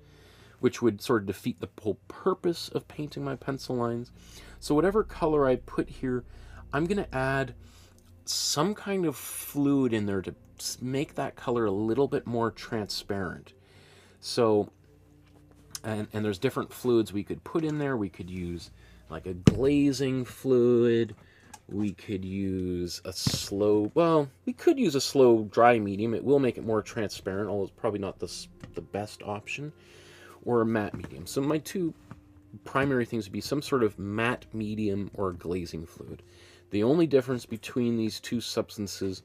which would sort of defeat the whole purpose of painting my pencil lines. So whatever color I put here, I'm going to add some kind of fluid in there to make that color a little bit more transparent. So, and there's different fluids we could put in there. We could use like a glazing fluid. We could use we could use a slow dry medium. It will make it more transparent, although it's probably not the best option. Or a matte medium. So my two primary things would be some sort of matte medium or glazing fluid. The only difference between these two substances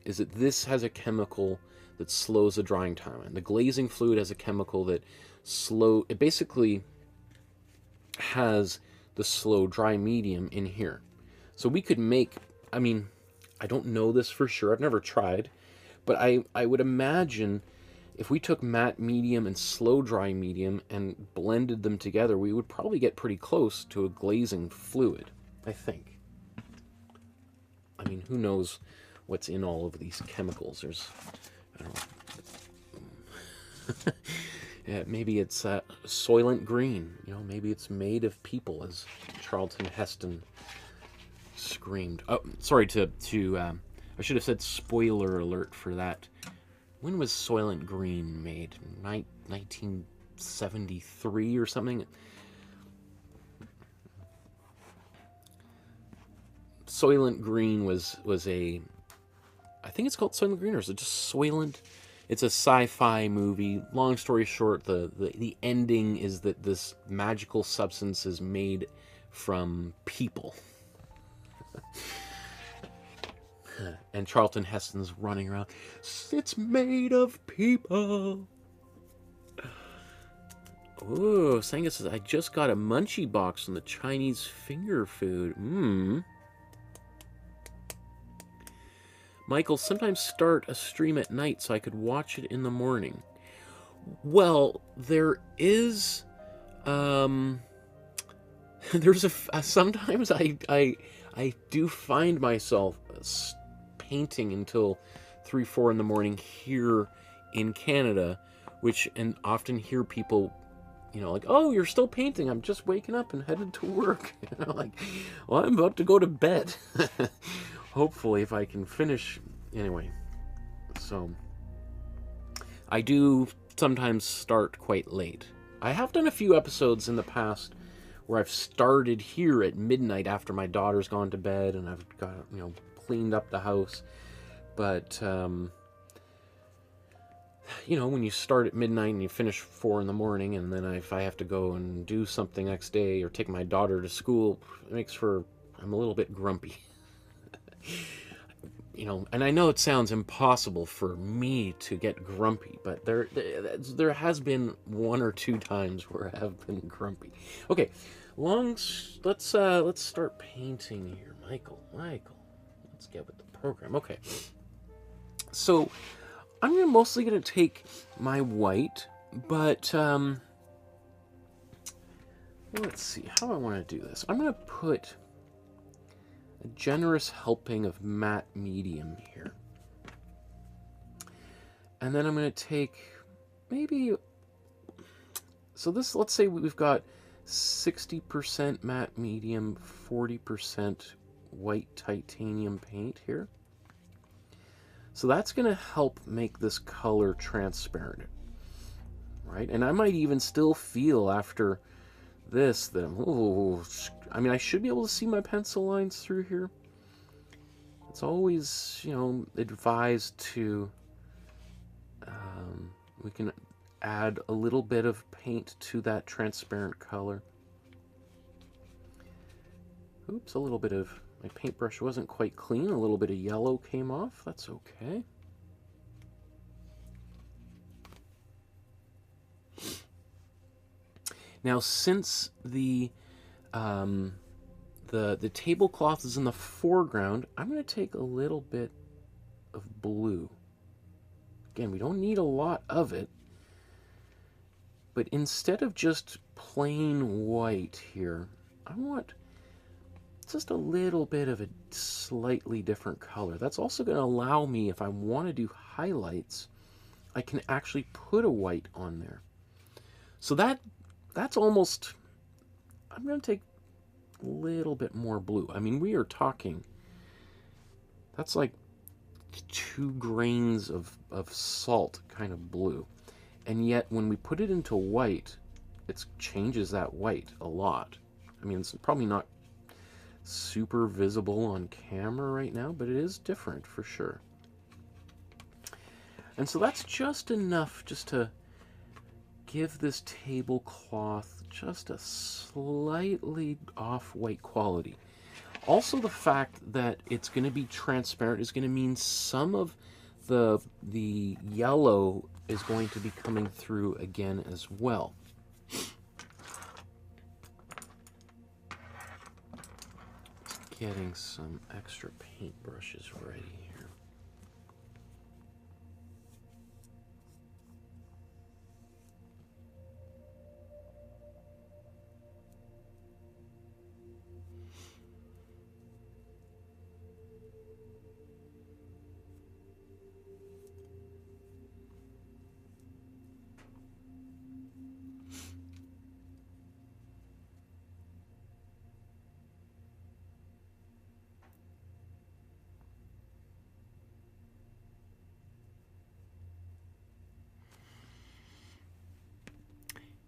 is that this has a chemical that slows the drying time, and the glazing fluid has a chemical that it basically has the slow dry medium in here. So we could make, I mean, I don't know this for sure, I've never tried, but I would imagine if we took matte medium and slow dry medium and blended them together, we would probably get pretty close to a glazing fluid, I think. I mean, who knows what's in all of these chemicals? There's, I don't know. Yeah, maybe it's Soylent Green. You know, maybe it's made of people, as Charlton Heston screamed. Oh, sorry I should have said spoiler alert for that. When was Soylent Green made? 1973 or something? Soylent Green was a... I think it's called Soylent Green, or is it just Soylent? It's a sci-fi movie. Long story short, the ending is that this magical substance is made from people. And Charlton Heston's running around. It's made of people. Ooh, Sangus says, I just got a munchie box from the Chinese finger food. Michael, sometimes start a stream at night so I could watch it in the morning. Well, there is... there's sometimes I do find myself painting until 3, 4 in the morning here in Canada, and often hear people, you know, like, oh, you're still painting, I'm just waking up and headed to work. You know, like, well, I'm about to go to bed. Hopefully, if I can finish. Anyway, so I do sometimes start quite late. I have done a few episodes in the past where I've started here at midnight after my daughter's gone to bed and I've got, you know, cleaned up the house. But you know, when you start at midnight and you finish 4 in the morning, and then if I have to go and do something next day or take my daughter to school, it makes for, I'm a little bit grumpy. You know, and I know it sounds impossible for me to get grumpy, but there has been 1 or 2 times where I have been grumpy. Okay, let's start painting here, Michael. Let's get with the program. Okay, so I'm mostly gonna take my white, but let's see how do I want to do this. I'm gonna put a generous helping of matte medium here. And then I'm going to take maybe, so this, let's say we've got 60% matte medium, 40% white titanium paint here. So that's going to help make this color transparent, right? And I might even still feel after this that I mean, I should be able to see my pencil lines through here. It's always, you know, advised to, we can add a little bit of paint to that transparent color. Oops, a little bit of, my paintbrush wasn't quite clean. A little bit of yellow came off. That's okay. Now, since the tablecloth is in the foreground, I'm going to take a little bit of blue. Again, we don't need a lot of it, but instead of just plain white here, I want just a little bit of a slightly different color. That's also going to allow me, if I want to do highlights, I can actually put a white on there. So that's almost, I'm going to take a little bit more blue. I mean, we are talking, that's like 2 grains of salt kind of blue. And yet when we put it into white, it changes that white a lot. I mean, it's probably not super visible on camera right now, but it is different for sure. And so that's just enough just to give this tablecloth just a slightly off-white quality. Also, the fact that it's going to be transparent is going to mean some of the yellow is going to be coming through again as well. Just getting some extra paintbrushes ready here.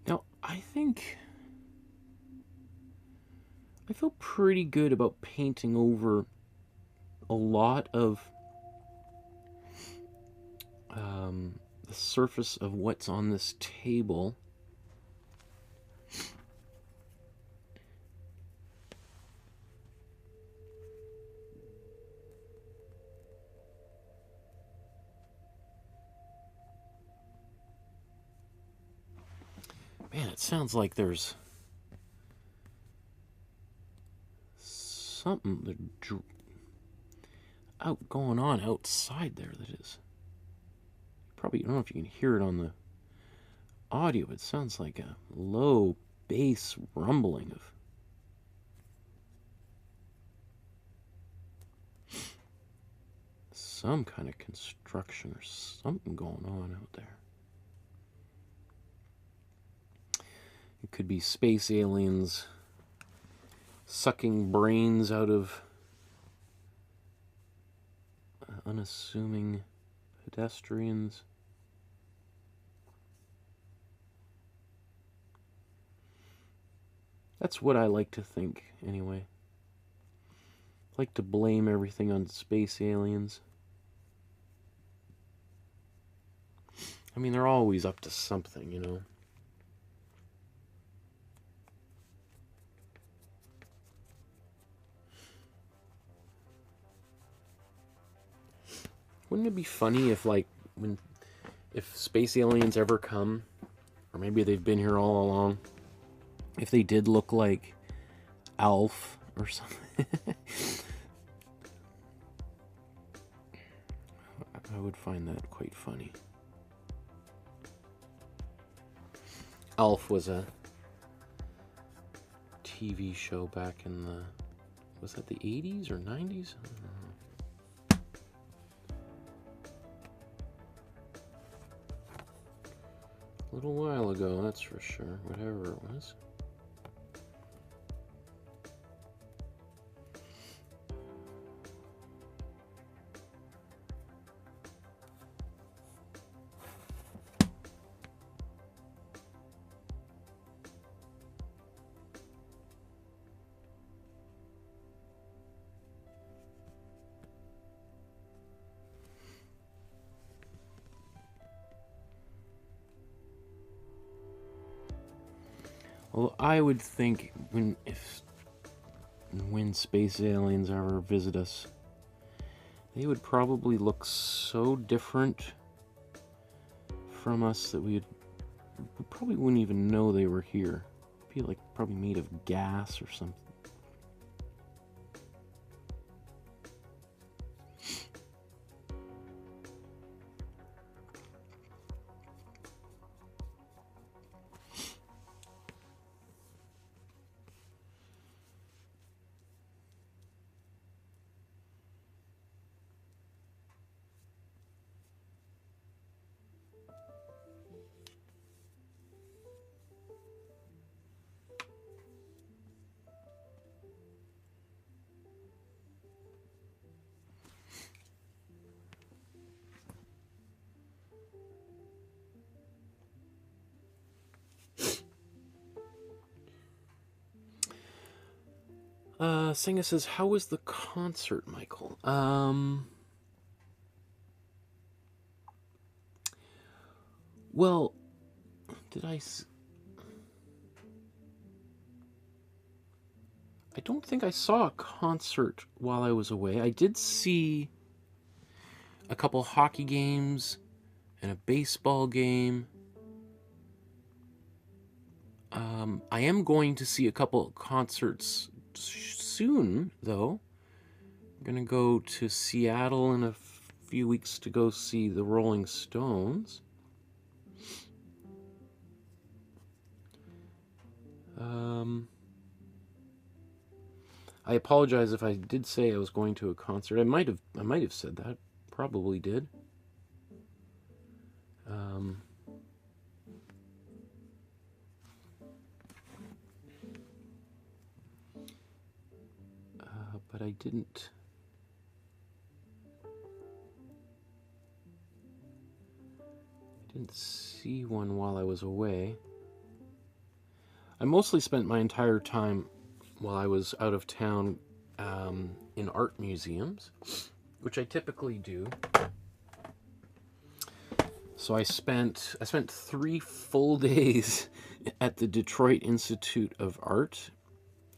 Now, I feel pretty good about painting over a lot of the surface of what's on this table. Man, it sounds like there's something going on outside there that is. Probably, I don't know if you can hear it on the audio, but it sounds like a low bass rumbling of some kind of construction or something going on out there. It could be space aliens sucking brains out of unassuming pedestrians. That's what I like to think, anyway. I like to blame everything on space aliens. mean, they're always up to something, you know. Wouldn't it be funny if, like, if space aliens ever come, or maybe they've been here all along, if they did look like Alf or something? I would find that quite funny. Alf was a TV show back in the, was that the 80s or 90s? I don't know. A little while ago, that's for sure, whatever it was. Well, I would think when space aliens ever visit us, they would probably look so different from us that we probably wouldn't even know they were here. Be like probably made of gas or something. Singa says, how was the concert, Michael? Well, did I don't think I saw a concert while I was away. I did see a couple hockey games and a baseball game. I am going to see a couple concerts soon, though. I'm going to go to Seattle in a few weeks to go see the Rolling Stones. I apologize if I did say I was going to a concert. I might have said that. Probably did. But I didn't see one while I was away. I mostly spent my entire time while I was out of town in art museums, which I typically do. So I spent 3 full days at the Detroit Institute of Art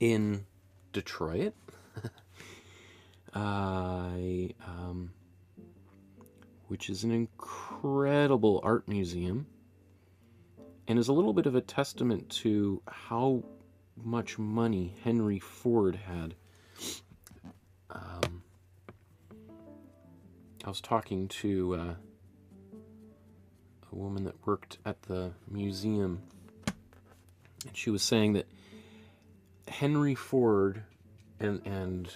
in Detroit. Which is an incredible art museum and is a little bit of a testament to how much money Henry Ford had. I was talking to a woman that worked at the museum, and she was saying that Henry Ford and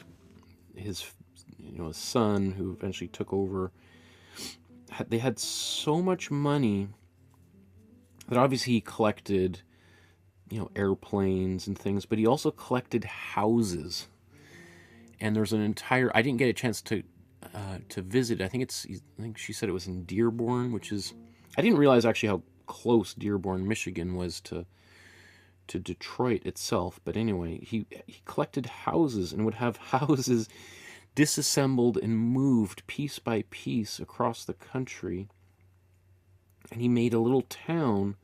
his son, who eventually took over, they had so much money that obviously he collected, airplanes and things, but he also collected houses. And there's an entire, I didn't get a chance to visit. I think she said it was in Dearborn, which is, I didn't realize actually how close Dearborn, Michigan was to Detroit itself. But anyway, he collected houses and would have houses disassembled and moved piece by piece across the country and he made a little town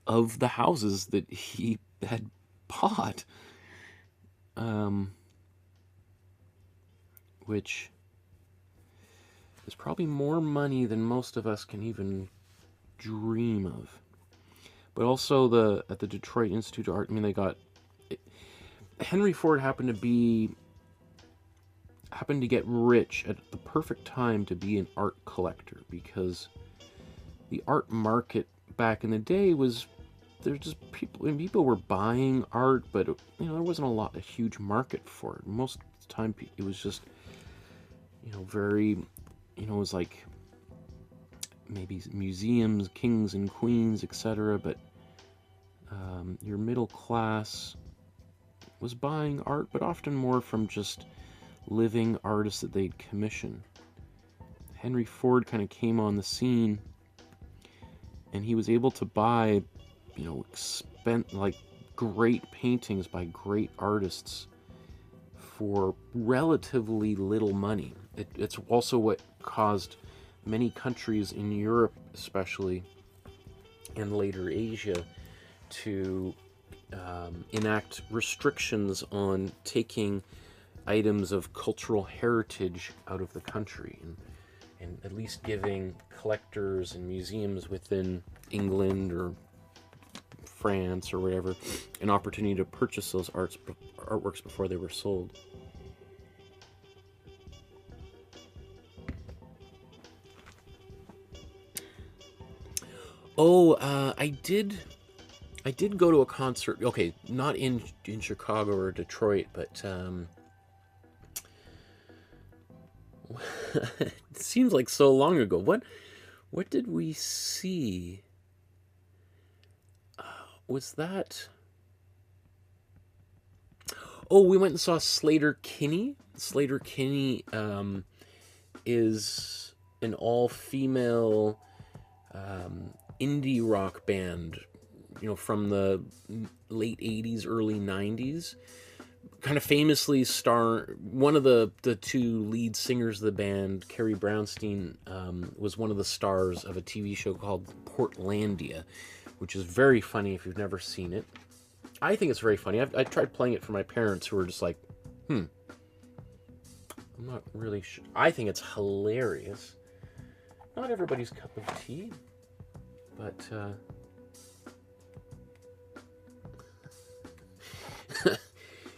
of the houses that he had bought, which is probably more money than most of us can even dream of. But also at the Detroit Institute of Art, I mean, they got Henry Ford happened to get rich at the perfect time to be an art collector, because the art market back in the day was, there's just people were buying art, but there wasn't a huge market for it. Most of the time it was just very, it was like maybe museums, kings and queens, etc. But your middle class was buying art, but often more from just living artists that they'd commission. Henry Ford kind of came on the scene, and he was able to buy, great paintings by great artists for relatively little money. It's also what caused many countries in Europe, especially, and later Asia, to enact restrictions on taking items of cultural heritage out of the country, and at least giving collectors and museums within England or France or whatever an opportunity to purchase those artworks before they were sold. Oh, I did go to a concert. Okay, not in Chicago or Detroit, but it seems like so long ago. What did we see? Was that? Oh, we went and saw Slater-Kinney. Slater-Kinney is an all-female indie rock band, from the late 80s, early 90s. Kind of famously one of the two lead singers of the band, Carrie Brownstein, was one of the stars of a TV show called Portlandia, which is very funny if you've never seen it. I think it's very funny. I tried playing it for my parents, who were just like, I'm not really sure. I think it's hilarious. Not everybody's cup of tea, but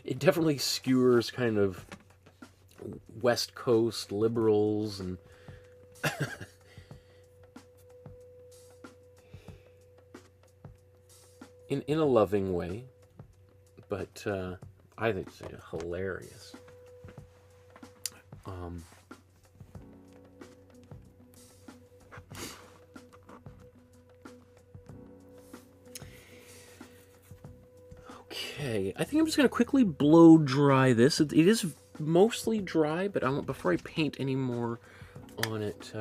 it definitely skewers kind of West Coast liberals and in a loving way, but I think it's hilarious. Okay, I think I'm just going to quickly blow dry this. It is mostly dry, but before I paint any more on it,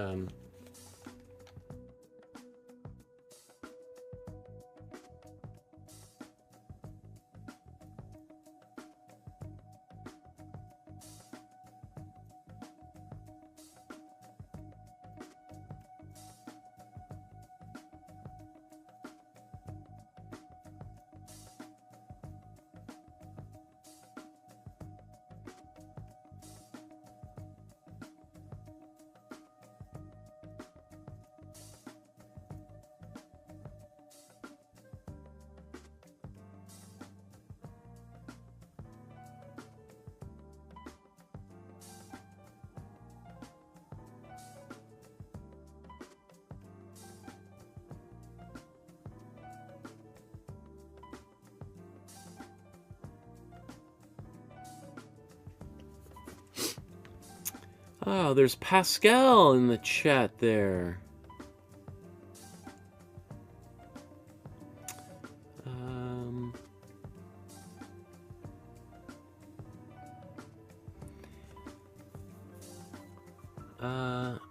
oh, there's Pascal in the chat there.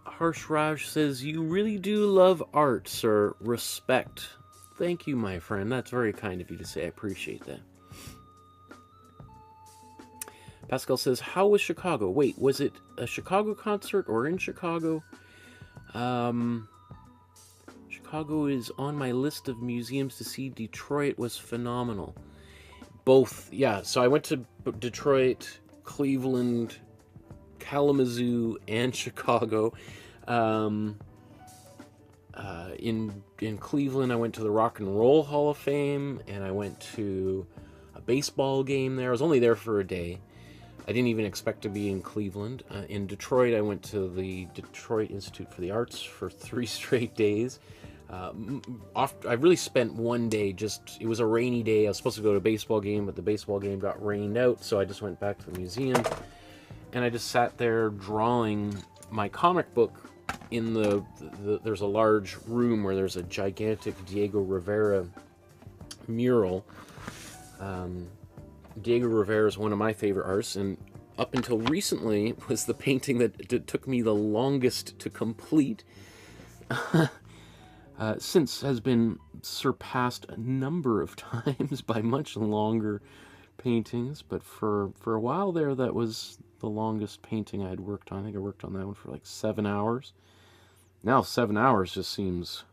Harsh Raj says, "You really do love art, sir. Respect." Thank you, my friend. That's very kind of you to say. I appreciate that. Pascal says, "How was Chicago?" Wait, was it a Chicago concert or in Chicago? Chicago is on my list of museums to see. Detroit was phenomenal. Both, yeah. So I went to Detroit, Cleveland, Kalamazoo, and Chicago. In Cleveland, I went to the Rock and Roll Hall of Fame, and I went to a baseball game there. I was only there for a day. I didn't even expect to be in Cleveland. In Detroit, I went to the Detroit Institute for the Arts for 3 straight days. I really spent one day it was a rainy day. I was supposed to go to a baseball game, but the baseball game got rained out, so I just went back to the museum. And I just sat there drawing my comic book in there's a large room where there's a gigantic Diego Rivera mural. Diego Rivera is one of my favorite artists, and up until recently was the painting that took me the longest to complete. Since has been surpassed a number of times by much longer paintings, but for a while there, that was the longest painting I had worked on. I think I worked on that one for like 7 hours. Now 7 hours just seems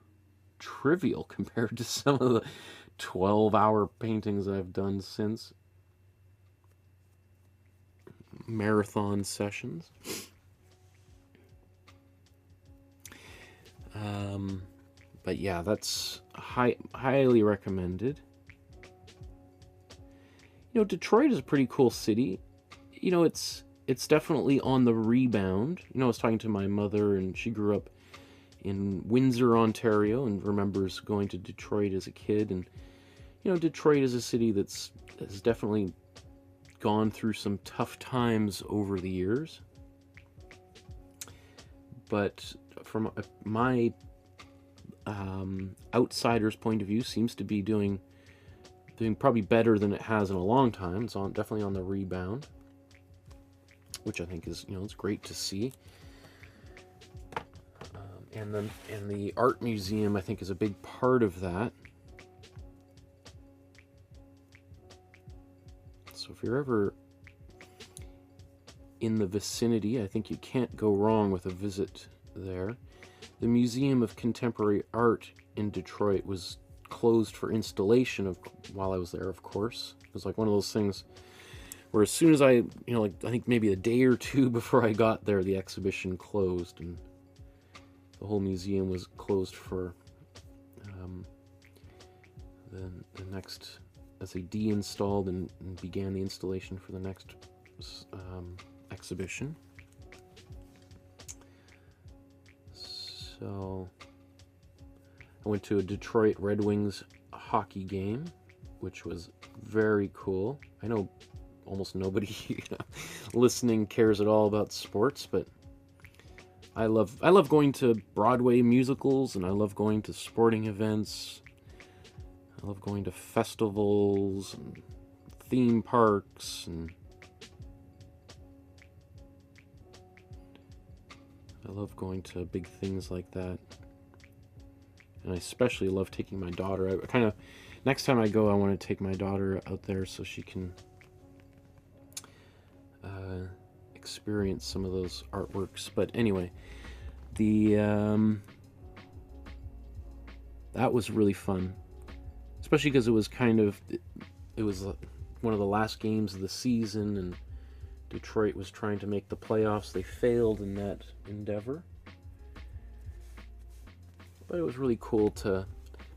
trivial compared to some of the 12-hour paintings I've done since. Marathon sessions. But yeah, that's highly recommended. You know, Detroit is a pretty cool city. You know, it's definitely on the rebound. You know, I was talking to my mother, and she grew up in Windsor, Ontario, and remembers going to Detroit as a kid. And you know, Detroit is a city has definitely gone through some tough times over the years. But from my outsider's point of view, seems to be doing probably better than it has in a long time. It's definitely on the rebound, which I think is, you know, it's great to see. And the art museum, I think, is a big part of that. So if you're ever in the vicinity, I think you can't go wrong with a visit there. The Museum of Contemporary Art in Detroit was closed for installation while I was there, of course. It was like one of those things where as soon as I think maybe a day or two before I got there, the exhibition closed, and the whole museum was closed for the next, as they deinstalled and began the installation for the next exhibition. So I went to a Detroit Red Wings hockey game, which was very cool. I know almost nobody listening cares at all about sports, but I love going to Broadway musicals, and I love going to sporting events. I love going to festivals and theme parks, and I love going to big things like that. And I especially love taking my daughter out. Next time I go, I want to take my daughter out there so she can experience some of those artworks. But anyway, that was really fun, especially because it was one of the last games of the season, and Detroit was trying to make the playoffs. They failed in that endeavor, but it was really cool to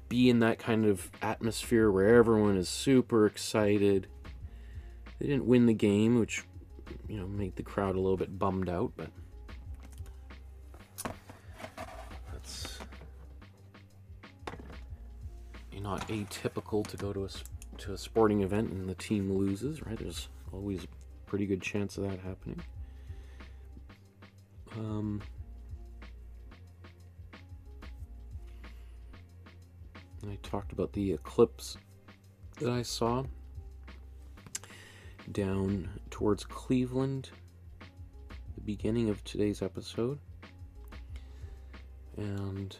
be in that kind of atmosphere where everyone is super excited. They didn't win the game, which, you know, made the crowd a little bit bummed out, but that's not atypical to go to a sporting event and the team loses, right? There's always a pretty good chance of that happening. I talked about the eclipse that I saw down towards Cleveland, the beginning of today's episode, and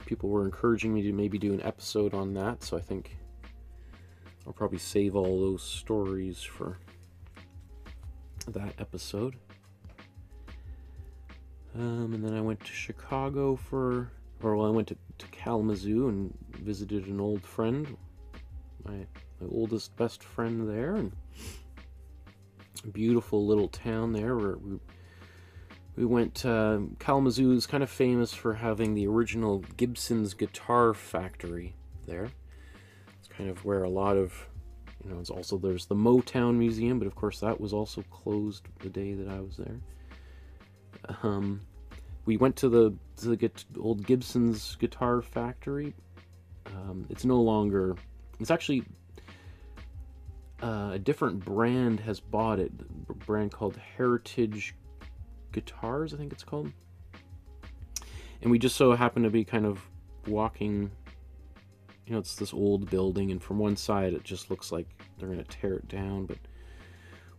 people were encouraging me to maybe do an episode on that, so I think I'll probably save all those stories for that episode. And then I went to Chicago for Or well, I went to Kalamazoo and visited an old friend, my oldest best friend there, and a beautiful little town there where we went. Kalamazoo is kind of famous for having the original Gibson's guitar factory there. It's kind of where a lot of, you know, it's also, there's the Motown Museum, but of course that was also closed the day that I was there. We went to the old Gibson's guitar factory. It's no longer, it's actually a different brand has bought it, a brand called Heritage Guitars, I think it's called. And we just so happened to be kind of walking, you know, it's this old building, and from one side it just looks like they're going to tear it down, but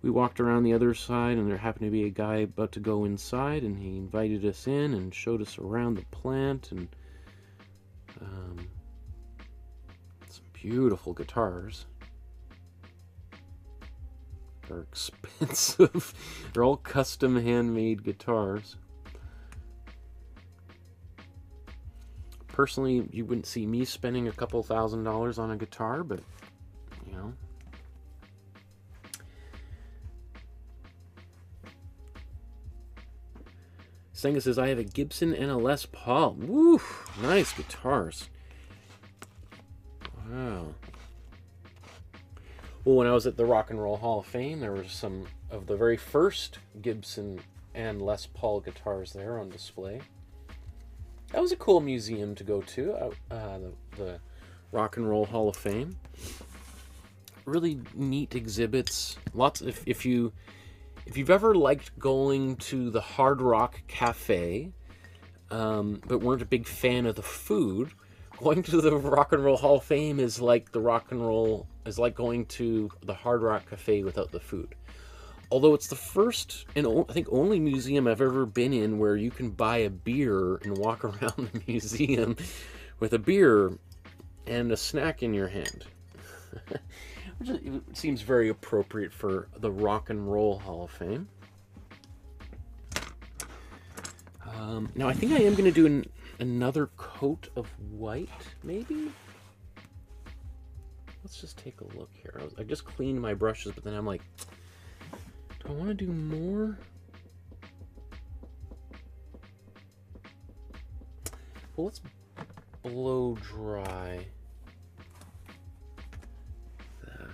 we walked around the other side, and there happened to be a guy about to go inside, and he invited us in and showed us around the plant, and some beautiful guitars. They're expensive. They're all custom handmade guitars. Personally, you wouldn't see me spending a couple $1,000s on a guitar, but, you know. Senga says, I have a Gibson and a Les Paul. Woo! Nice guitars. Wow. Well, when I was at the Rock and Roll Hall of Fame, there were some of the very first Gibson and Les Paul guitars there on display. That was a cool museum to go to, the Rock and Roll Hall of Fame. Really neat exhibits. Lots. If you've ever liked going to the Hard Rock Cafe, but weren't a big fan of the food, going to the Rock and Roll Hall of Fame is like going to the Hard Rock Cafe without the food. Although it's the first and I think only museum I've ever been in where you can buy a beer and walk around the museum with a beer and a snack in your hand. Which seems very appropriate for the Rock and Roll Hall of Fame. Now I think I am going to do another coat of white, maybe? Let's just take a look here. I just cleaned my brushes, but then I'm like, do I want to do more? Well, let's blow dry that.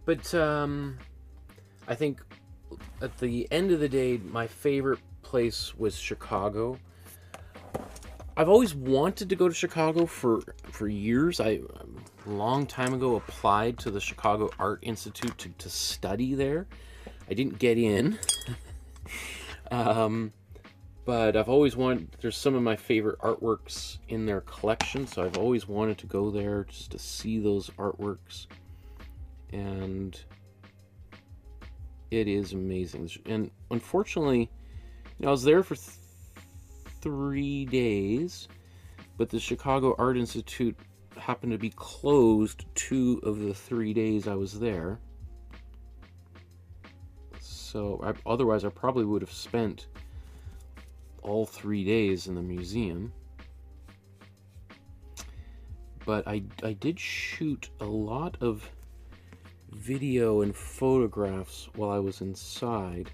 But I think at the end of the day, my favorite place was Chicago. I've always wanted to go to Chicago for years. I a long time ago applied to the Chicago Art Institute to study there. I didn't get in. But I've always wanted, there's some of my favorite artworks in their collection, so I've always wanted to go there just to see those artworks. And it is amazing. And unfortunately, you know, I was there for 3 days, but the Chicago Art Institute happened to be closed 2 of the 3 days I was there. So otherwise I probably would have spent all 3 days in the museum. But I did shoot a lot of video and photographs while I was inside.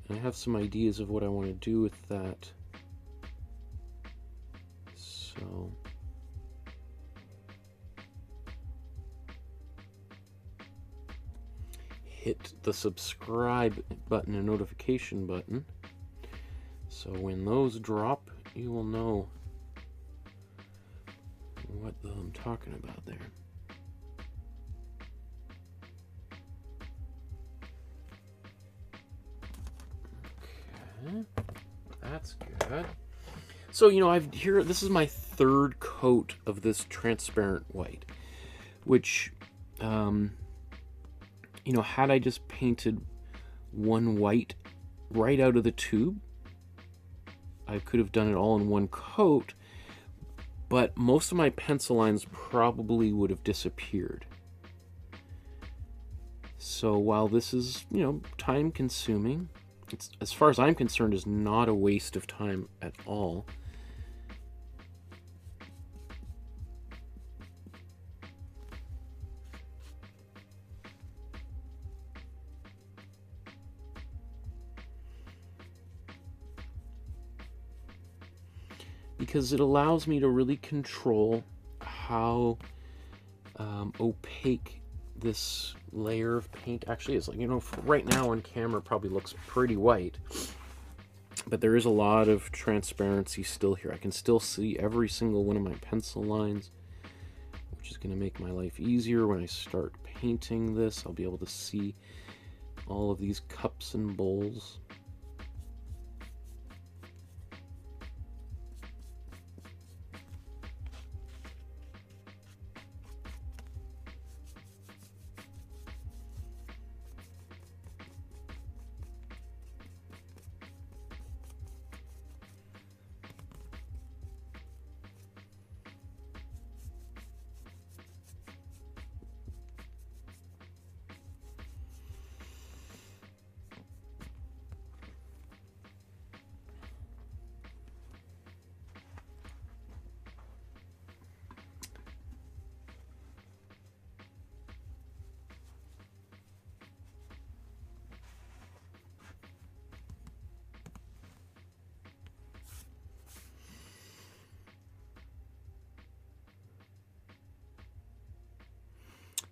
And I have some ideas of what I want to do with that. So hit the subscribe button and notification button, so when those drop, you will know what I'm talking about there. Okay, that's good. So, you know, this is my third coat of this transparent white, which, you know, had I just painted one white right out of the tube, I could have done it all in one coat, but most of my pencil lines probably would have disappeared. So while this is, you know, time consuming, it's, as far as I'm concerned, is not a waste of time at all. Because it allows me to really control how opaque this layer of paint actually is. Like, you know, right now on camera it probably looks pretty white, but there is a lot of transparency still here. I can still see every single one of my pencil lines, which is going to make my life easier when I start painting this. I'll be able to see all of these cups and bowls.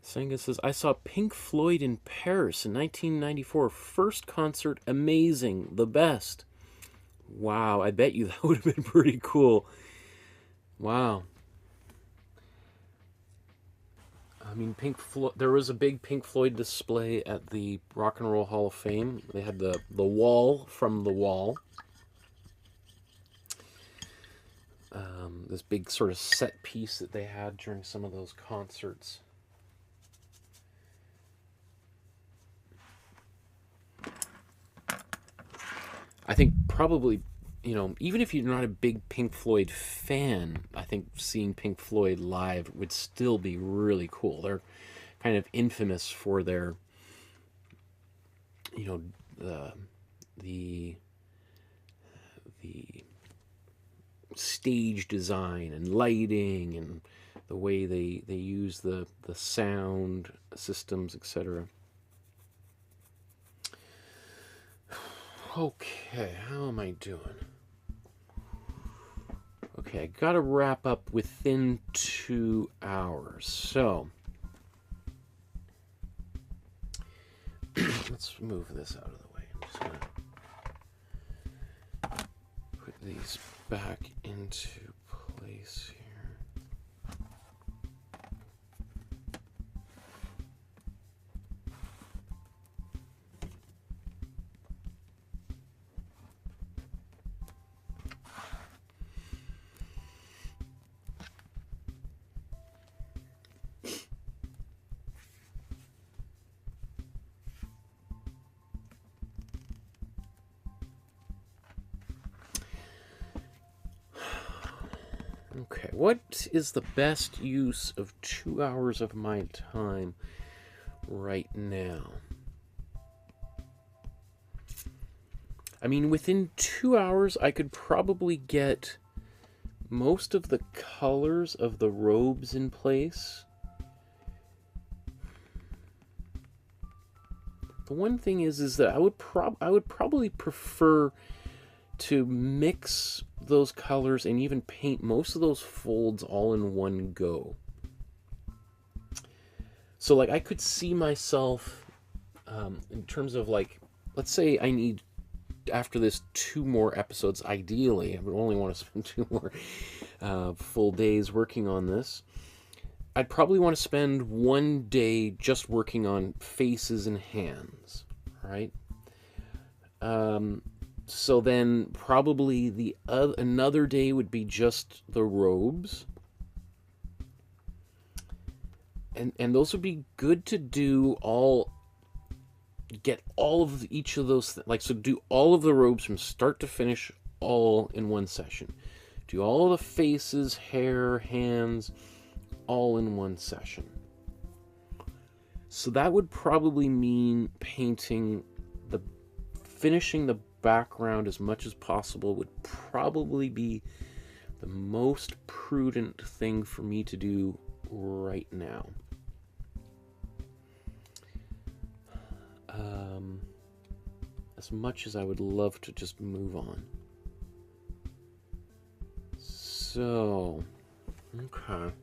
Senga says, I saw Pink Floyd in Paris in 1994. First concert, amazing, the best. Wow, I bet you that would have been pretty cool. Wow. I mean, there was a big Pink Floyd display at the Rock and Roll Hall of Fame. They had the wall from the wall. This big sort of set piece that they had during some of those concerts. I think probably, you know, even if you're not a big Pink Floyd fan, I think seeing Pink Floyd live would still be really cool. They're kind of infamous for their, you know, the stage design and lighting and the way they use the sound systems, etc. Okay, how am I doing? Okay, I gotta wrap up within 2 hours, so let's move this out of the way. I'm just gonna put these back into place here. Okay, what is the best use of 2 hours of my time right now? I mean, within 2 hours, I could probably get most of the colors of the robes in place. The one thing is that I would probably prefer to mix those colors and even paint most of those folds all in one go. So like I could see myself in terms of like, let's say I need, after this, 2 more episodes. Ideally, I would only want to spend 2 more full days working on this. I'd probably want to spend 1 day just working on faces and hands, right? So then probably another day would be just the robes. And those would be good to do get all of each of those, like, so do all of the robes from start to finish all in one session. Do all the faces, hair, hands, all in one session. So that would probably mean finishing the background as much as possible would probably be the most prudent thing for me to do right now. As much as I would love to just move on. So, okay.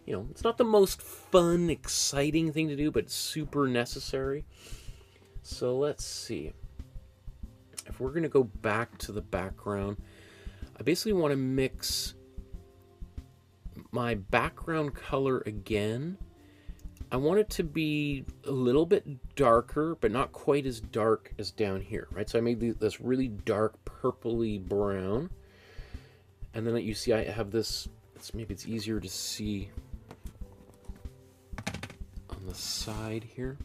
You know, it's not the most fun, exciting thing to do, but super necessary. So let's see. If we're going to go back to the background, I basically want to mix my background color again. I want it to be a little bit darker, but not quite as dark as down here, right? So I made this really dark purpley brown. And then you see I have this, maybe it's easier to see on the side here.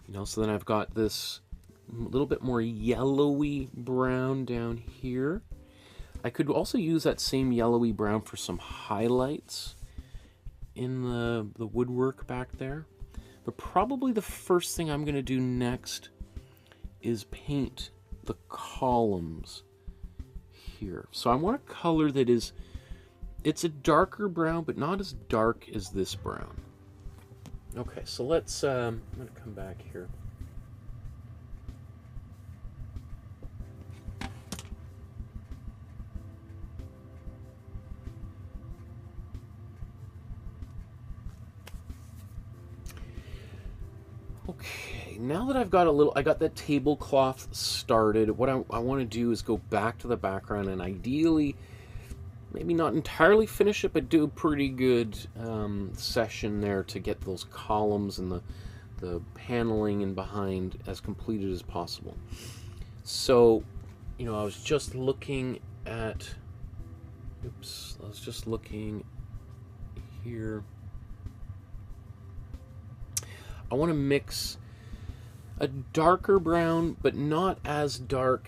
You know, so then I've got this little bit more yellowy brown down here. I could also use that same yellowy brown for some highlights in the woodwork back there. But probably the first thing I'm going to do next is paint the columns here. So I want a color that it's a darker brown, but not as dark as this brown. Okay, so let's, I'm going to come back here. Okay, now that I've got I got that tablecloth started, what I want to do is go back to the background and ideally, maybe not entirely finish it, but do a pretty good session there to get those columns and the paneling in behind as completed as possible. So, you know, I was just looking at, oops, I was just looking here. I want to mix a darker brown, but not as dark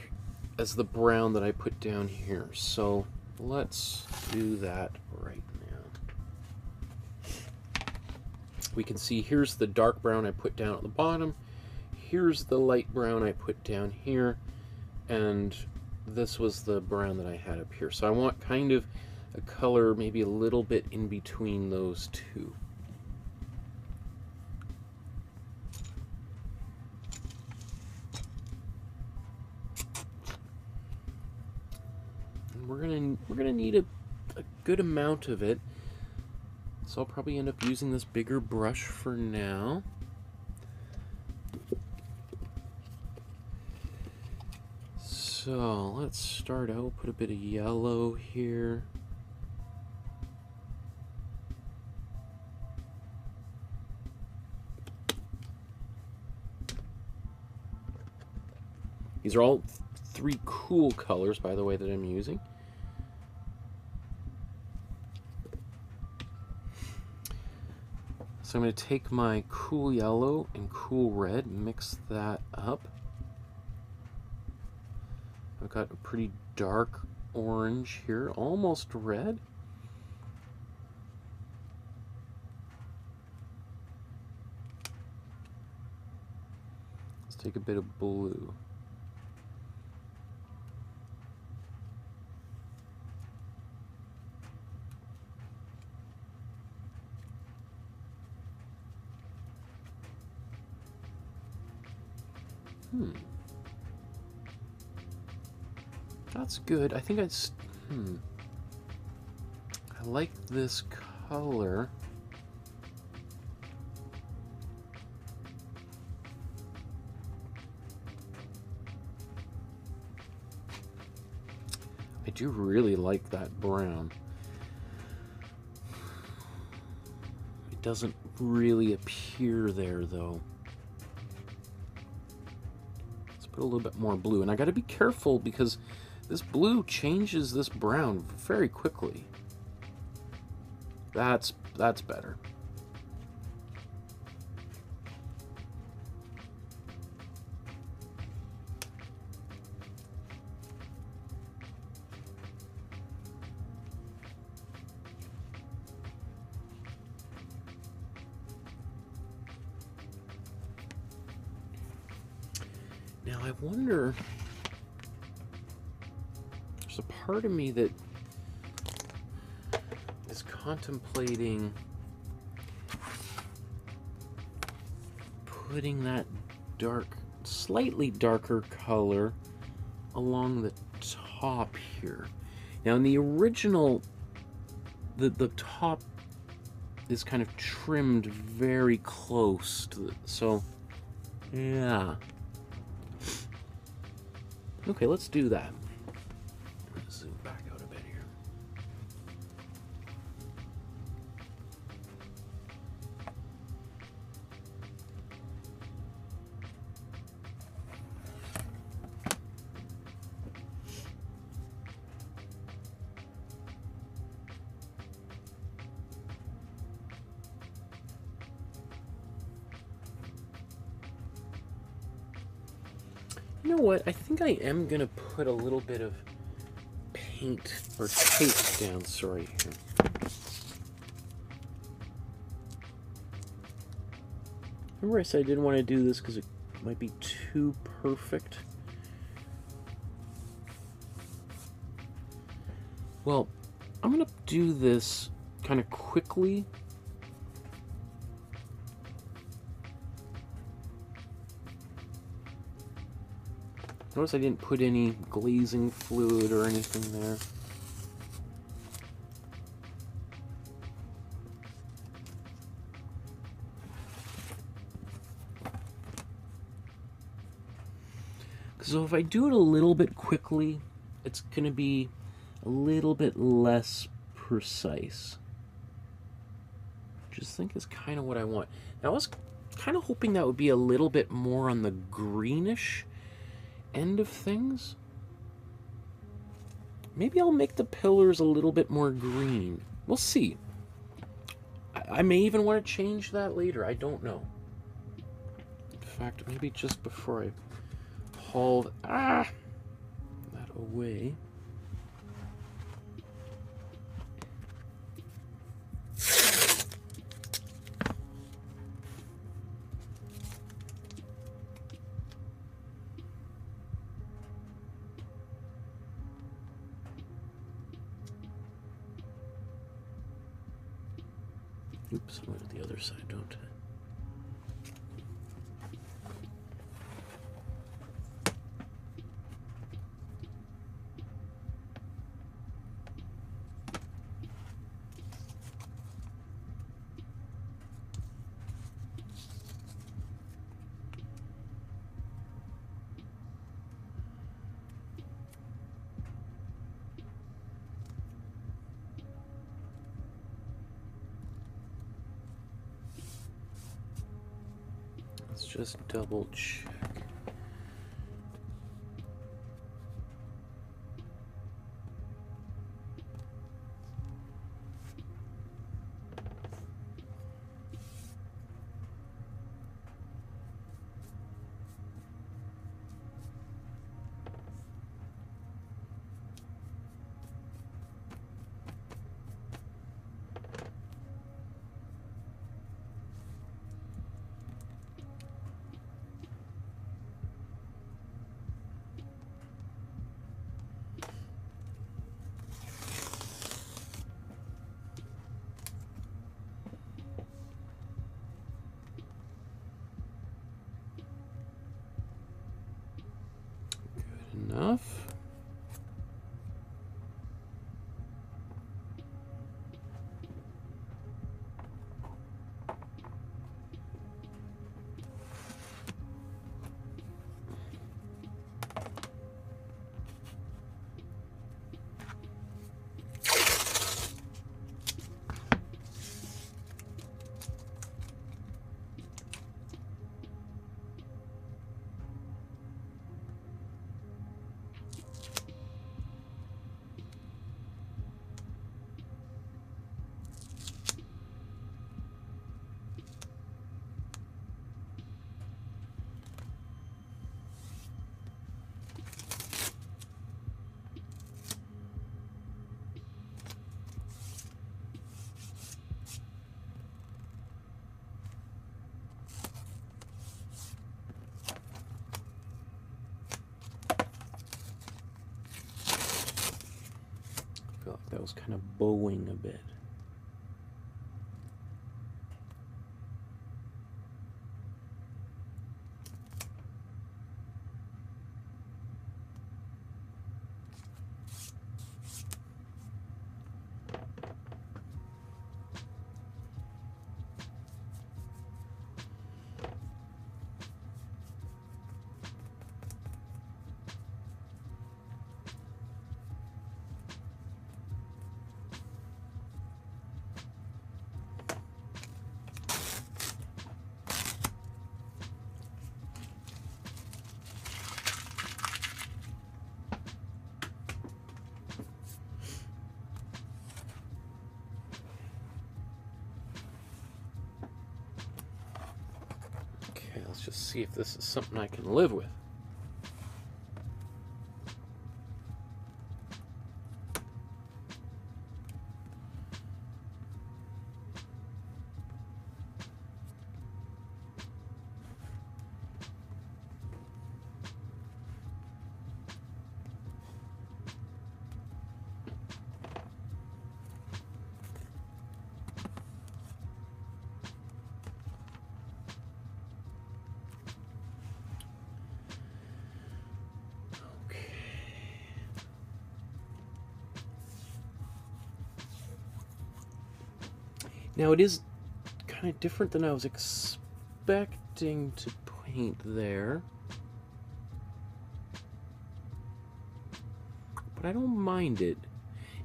as the brown that I put down here. So let's do that right now. We can see here's the dark brown I put down at the bottom. Here's the light brown I put down here. And this was the brown that I had up here. So I want kind of a color maybe a little bit in between those two. We're gonna need a good amount of it, so I'll probably end up using this bigger brush for now. So let's start out, put a bit of yellow here. These are all 3 cool colors, by the way, that I'm using. So I'm going to take my cool yellow and cool red, mix that up. I've got a pretty dark orange here, almost red. Let's take a bit of blue. that's good. I think I like this color. I do really like that brown. It doesn't really appear there though. Let's put a little bit more blue, and I got to be careful because this blue changes this brown very quickly. That's better. Now I wonder, there's a part of me that is contemplating putting that slightly darker color along the top here. Now in the original, the top is kind of trimmed very close to the, so yeah. Okay, let's do that. Let's zoom back out a bit here. You know what? I think I am going to put a little bit of paint or tape down. Sorry. Here. Remember I said I didn't want to do this because it might be too perfect? Well, I'm going to do this kind of quickly. Notice I didn't put any glazing fluid or anything there. So if I do it a little bit quickly, it's going to be a little bit less precise. Which I think is kind of what I want. Now I was kind of hoping that would be a little bit more on the greenish end of things. Maybe I'll make the pillars a little bit more green. We'll see. I may even want to change that later. I don't know. In fact, maybe just before I haul that away. Oops, I went to the other side, don't I? Let's just double check. felt like that was kind of bowing a bit. Let's just see if this is something I can live with. Now it is kind of different than I was expecting to paint there. But I don't mind it.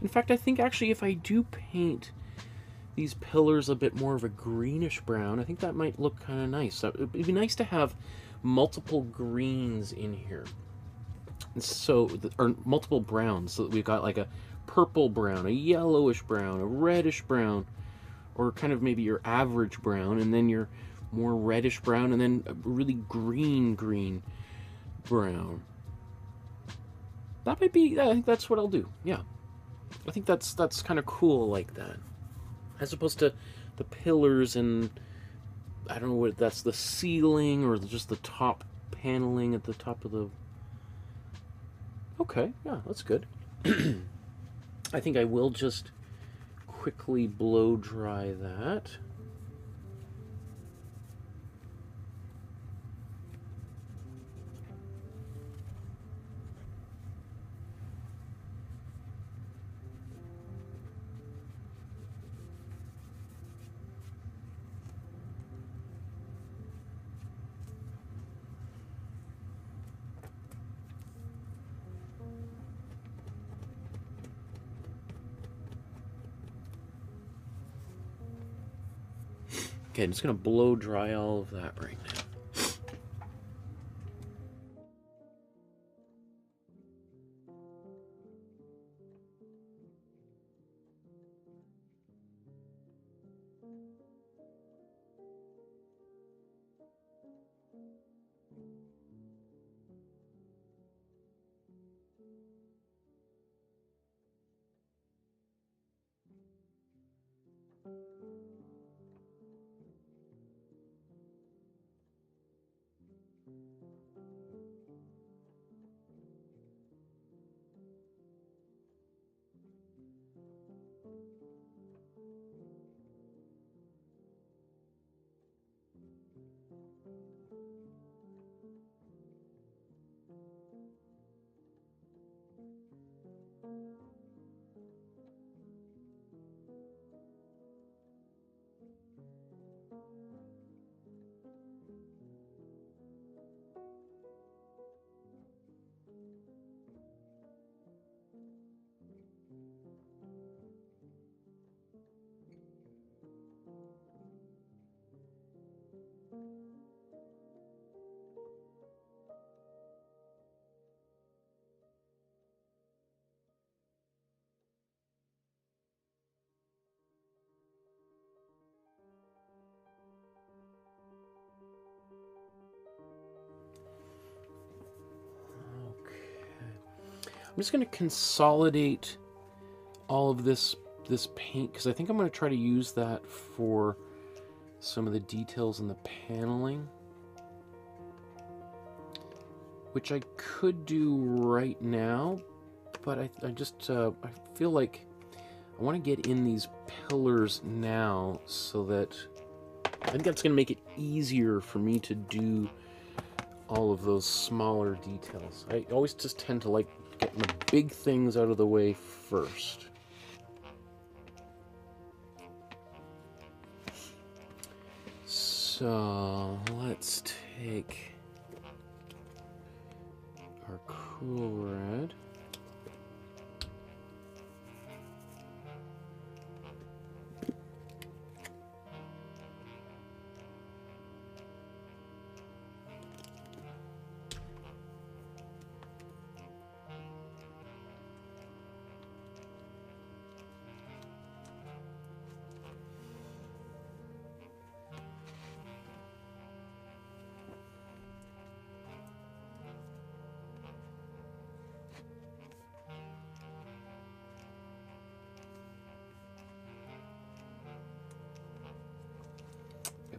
In fact, I think actually if I do paint these pillars a bit more of a greenish brown, I think that might look kind of nice. So it'd be nice to have multiple greens in here. So, or multiple browns, so that we've got like a purple brown, a yellowish brown, a reddish brown, or kind of maybe your average brown, and then your more reddish brown, and then a really green brown. That might be, I think that's what I'll do, yeah. I think that's kind of cool like that. As opposed to the pillars and, I don't know what, that's the ceiling, or just the top paneling at the top of the... Okay, yeah, that's good. I think I will just quickly blow dry that. Okay, I'm just going to blow dry all of that right now. I'm just going to consolidate all of this paint, because I think I'm going to try to use that for some of the details in the paneling, which I could do right now, but I just I feel like I want to get in these pillars now so that I think that's going to make it easier for me to do all of those smaller details. I always just tend to like getting the big things out of the way first. So let's take our cool red.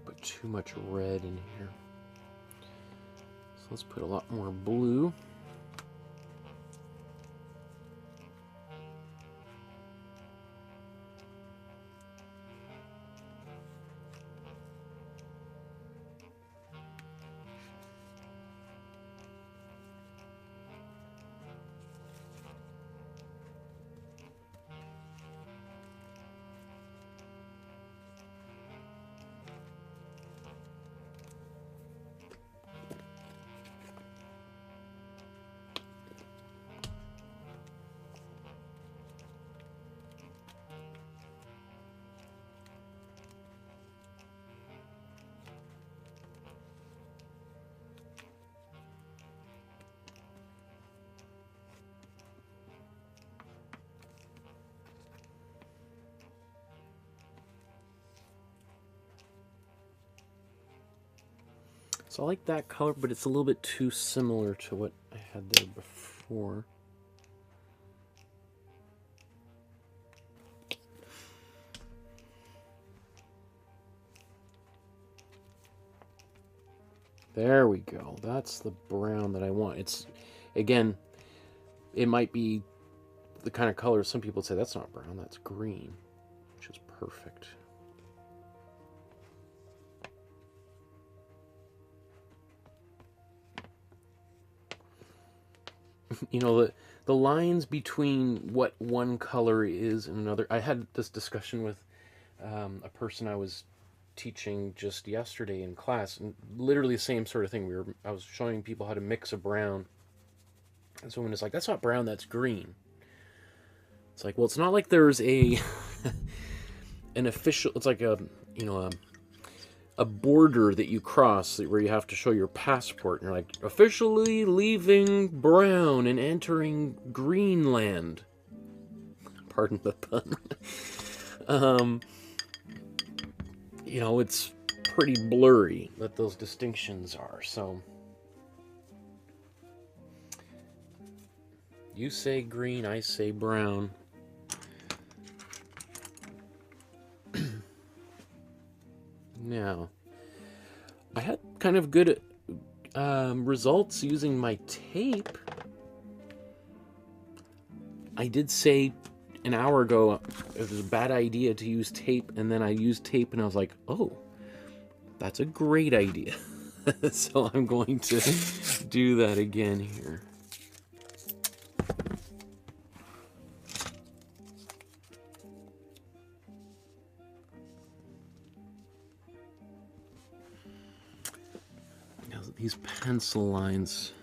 Put too much red in here. So let's put a lot more blue. So I like that color, but it's a little bit too similar to what I had there before. There we go. That's the brown that I want. It's, again, it might be the kind of color some people say, that's not brown, that's green, which is perfect. You know, the lines between what one color is and another. I had this discussion with a person I was teaching just yesterday in class, and literally the same sort of thing. I was showing people how to mix a brown, and someone is like, "That's not brown, that's green." It's like, well, it's not like there's a an official. It's like a a border that you cross where you have to show your passport, and you're like, officially leaving brown and entering Greenland. Pardon the pun. You know, it's pretty blurry what those distinctions are, so you say green, I say brown. Now, I had kind of good results using my tape. I did say an hour ago it was a bad idea to use tape, and then I used tape and I was like, oh, that's a great idea. So I'm going to do that again here. These pencil lines.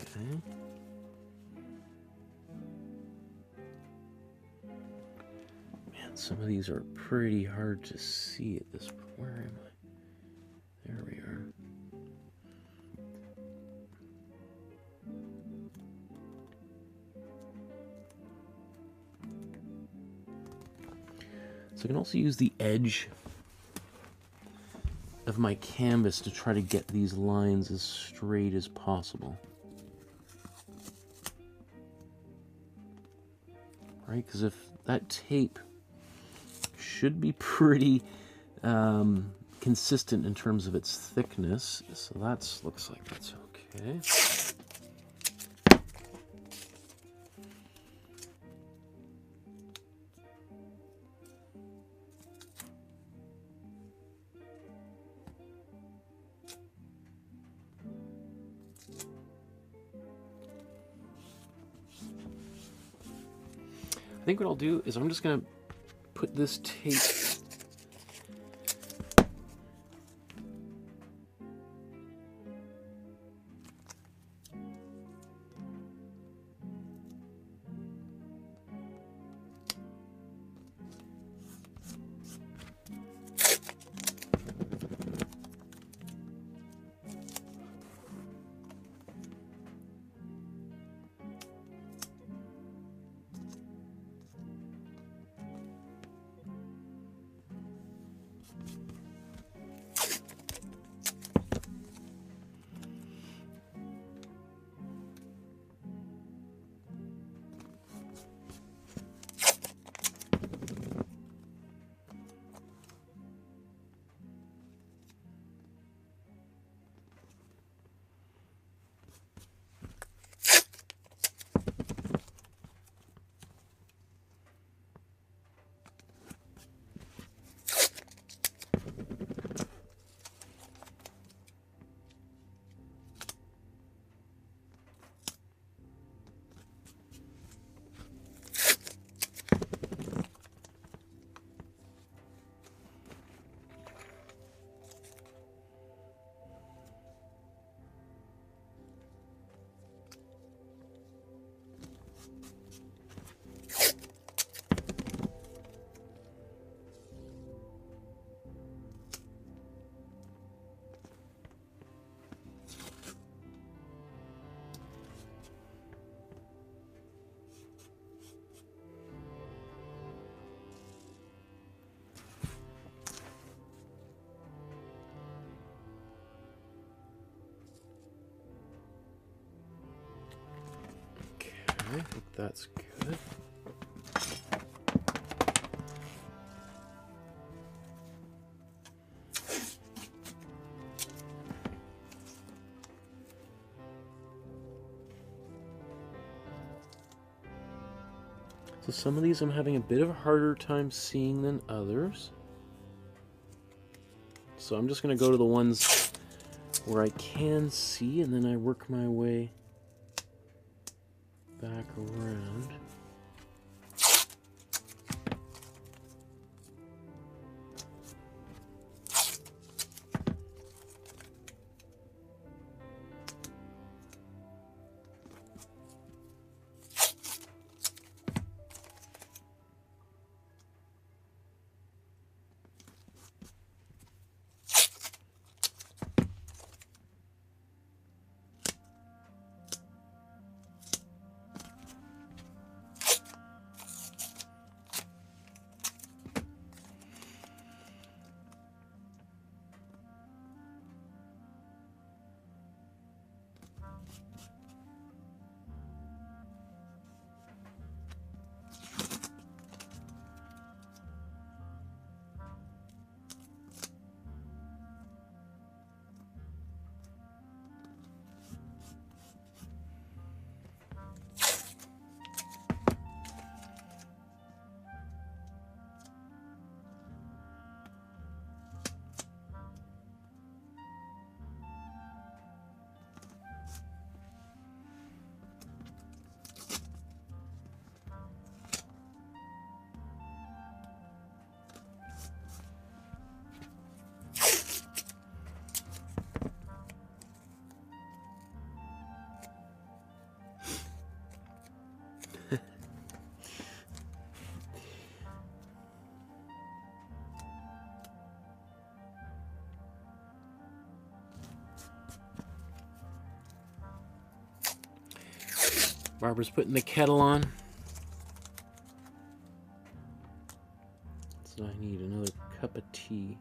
Okay. Man, some of these are pretty hard to see at this point. Where am I? There we are. So I can also use the edge of my canvas to try to get these lines as straight as possible. Right? Because if that tape should be pretty consistent in terms of its thickness, so that looks like that's okay. I think what I'll do is I'm just going to put this tape I think that's good. So some of these I'm having a bit of a harder time seeing than others. So I'm just going to go to the ones where I can see, and then I work my way back around. Barbara's putting the kettle on. So I need another cup of tea.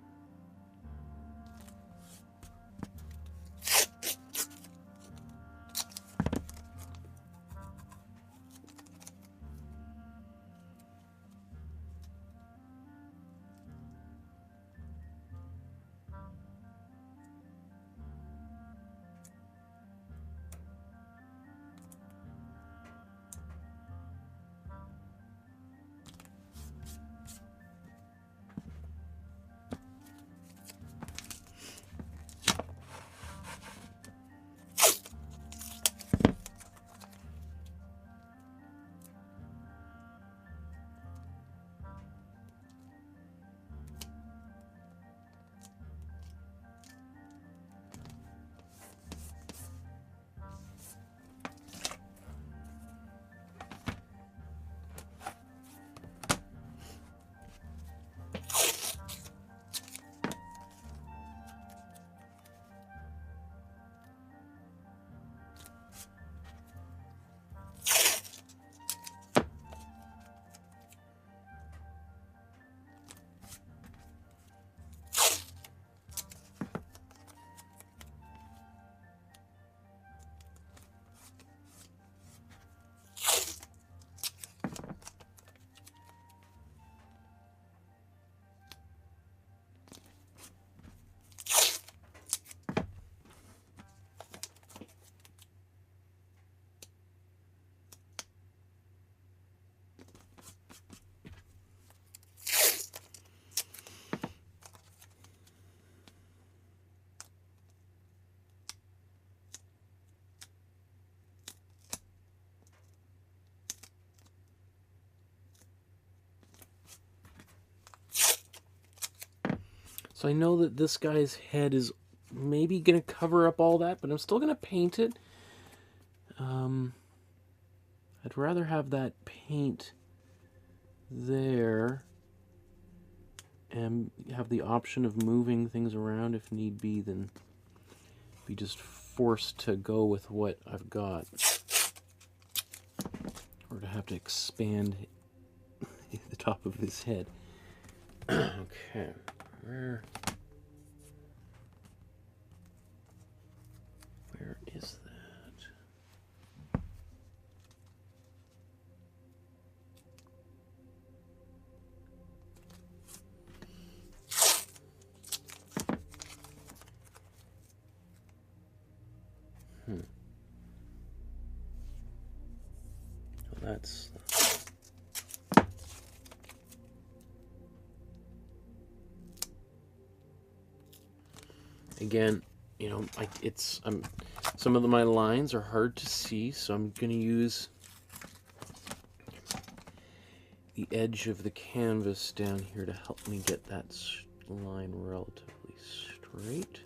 So I know that this guy's head is maybe going to cover up all that, but I'm still going to paint it. I'd rather have that paint there and have the option of moving things around if need be than be just forced to go with what I've got. Or to have to expand the top of his head. Okay, where is that? Well, that's again, you know, some of my lines are hard to see, so I'm going to use the edge of the canvas down here to help me get that line relatively straight.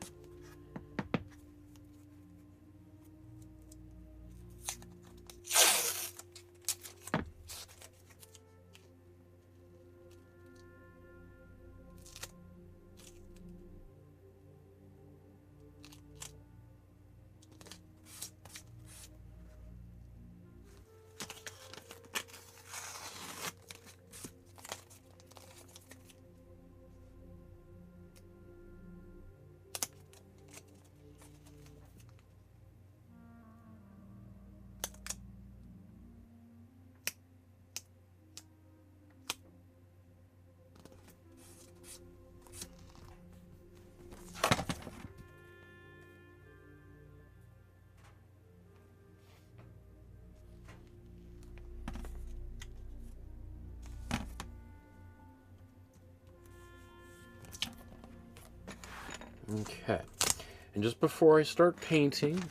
Okay, and just before I start painting,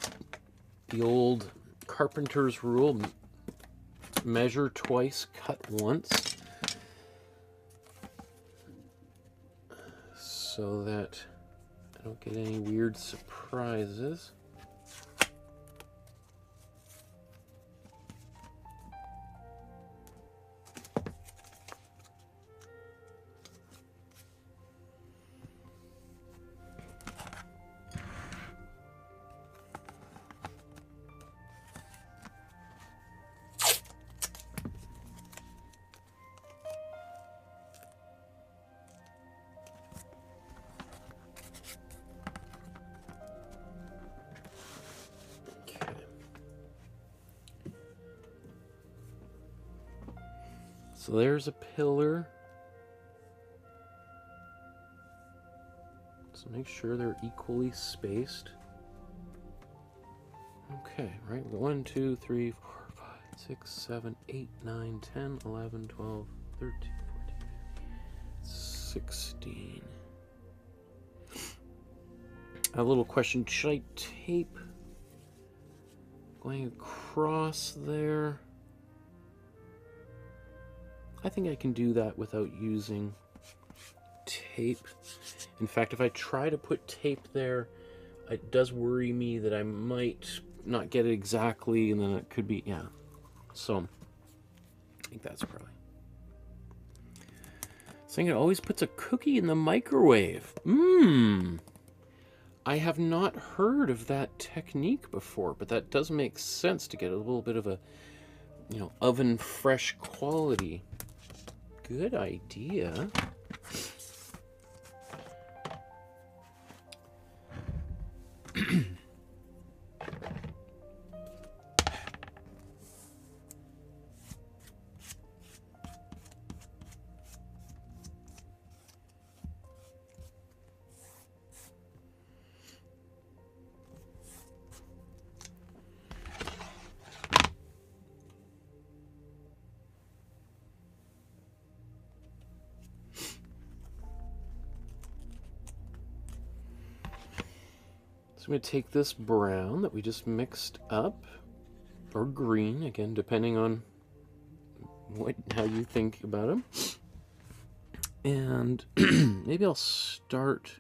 the old carpenter's rule, measure twice, cut once, so that I don't get any weird surprises. So there's a pillar. So make sure they're equally spaced. Okay, right? 1, 2, 3, 4, 5, 6, 7, 8, 9, 10, 11, 12, 13, 14, 16. A little question, should I tape going across there? I think I can do that without using tape. In fact, if I try to put tape there, it does worry me that I might not get it exactly, and then it could be, yeah. So, I think that's probably. Saying it always puts a cookie in the microwave. I have not heard of that technique before, but that does make sense to get a little bit of a, you know, oven fresh quality. Good idea. So I'm going to take this brown that we just mixed up, or green, again, depending on how you think about them. And maybe I'll start...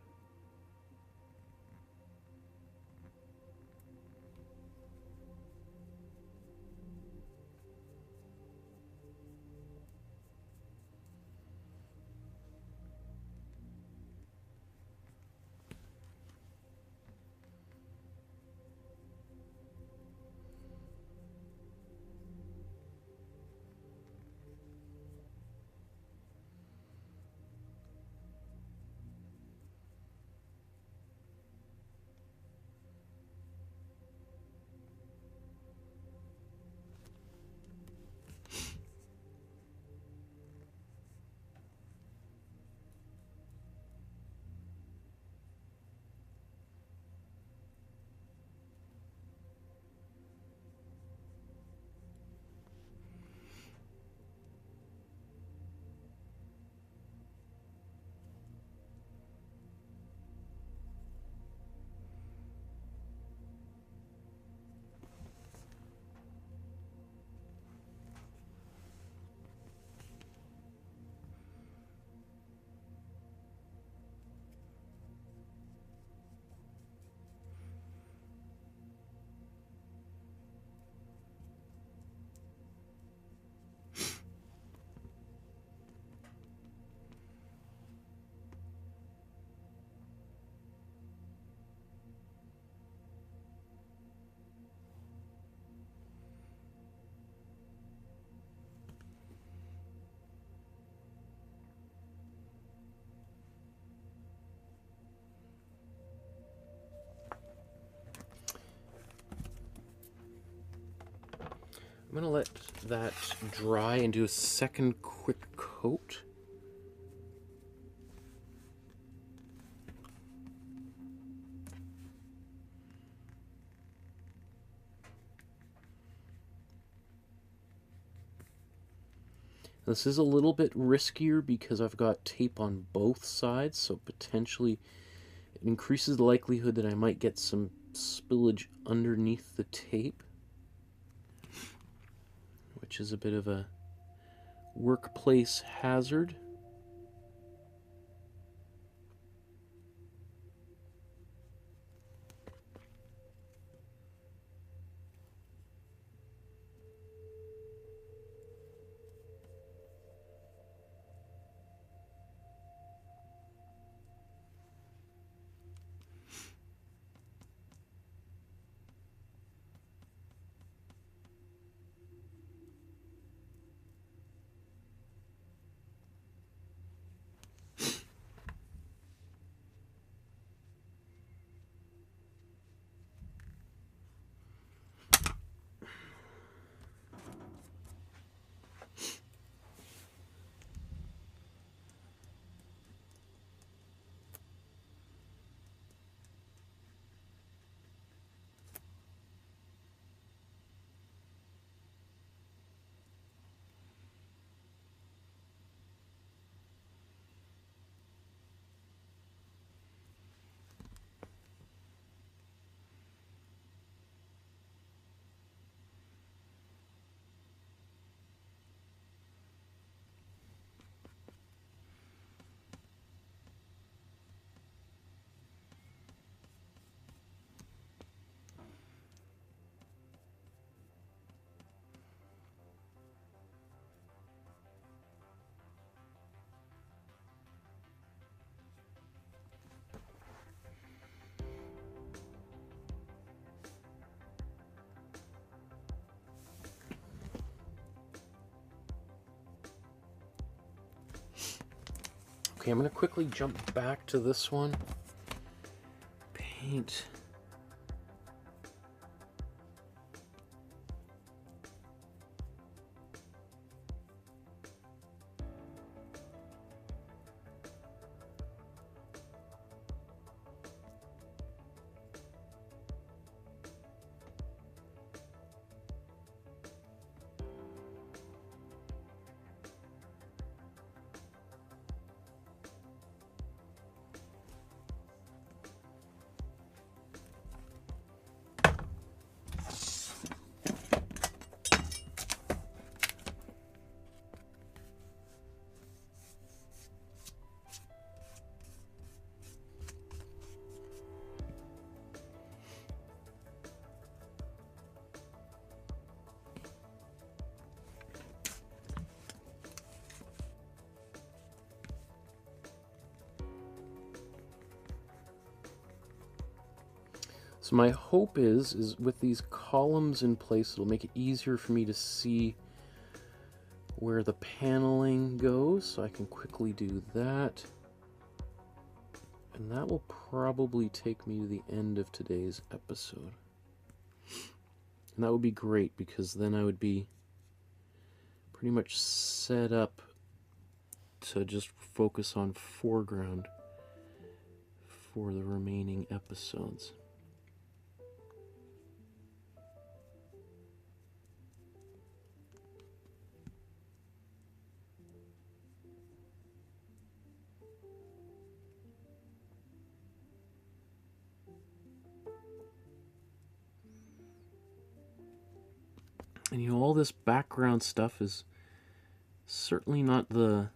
I'm going to let that dry and do a second quick coat. This is a little bit riskier because I've got tape on both sides, so potentially it increases the likelihood that I might get some spillage underneath the tape, which is a bit of a workplace hazard. Okay, I'm going to quickly jump back to this one. Paint. So my hope is with these columns in place, it'll make it easier for me to see where the paneling goes, so I can quickly do that. And that will probably take me to the end of today's episode. And that would be great, because then I would be pretty much set up to just focus on foreground for the remaining episodes. And you know, all this background stuff is certainly not the,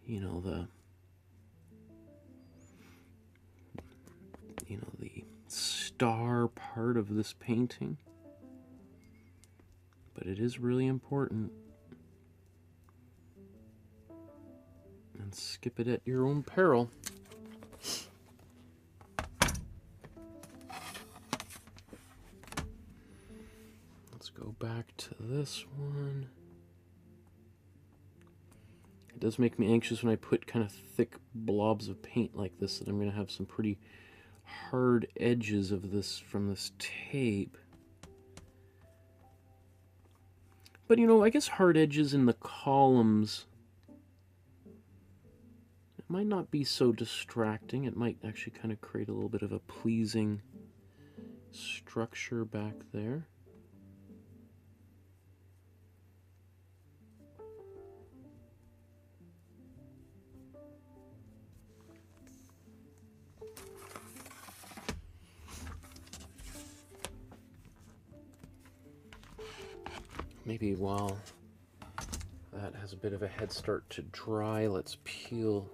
you know, the star part of this painting, but it is really important. And skip it at your own peril. Let's go back to this one. It does make me anxious when I put kind of thick blobs of paint like this, that I'm going to have some pretty hard edges of this from this tape. But you know, I guess hard edges in the columns, it might not be so distracting. It might actually kind of create a little bit of a pleasing structure back there. Maybe while that has a bit of a head start to dry, let's peel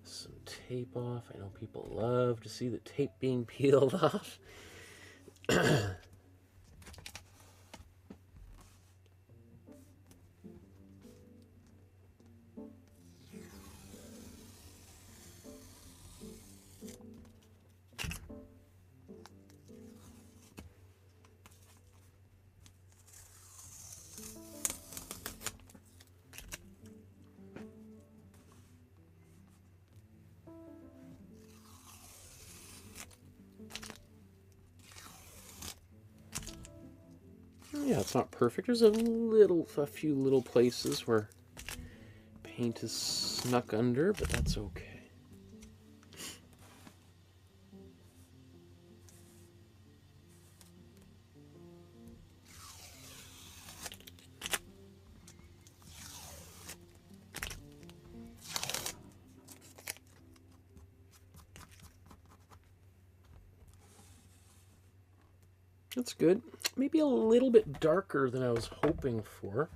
some tape off. I know people love to see the tape being peeled off. Yeah, it's not perfect. There's a few little places where paint is snuck under, but that's okay. That's good. Maybe a little bit darker than I was hoping for.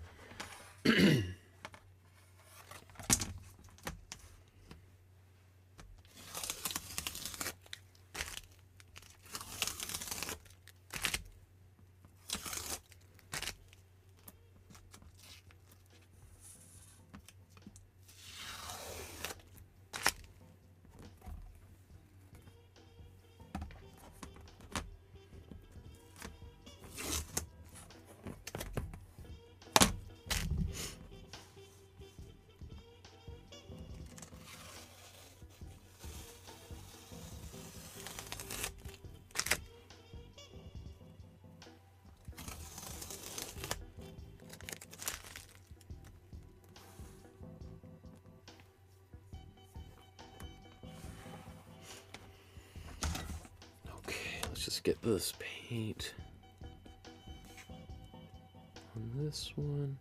Just get this paint on this one.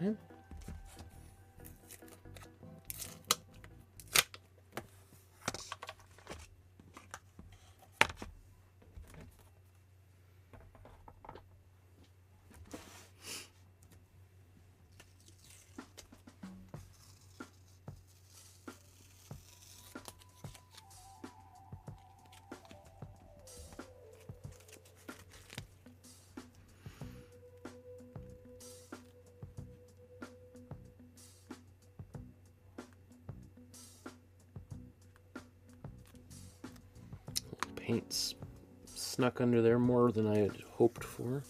Okay. Paint's snuck under there more than I had hoped for.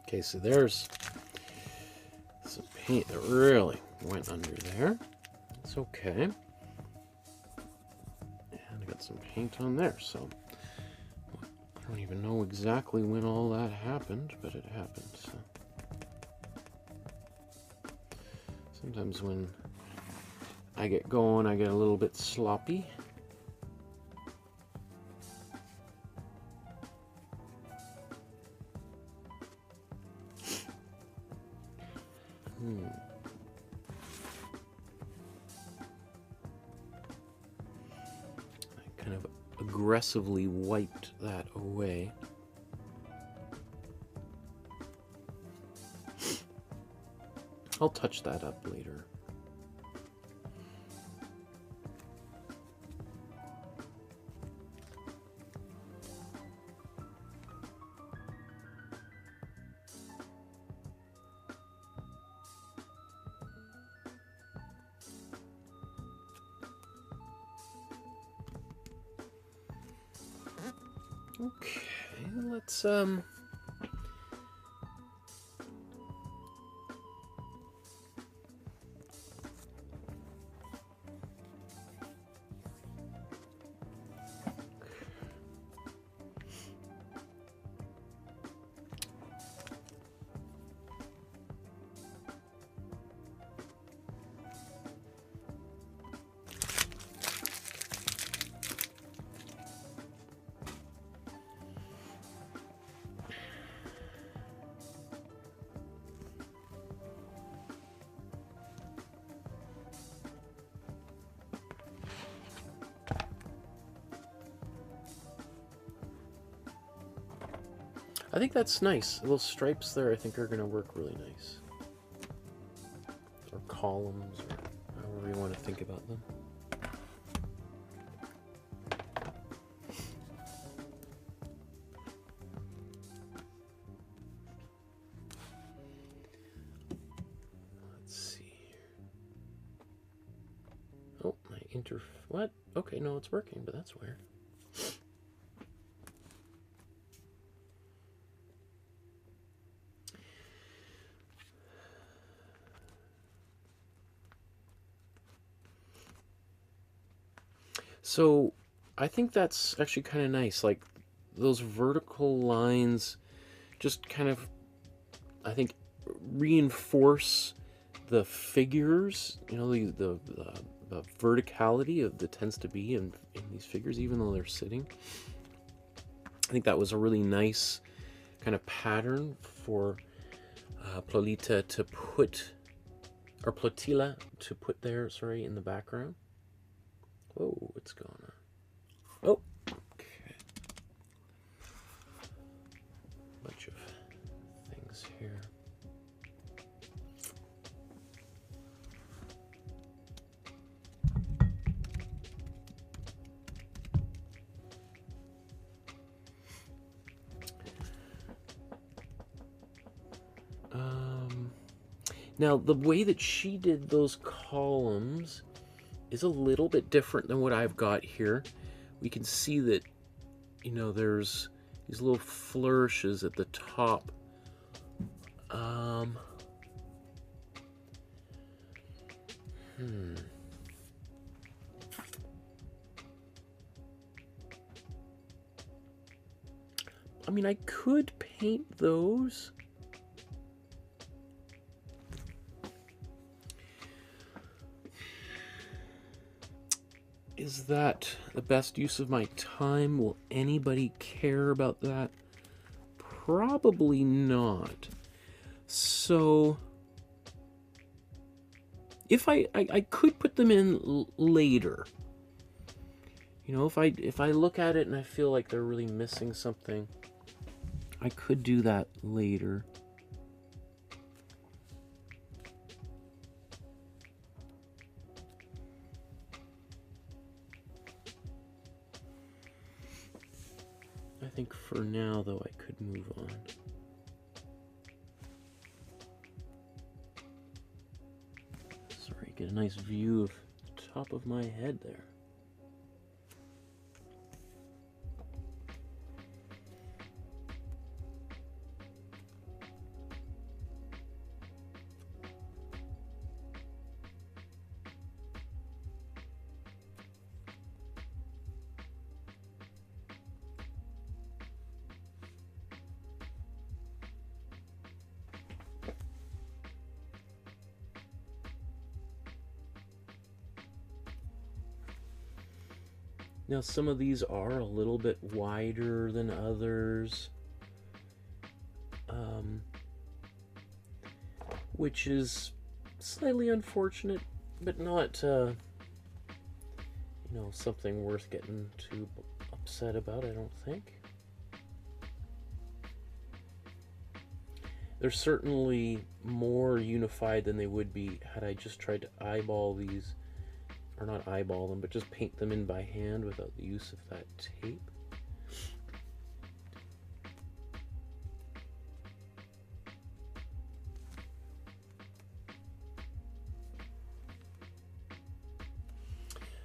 Okay, so there's some paint that really went under there. It's okay. And I got some paint on there, so I don't even know exactly when all that happened, but it happened. So sometimes when I get going, I get a little bit sloppy. I kind of aggressively wiped that away. I'll touch that up later. Okay, let's I think that's nice. Little stripes there I think are going to work really nice. Or columns, or however you want to think about them. Let's see here. Oh, my what? Okay, no, it's working, but that's weird. So I think that's actually kind of nice. Like those vertical lines just kind of, I think, reinforce the figures, you know, the verticality of that tends to be in these figures, even though they're sitting. I think that was a really nice kind of pattern for Plautilla to put, or Plautilla to put there, sorry, in the background. Whoa, what's going on? Oh, okay. Bunch of things here. Now, the way that she did those columns is a little bit different than what I've got here. We can see that, you know, there's these little flourishes at the top. I mean, I could paint those. Is that the best use of my time? Will anybody care about that? Probably not. So, if I could put them in later. You know, if I look at it and I feel like they're really missing something, I could do that later. I think for now, though, I could move on. Sorry, get a nice view of the top of my head there. Now, some of these are a little bit wider than others, which is slightly unfortunate, but not, you know, something worth getting too upset about, I don't think. They're certainly more unified than they would be had I just tried to eyeball these. Or not eyeball them, but just paint them in by hand without the use of that tape.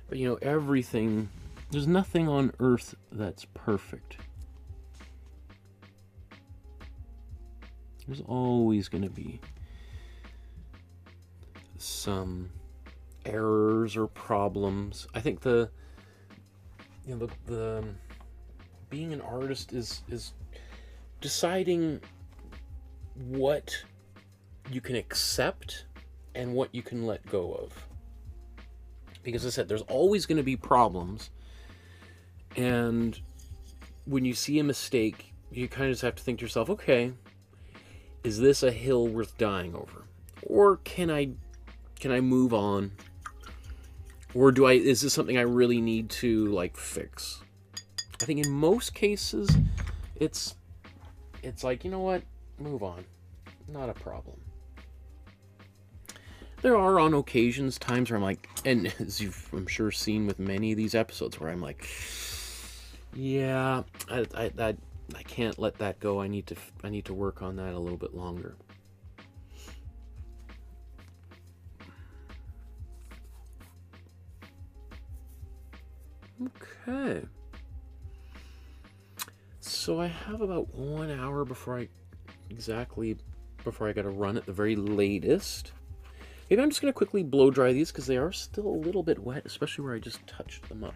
But you know, everything, there's nothing on earth that's perfect. There's always going to be some errors or problems. I think the being an artist is deciding what you can accept and what you can let go of. Because as I said, there's always going to be problems, and when you see a mistake, you kind of just have to think to yourself, okay, is this a hill worth dying over, or can I move on? Or is this something I really need to, like, fix? I think in most cases, it's like, you know what? Move on. Not a problem. There are, on occasions, times where I'm like, and as you've, I'm sure, seen with many of these episodes, where I'm like, yeah, I can't let that go. I need to work on that a little bit longer. Okay, so I have about 1 hour before I got to run at the very latest. Maybe I'm just going to quickly blow dry these because they are still a little bit wet, especially where I just touched them up.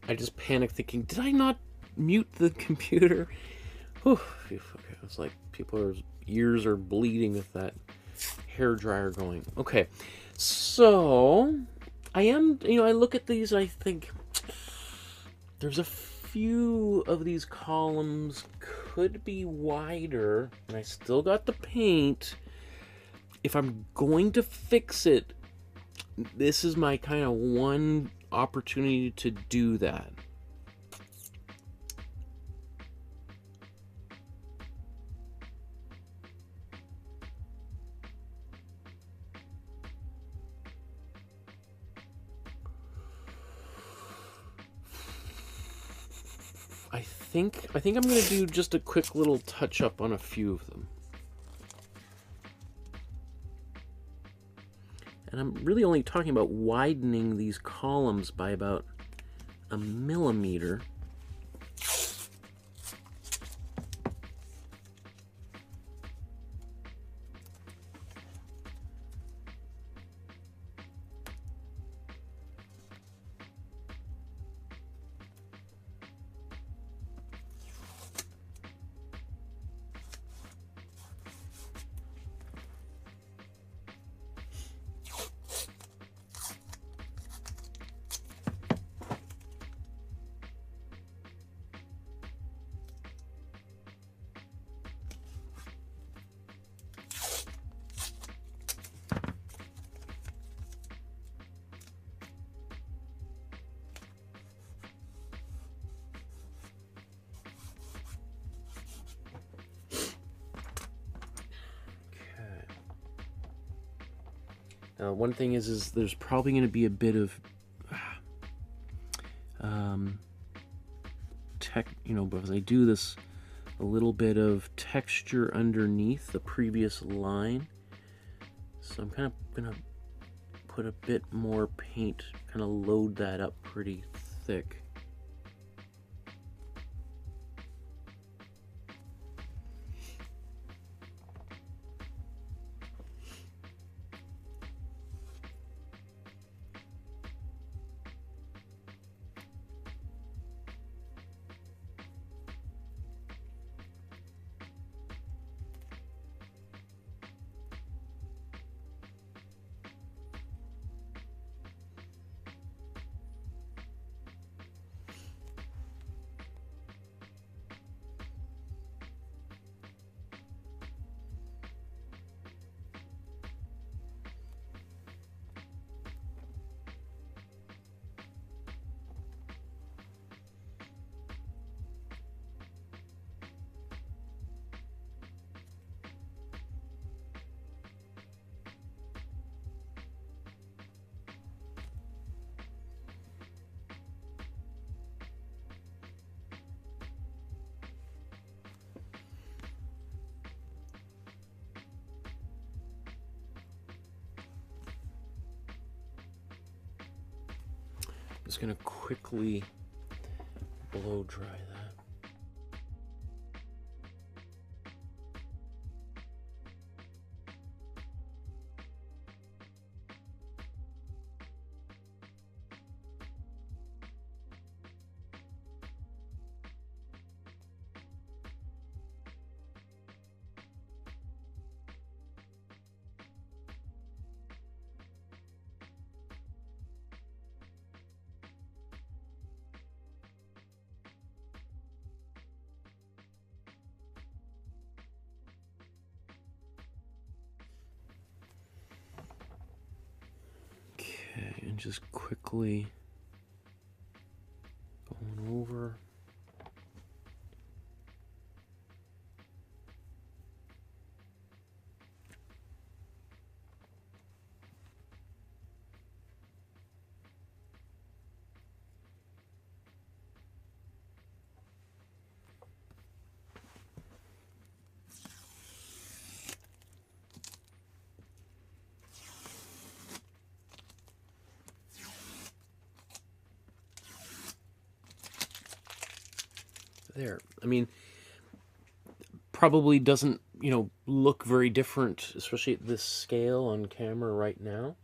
I just panicked thinking, did I not mute the computer? Whew. Okay, it's like people's ears are bleeding with that hair dryer going. Okay, so I am, I look at these and I think there's a few of these columns could be wider, and I still got the paint. If I'm going to fix it, this is my kind of one opportunity to do that. I think I'm going to do just a quick little touch up on a few of them. And I'm really only talking about widening these columns by about 1 millimeter. One thing is there's probably going to be a bit of because I do this, a little bit of texture underneath the previous line. So I'm kind of going to put a bit more paint, kind of load that up pretty thick. I'm just going to quickly blow dry that. And just quickly going over. There. I mean, probably doesn't, look very different, especially at this scale on camera right now.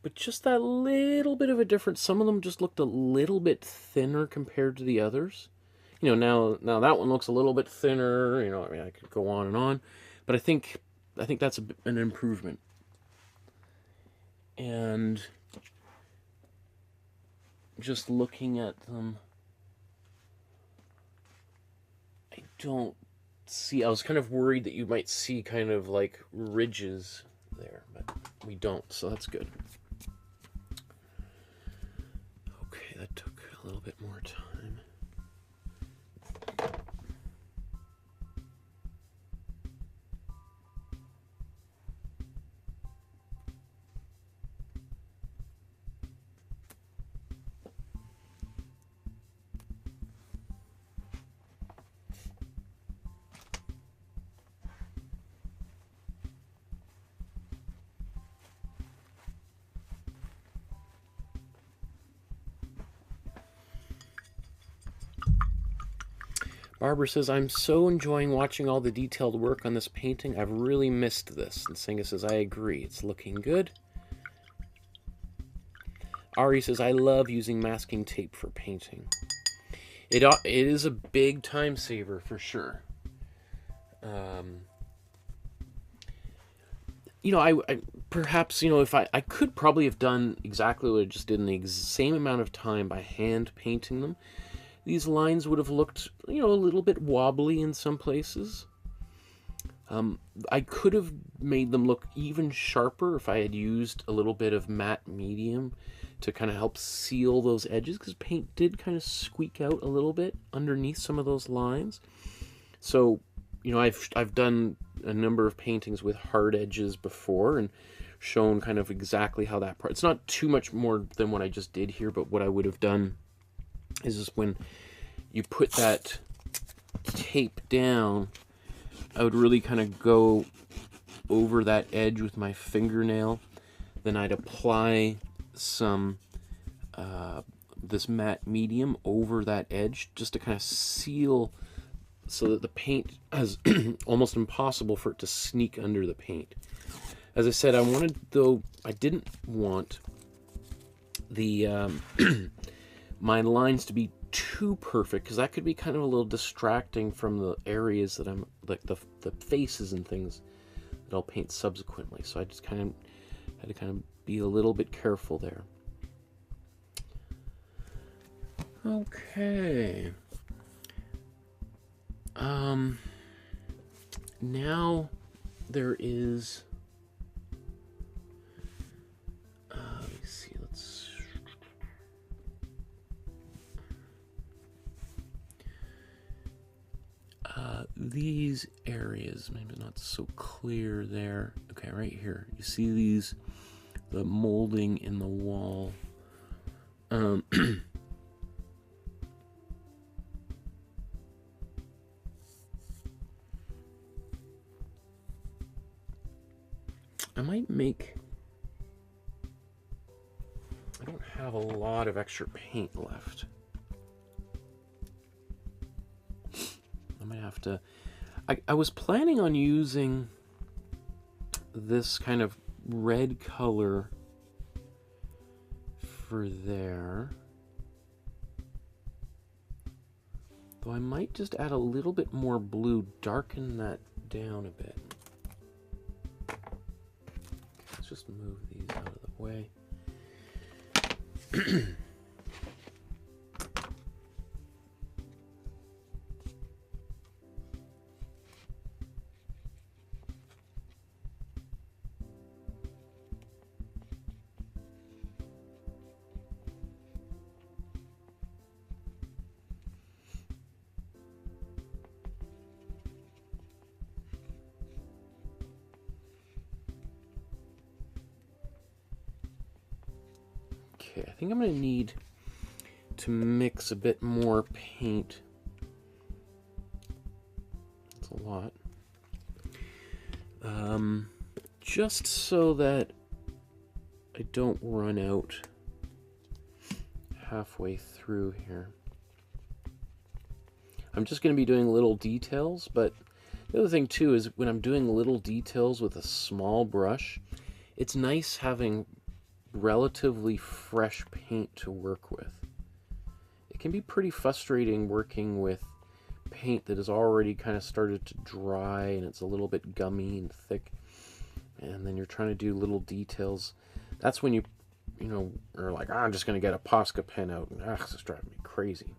but just that little bit of a difference. Some of them just looked a little bit thinner compared to the others. You know, now that one looks a little bit thinner. You know, I mean, I could go on and on, but I think that's an improvement. And just looking at them, I don't see. I was kind of worried that you might see kind of like ridges there, but we don't, so that's good. Okay, that took a little bit more time. Barbara says, I'm so enjoying watching all the detailed work on this painting. I've really missed this. And Singa says, I agree. It's looking good. Ari says, I love using masking tape for painting. It is a big time saver for sure. You know, I perhaps, you know, if I could probably have done exactly what I just did in the same amount of time by hand painting them. These lines would have looked, you know, a little bit wobbly in some places. I could have made them look even sharper if I had used a little bit of matte medium to kind of help seal those edges, because paint did kind of squeak out a little bit underneath some of those lines. So, you know, I've done a number of paintings with hard edges before and shown kind of exactly how that part. It's not too much more than what I just did here, but what I would have done is just when you put that tape down, I would really kind of go over that edge with my fingernail. Then I'd apply some this matte medium over that edge just to kind of seal, so that the paint is almost impossible for it to sneak under the paint. As I said, I didn't want the my lines to be too perfect, because that could be kind of a little distracting from the areas that I'm, like the faces and things that I'll paint subsequently. So I just kind of had to kind of be a little bit careful there. Okay. Now there is, let me see, these areas, maybe not so clear there. Okay, right here. You see these, the molding in the wall. I might make, I don't have a lot of extra paint left. I might have to, I was planning on using this kind of red color for there. Though I might just add a little bit more blue, darken that down a bit. Let's just move these out of the way. Okay, I think I'm going to need to mix a bit more paint. That's a lot. Just so that I don't run out halfway through here. I'm just going to be doing little details, but the other thing too is when I'm doing little details with a small brush, it's nice having relatively fresh paint to work with. It can be pretty frustrating working with paint that has already kind of started to dry and it's a little bit gummy and thick, and then you're trying to do little details. That's when you know, are like, I'm just going to get a Posca pen out, and this is driving me crazy.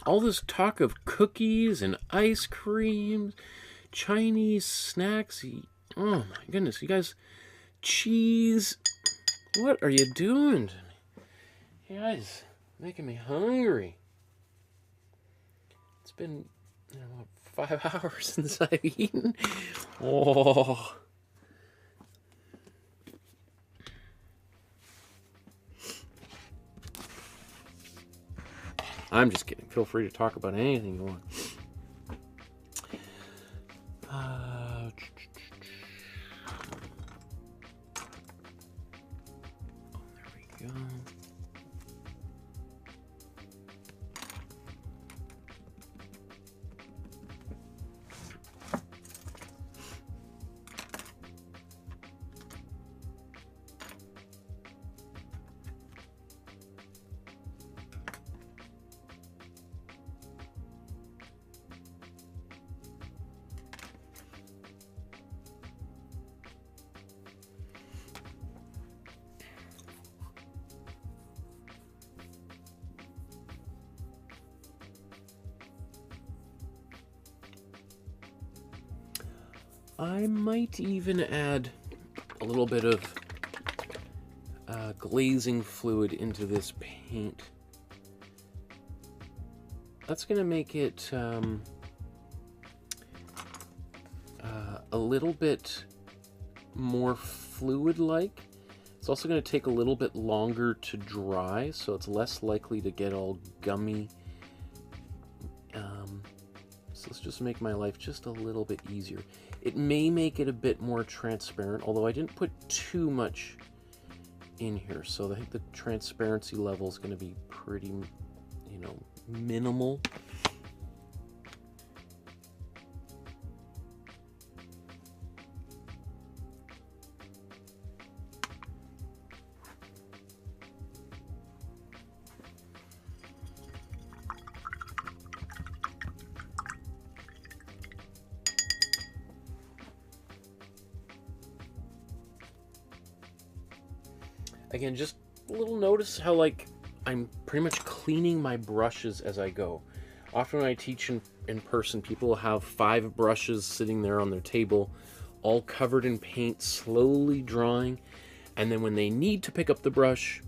All this talk of cookies and ice creams, Chinese snacks. Oh my goodness, you guys, cheese. What are you doing to me? You guys, making me hungry. It's been, 5 hours since I've eaten. Oh. I'm just kidding. Feel free to talk about anything you want. Oh, there we go. I might even add a little bit of glazing fluid into this paint. That's going to make it a little bit more fluid-like. It's also going to take a little bit longer to dry, so it's less likely to get all gummy. So let's just make my life just a little bit easier. It may make it a bit more transparent, although I didn't put too much in here, so I think the transparency level is going to be pretty, minimal. Again, just a little notice how, like, I'm pretty much cleaning my brushes as I go. Often when I teach in person, people will have 5 brushes sitting there on their table, all covered in paint, slowly drying, and then when they need to pick up the brush,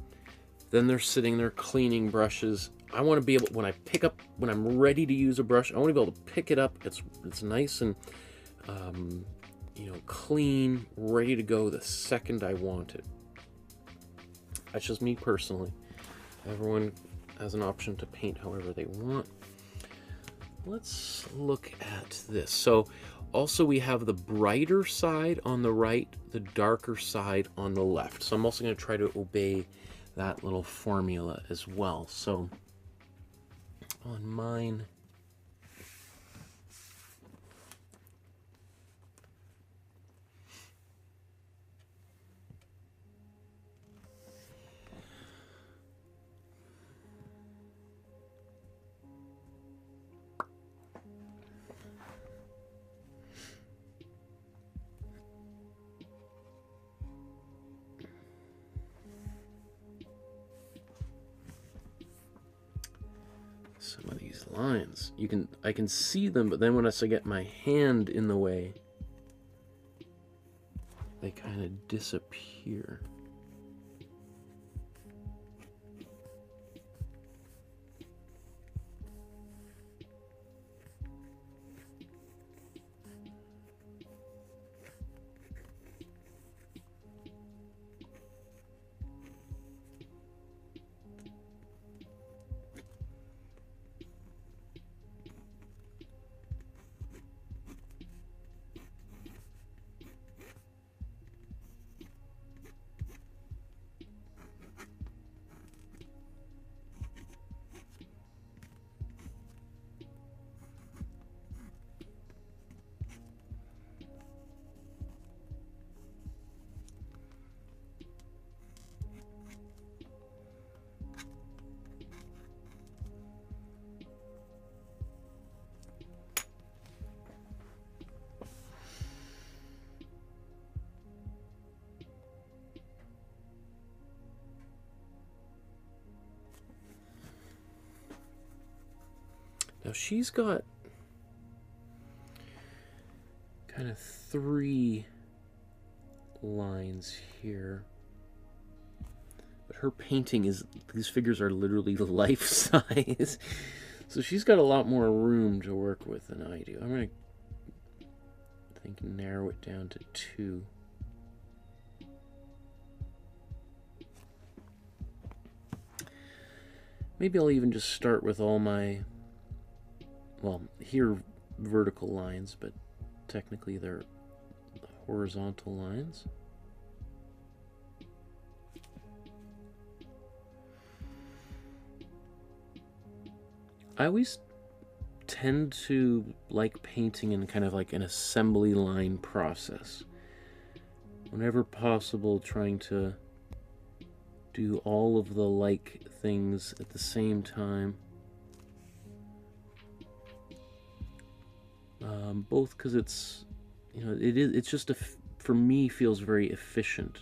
then they're sitting there cleaning brushes. I want to be able, when I'm ready to use a brush, I want to be able to pick it up. It's nice and, clean, ready to go the second I want it. That's just me personally. Everyone has an option to paint however they want. Let's look at this. So also we have the brighter side on the right, the darker side on the left. So I'm also going to try to obey that little formula as well. So on mine, some of these these lines. I can see them, but then when I get my hand in the way, they kind of disappear. Now she's got kind of 3 lines here. But her painting is, these figures are literally life size. So she's got a lot more room to work with than I do. I'm going to, I think, narrow it down to 2. Maybe I'll even just start with all my, well, here vertical lines, but technically they're horizontal lines. I always tend to like painting in kind of like an assembly line process. Whenever possible, trying to do all of the like things at the same time. Both because it's, you know, it's just for me feels very efficient,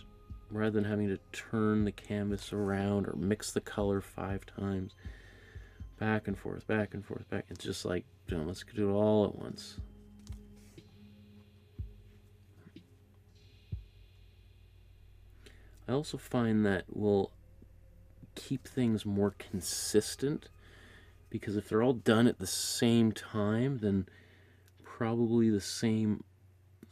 rather than having to turn the canvas around or mix the color 5 times, back and forth, back and forth, back. It's just like, you know, let's do it all at once. I also find that will keep things more consistent, because if they're all done at the same time, then probably the same,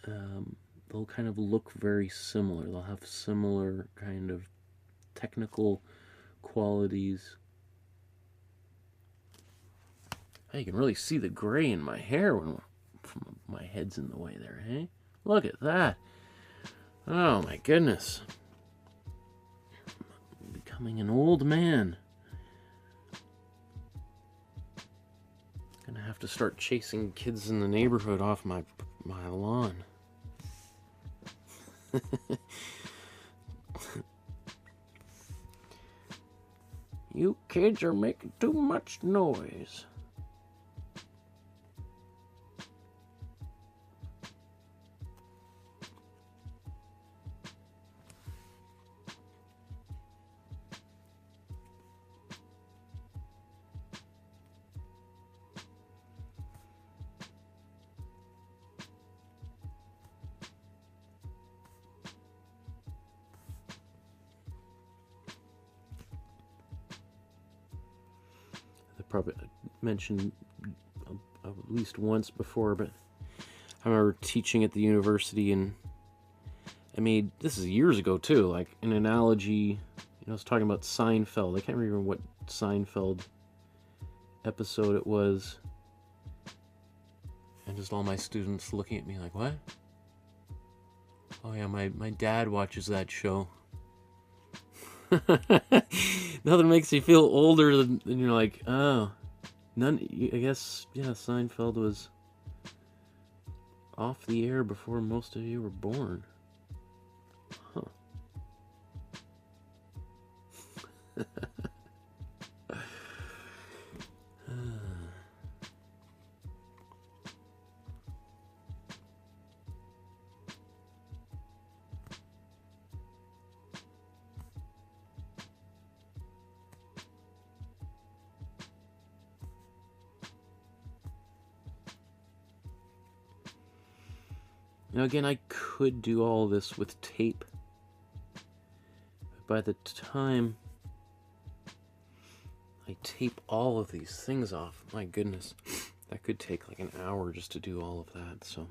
they'll kind of look very similar. They'll have similar kind of technical qualities. Oh, you can really see the gray in my hair when my head's in the way there, hey? Look at that. Oh my goodness. I'm becoming an old man. Gonna have to start chasing kids in the neighborhood off my lawn. You kids are making too much noise. Probably mentioned at least once before, but I remember teaching at the university, and I made, this is years ago too, like an analogy, you know, I was talking about Seinfeld. I can't remember what Seinfeld episode it was, and just all my students looking at me like, what? Oh yeah, my dad watches that show. Nothing makes you feel older than you're like, oh, I guess, yeah, Seinfeld was off the air before most of you were born. Huh. Now again, I could do all this with tape. But by the time I tape all of these things off, my goodness, that could take like an hour just to do all of that, so.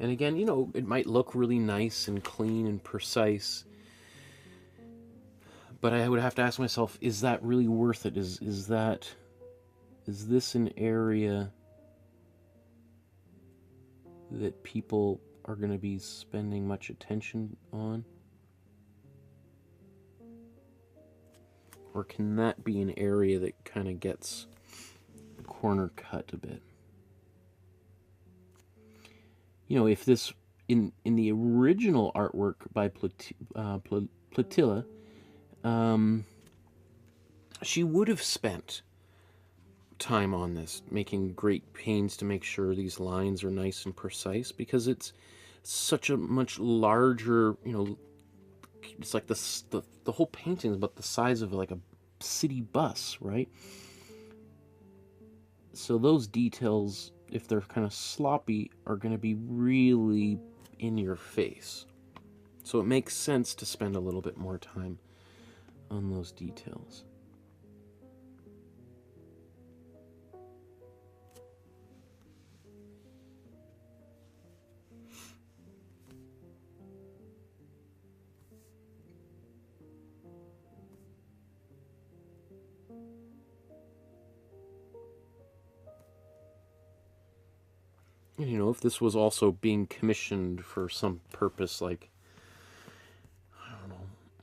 And again, you know, it might look really nice and clean and precise, but I would have to ask myself, is that really worth it? Is this an area that people are going to be spending much attention on? Or can that be an area that kind of gets corner cut a bit? You know, if this, in the original artwork by Plautilla, she would have spent time on this, making great pains to make sure these lines are nice and precise, because it's such a much larger, you know, it's like the whole painting is about the size of like a city bus, right? So those details, if they're kind of sloppy, are going to be really in your face. So it makes sense to spend a little bit more time on those details. And, you know, if this was also being commissioned for some purpose, like, I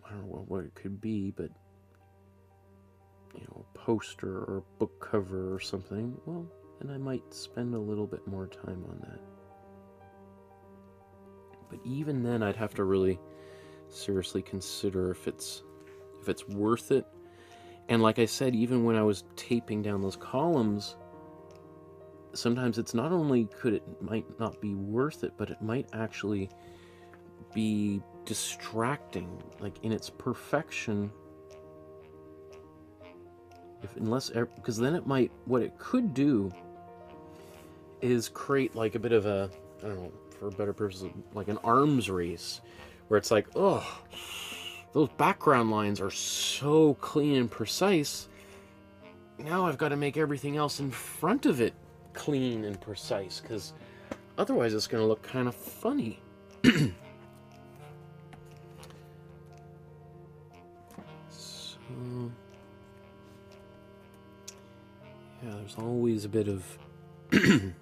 don't know what it could be, but, you know, a poster or a book cover or something, well, then I might spend a little bit more time on that. But even then, I'd have to really seriously consider if it's worth it. And like I said, even when I was taping down those columns, sometimes it's not only might not be worth it, but it might actually be distracting, like in its perfection. Because then it might, what it could do is create like a bit of a, I don't know, for a better purpose, like an arms race, where it's like, oh, those background lines are so clean and precise. Now I've got to make everything else in front of it clean and precise, because otherwise it's going to look kind of funny. So, yeah, there's always a bit of give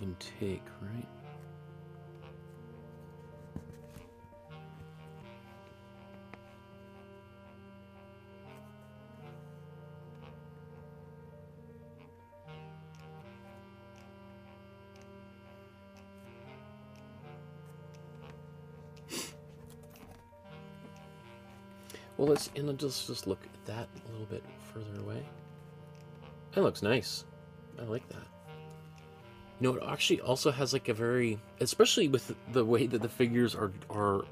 and take, right? Well, let's just look at that a little bit further away. That looks nice. I like that. You know, it actually also has like a very, especially with the way that the figures are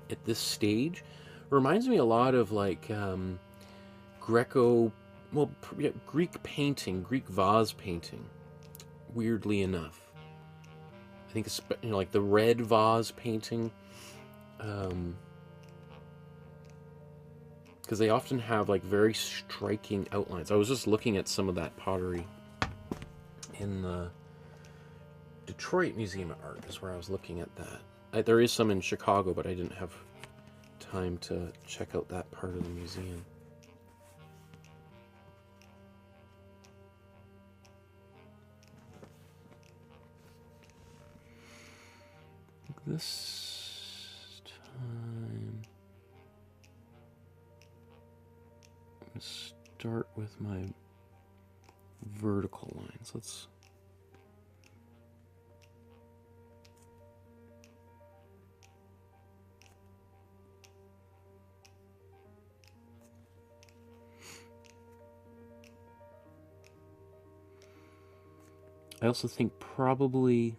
at this stage, reminds me a lot of like Greek painting, Greek vase painting. Weirdly enough, I think it's, you know, like the red vase painting. Because they often have like very striking outlines. I was just looking at some of that pottery in the Detroit Museum of Art is where I was looking at that. There is some in Chicago, but I didn't have time to check out that part of the museum. This time, I'm going to start with my vertical lines. I also think probably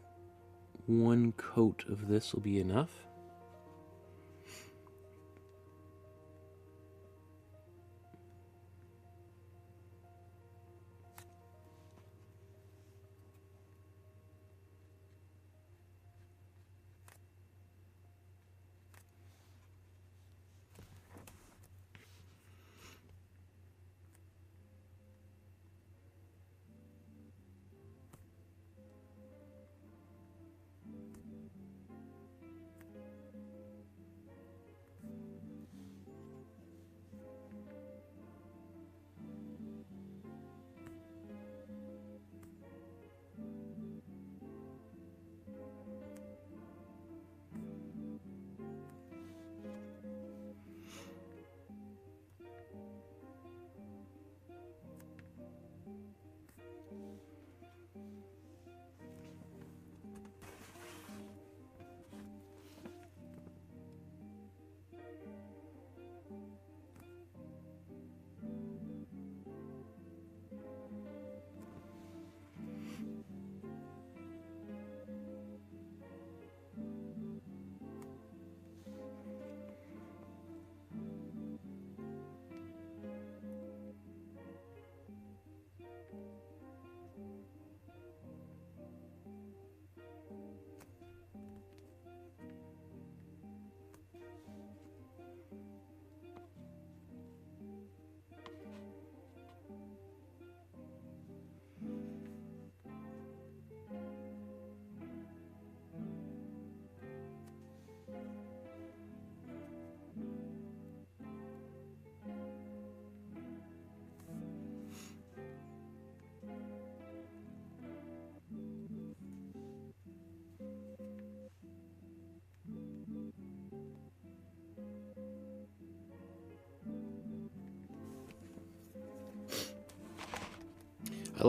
one coat of this will be enough.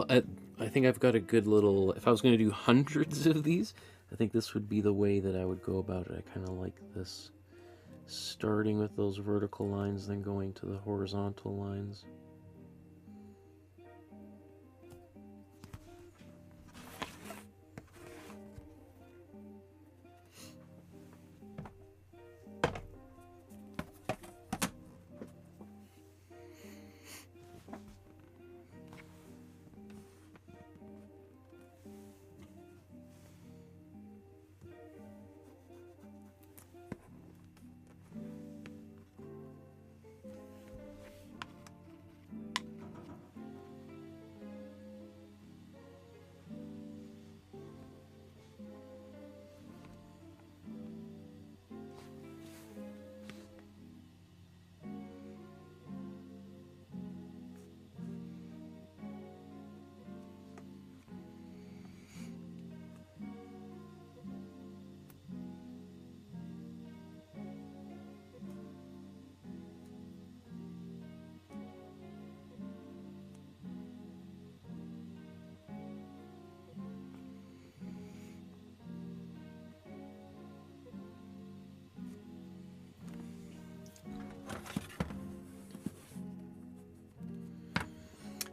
I think I've got a good little, if I was going to do hundreds of these, I think this would be the way that I would go about it. I kind of like this, starting with those vertical lines, then going to the horizontal lines.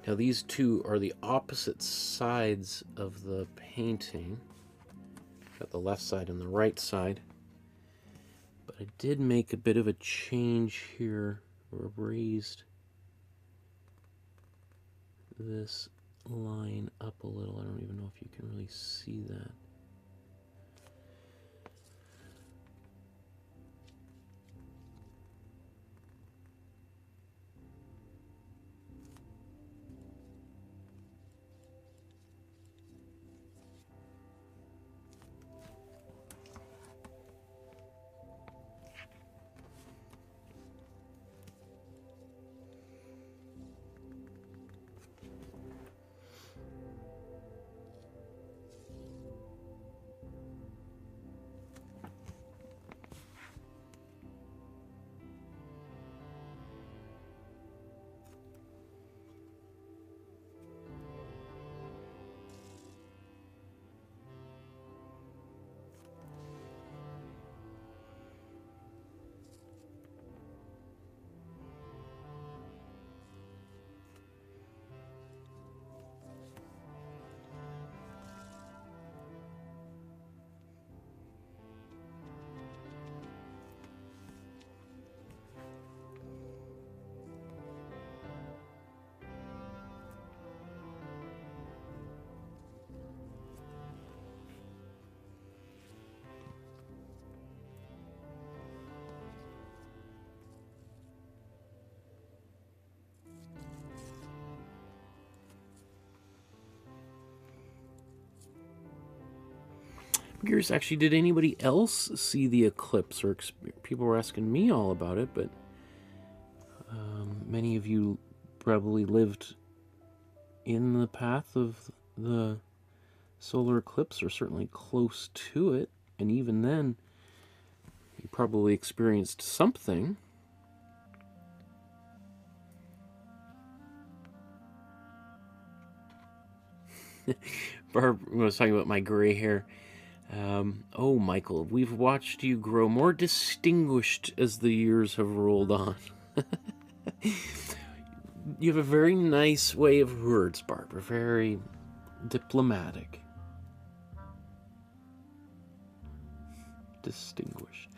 Now these two are the opposite sides of the painting. Got the left side and the right side. But I did make a bit of a change here, or raised this line up a little. I don't even know if you can really see that. curious, actually, did anybody else see the eclipse? Or people were asking me all about it, but many of you probably lived in the path of the solar eclipse, or certainly close to it, and even then, you probably experienced something. Barb was talking about my gray hair. Oh, Michael, we've watched you grow more distinguished as the years have rolled on. You have a very nice way of words, Barbara. Very diplomatic. Distinguished.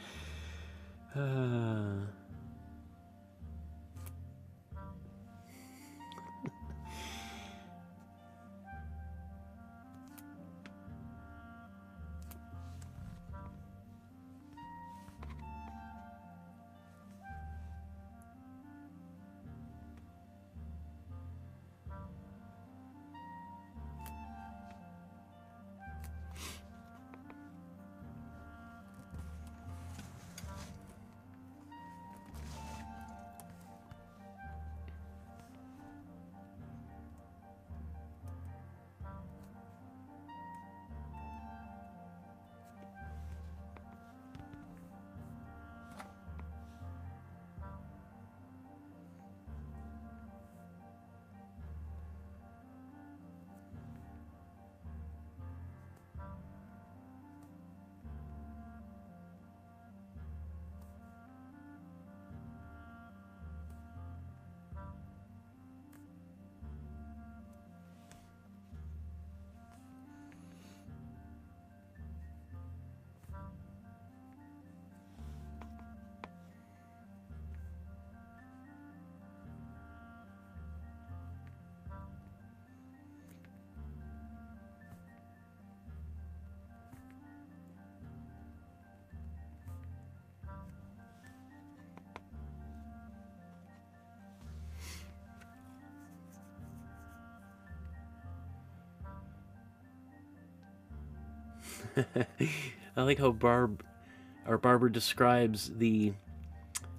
I like how Barbara describes the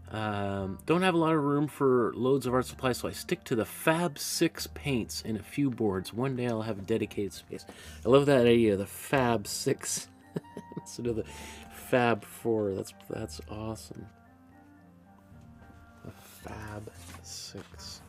don't have a lot of room for loads of art supplies, so I stick to the Fab 6 paints and a few boards. One day I'll have a dedicated space. I love that idea, the Fab 6 instead of the Fab 4. That's awesome. The Fab 6.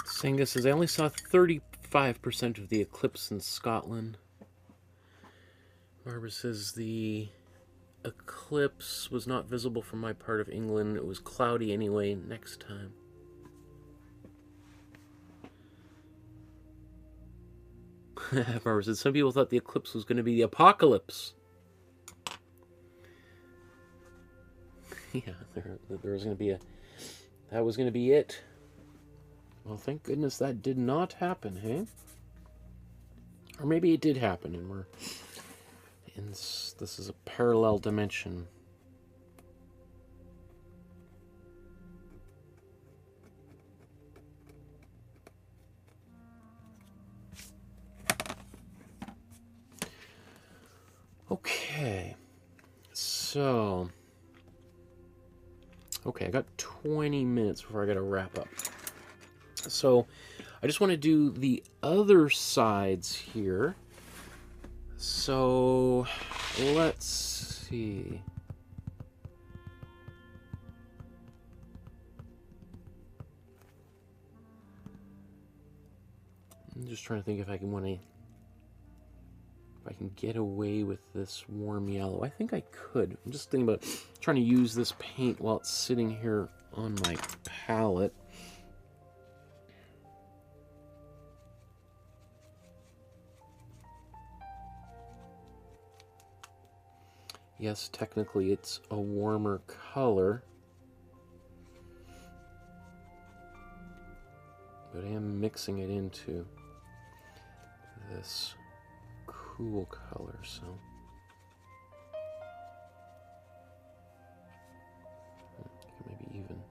Senga says, I only saw 35% of the eclipse in Scotland. Barbara says the eclipse was not visible from my part of England. It was cloudy anyway. Next time. Barbara said some people thought the eclipse was going to be the apocalypse. Yeah, there was going to be a... That was going to be it. Well, thank goodness that did not happen, hey? Or maybe it did happen, and we're... This is a parallel dimension. Okay. So... Okay, I got 20 minutes before I got to wrap up. So, I just want to do the other sides here. So, let's see. I'm just trying to think if I can get away with this warm yellow. I think I could. I'm just thinking about trying to use this paint while it's sitting here on my palette. Yes, technically it's a warmer color, but I am mixing it into this cool color, so maybe even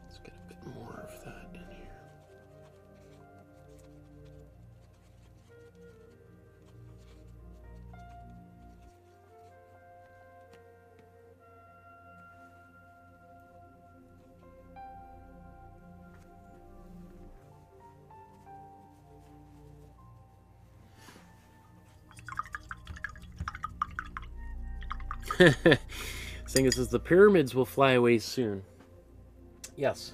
let's get a bit more of that in here. Saying this is the pyramids will fly away soon. Yes,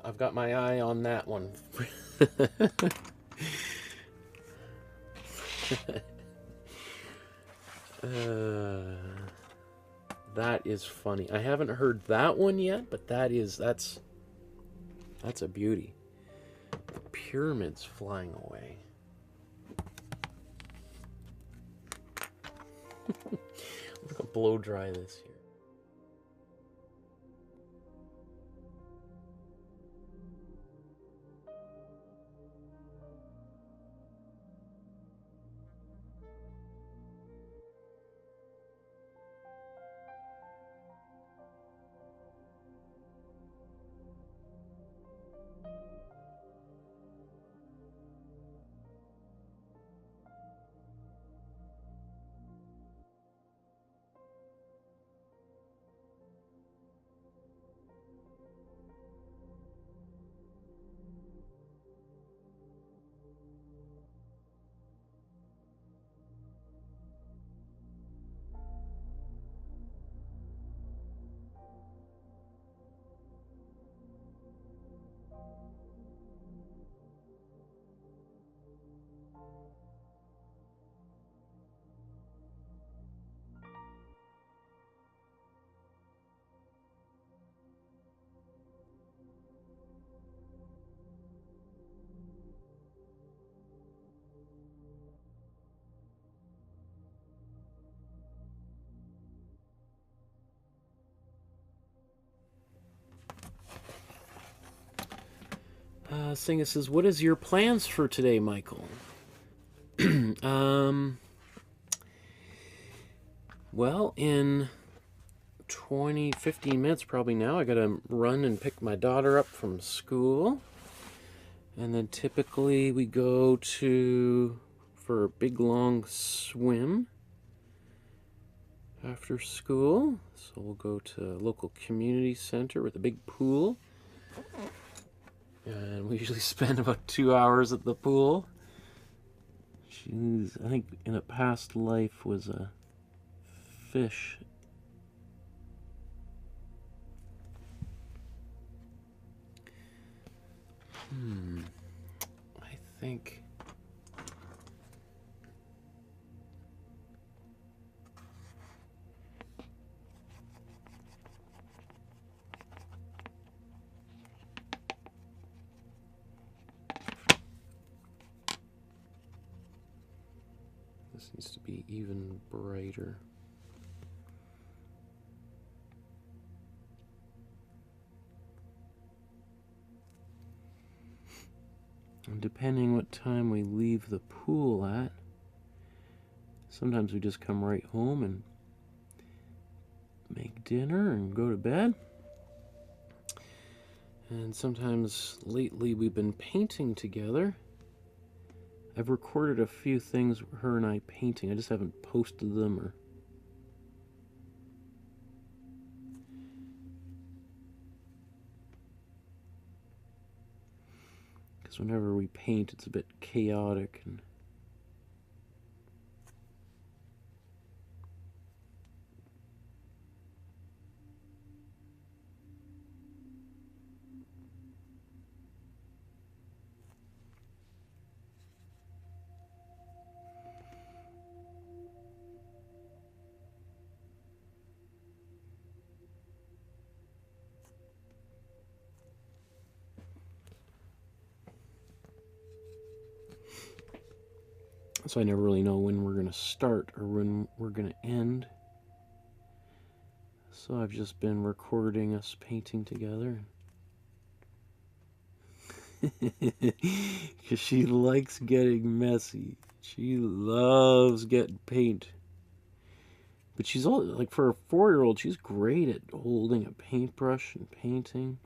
I've got my eye on that one. That is funny. I haven't heard that one yet, but that's a beauty. The pyramids flying away. I'm gonna blow dry this here. Singa says, what is your plans for today, Michael? Well, in 15 minutes probably now, I gotta run and pick my daughter up from school. And then typically we go for a big long swim after school. So we'll go to a local community center with a big pool. And we usually spend about 2 hours at the pool. She's, I think, in a past life was a fish. I think This needs to be even brighter. And depending what time we leave the pool at, sometimes we just come right home and make dinner and go to bed. And sometimes lately we've been painting together. I've recorded a few things, her and I painting. I just haven't posted them or... Because whenever we paint, it's a bit chaotic and... So I never really know when we're going to start or when we're going to end. So I've just been recording us painting together. Because she likes getting messy. She loves getting paint. But she's all, like, for a 4-year-old, she's great at holding a paintbrush and painting.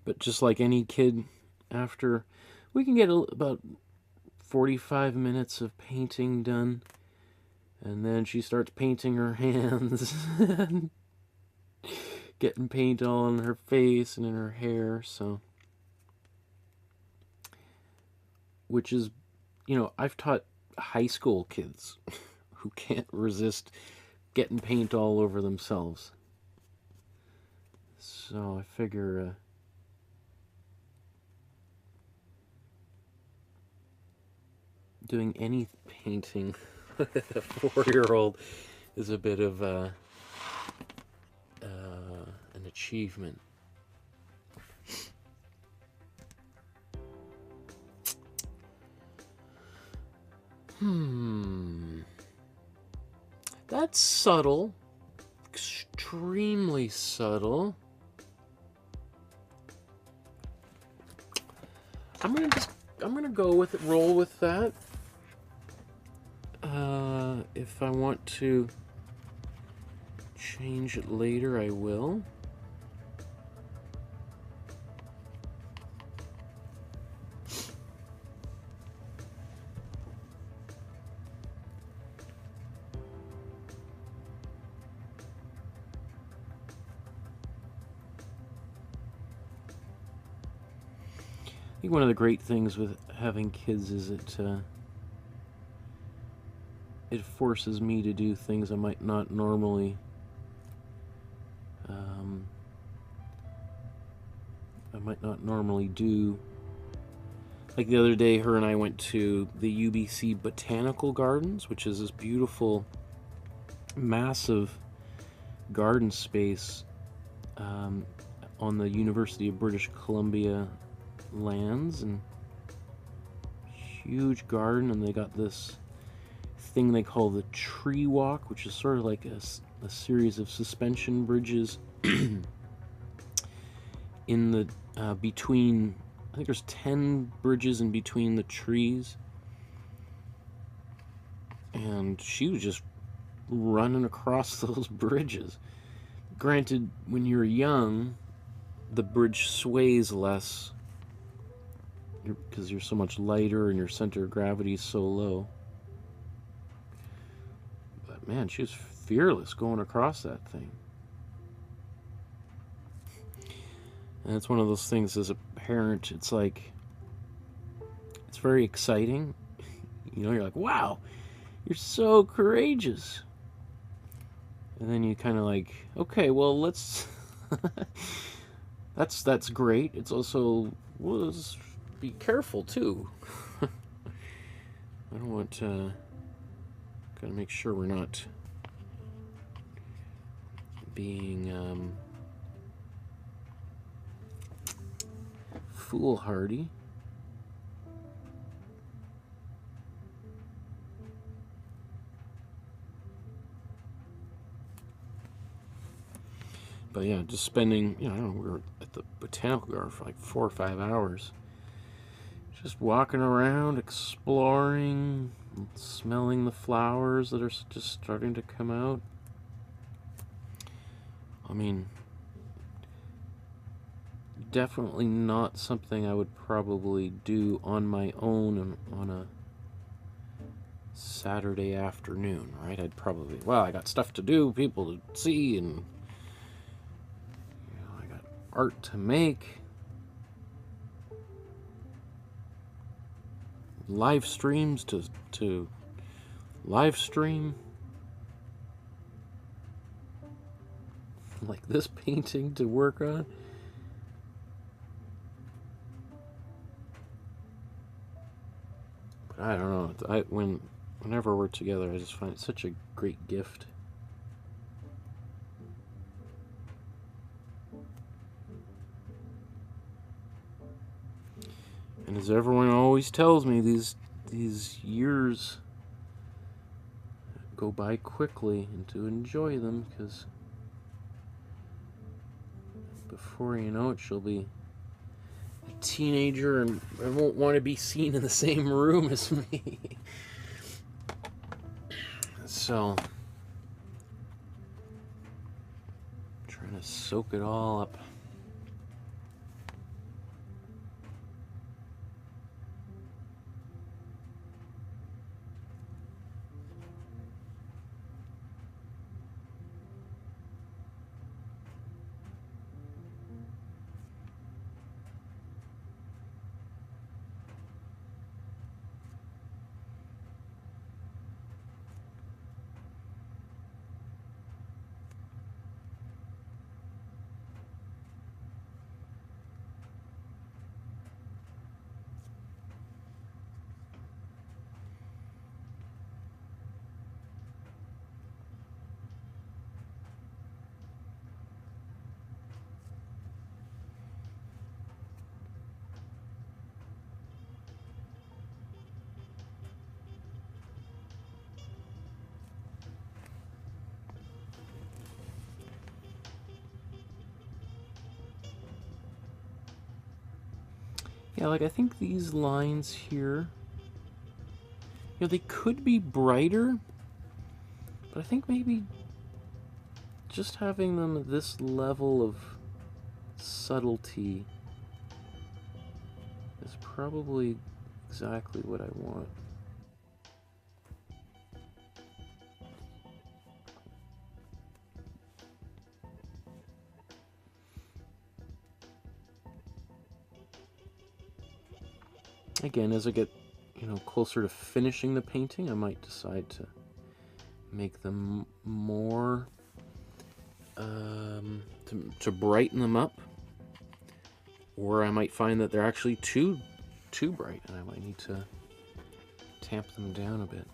But just like any kid, after we can get about 45 minutes of painting done, and then she starts painting her hands and getting paint all on her face and in her hair. So, which is, you know, I've taught high school kids who can't resist getting paint all over themselves. So I figure doing any painting with a 4-year-old is a bit of an achievement. That's subtle. Extremely subtle. I'm gonna go with it, roll with that. If I want to change it later, I will. I think one of the great things with having kids is it forces me to do things I might not normally do. Like the other day, her and I went to the UBC Botanical Gardens, which is this beautiful, massive garden space on the University of British Columbia lands, and huge garden, and they got this thing they call the tree walk, which is sort of like a series of suspension bridges in the between, I think there's 10 bridges in between the trees, and she was just running across those bridges. Granted, when you're young, the bridge sways less because you're so much lighter and your center of gravity is so low. But man, she was fearless going across that thing. And it's one of those things as a parent, it's like, it's very exciting. You know, you're like, wow, you're so courageous. And then you kind of like, okay, well, let's, that's great. It's also, well, let's be careful too. I don't want to, gotta make sure we're not being foolhardy. But yeah, just spending, I don't know, we were at the botanical garden for like 4 or 5 hours. Just walking around, exploring, smelling the flowers that are just starting to come out. I mean, definitely not something I would probably do on my own and on a Saturday afternoon, right? I'd probably, well, I got stuff to do, people to see, and I got art to make. Live streams to live stream. Like this painting to work on. But I don't know. Whenever we're together, I just find it such a great gift. And as everyone always tells me, these years go by quickly, and to enjoy them, because before you know it, she'll be a teenager and I won't want to be seen in the same room as me. So, trying to soak it all up. Yeah, like I think these lines here, they could be brighter, but I think maybe just having them at this level of subtlety is probably exactly what I want. Again, as I get, closer to finishing the painting, I might decide to make them more, to brighten them up, or I might find that they're actually too bright, and I might need to tamp them down a bit.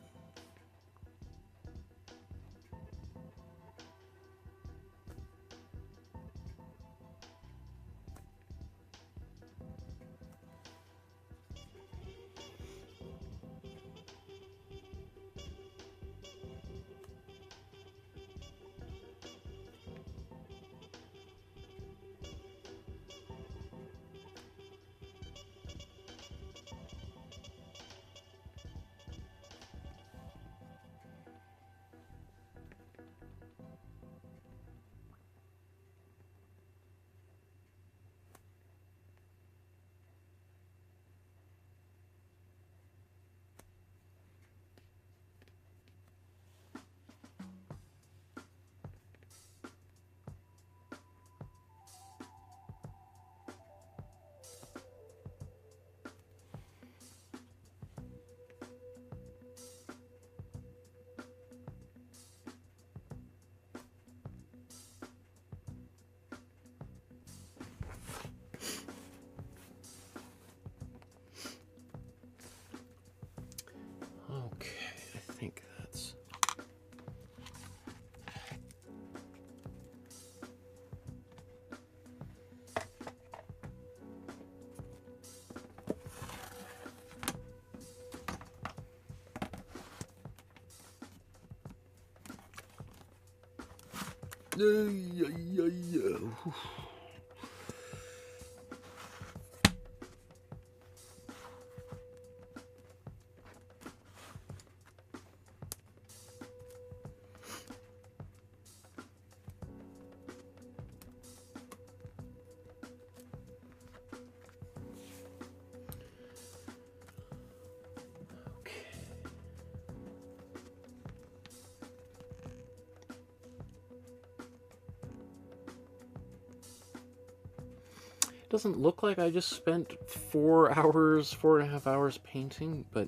Doesn't look like I just spent 4.5 hours painting, but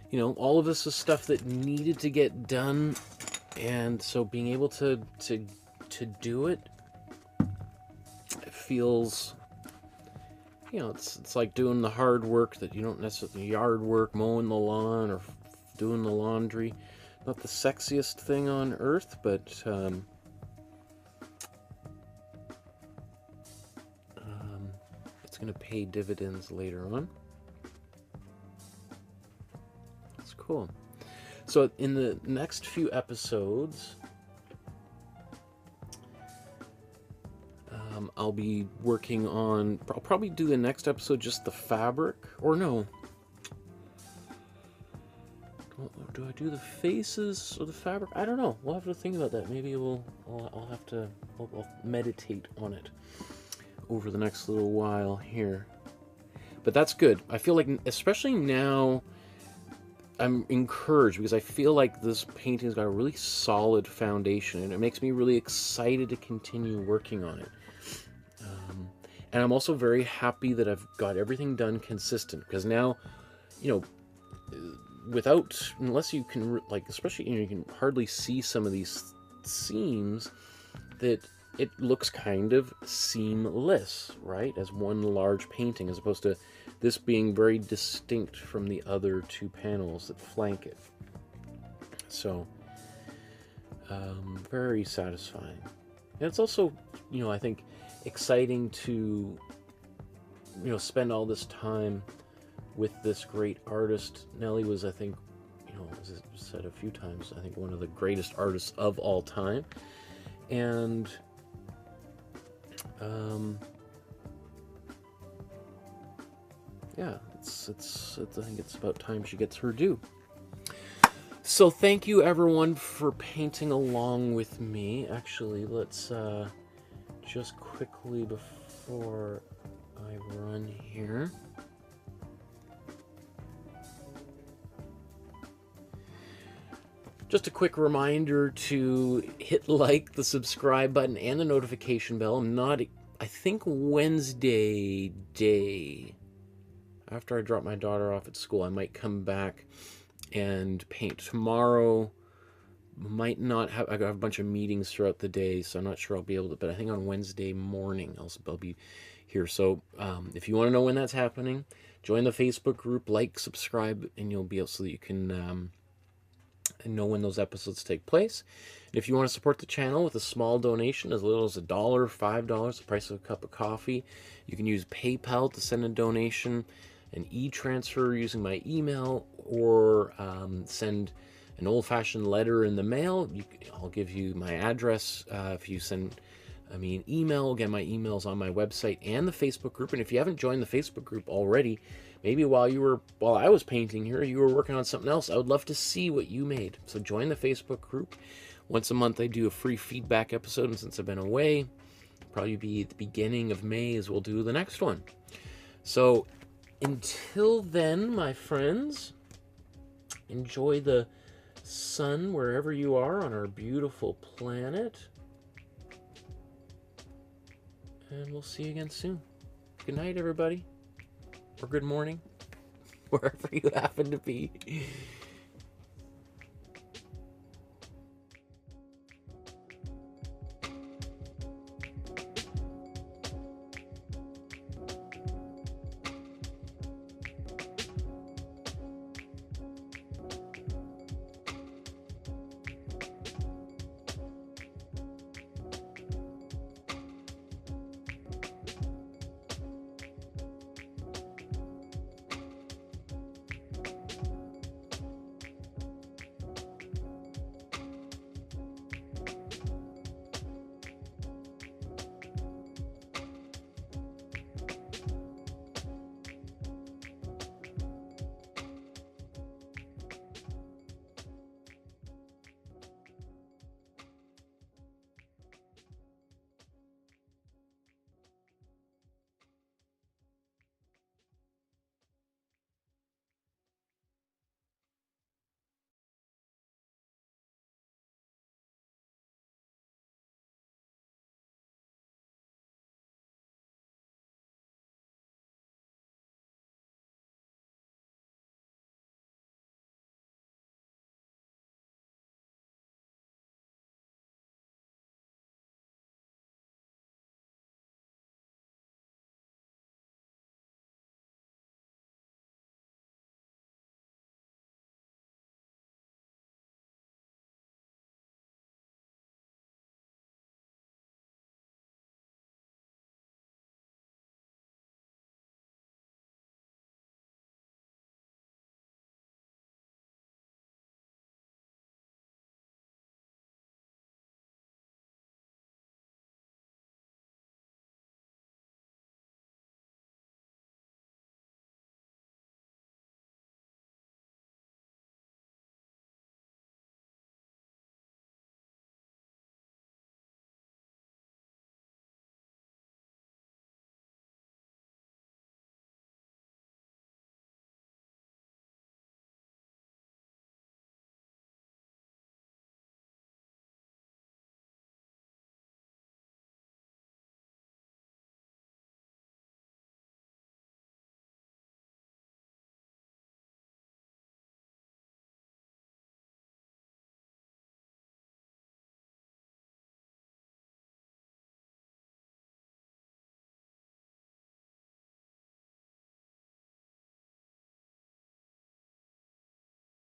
you know, all of this is stuff that needed to get done, and so being able to do it, it feels, you know, it's like doing the hard work that you don't necessarily, yard work, mowing the lawn or doing the laundry. Not the sexiest thing on earth, but it's going to pay dividends later on. That's cool. So in the next few episodes, I'll be working on, I'll probably do the next episode just the fabric, or no. Do I do the faces or the fabric? I don't know. We'll have to think about that. Maybe I'll have to, I'll meditate on it over the next little while here. But that's good. I feel like, especially now, I'm encouraged because I feel like this painting's got a really solid foundation, and it makes me really excited to continue working on it. And I'm also very happy that I've got everything done consistent, because now, you know, unless you can, like, especially, you know, you can hardly see some of these seams, that it looks kind of seamless, right, as one large painting, as opposed to this being very distinct from the other two panels that flank it. So, very satisfying. And it's also, you know, I think exciting to, you know, spend all this time with this great artist. Nelli was, I think, you know, as I said a few times, I think one of the greatest artists of all time. And yeah, I think it's about time she gets her due. So thank you everyone for painting along with me. Actually, let's just quickly, before I run here, just a quick reminder to hit like, the subscribe button, and the notification bell. I'm not, I think Wednesday day, after I drop my daughter off at school, I might come back and paint. Tomorrow might not have, I got a bunch of meetings throughout the day, so I'm not sure I'll be able to, but I think on Wednesday morning I'll be here. So if you want to know when that's happening, join the Facebook group, like, subscribe, and you'll be able, so that you can know when those episodes take place. And if you want to support the channel with a small donation, as little as $1, $5, the price of a cup of coffee, you can use PayPal to send a donation, an e-transfer using my email, or send an old-fashioned letter in the mail. I'll give you my address if you send me an email. Again, my email's on my website and the Facebook group. And if you haven't joined the Facebook group already, maybe while I was painting here, you were working on something else, I would love to see what you made. So join the Facebook group. Once a month I do a free feedback episode, and since I've been away, probably be at the beginning of May as we'll do the next one. So until then, my friends, enjoy the sun wherever you are on our beautiful planet, and we'll see you again soon. Good night, everybody, or good morning, wherever you happen to be.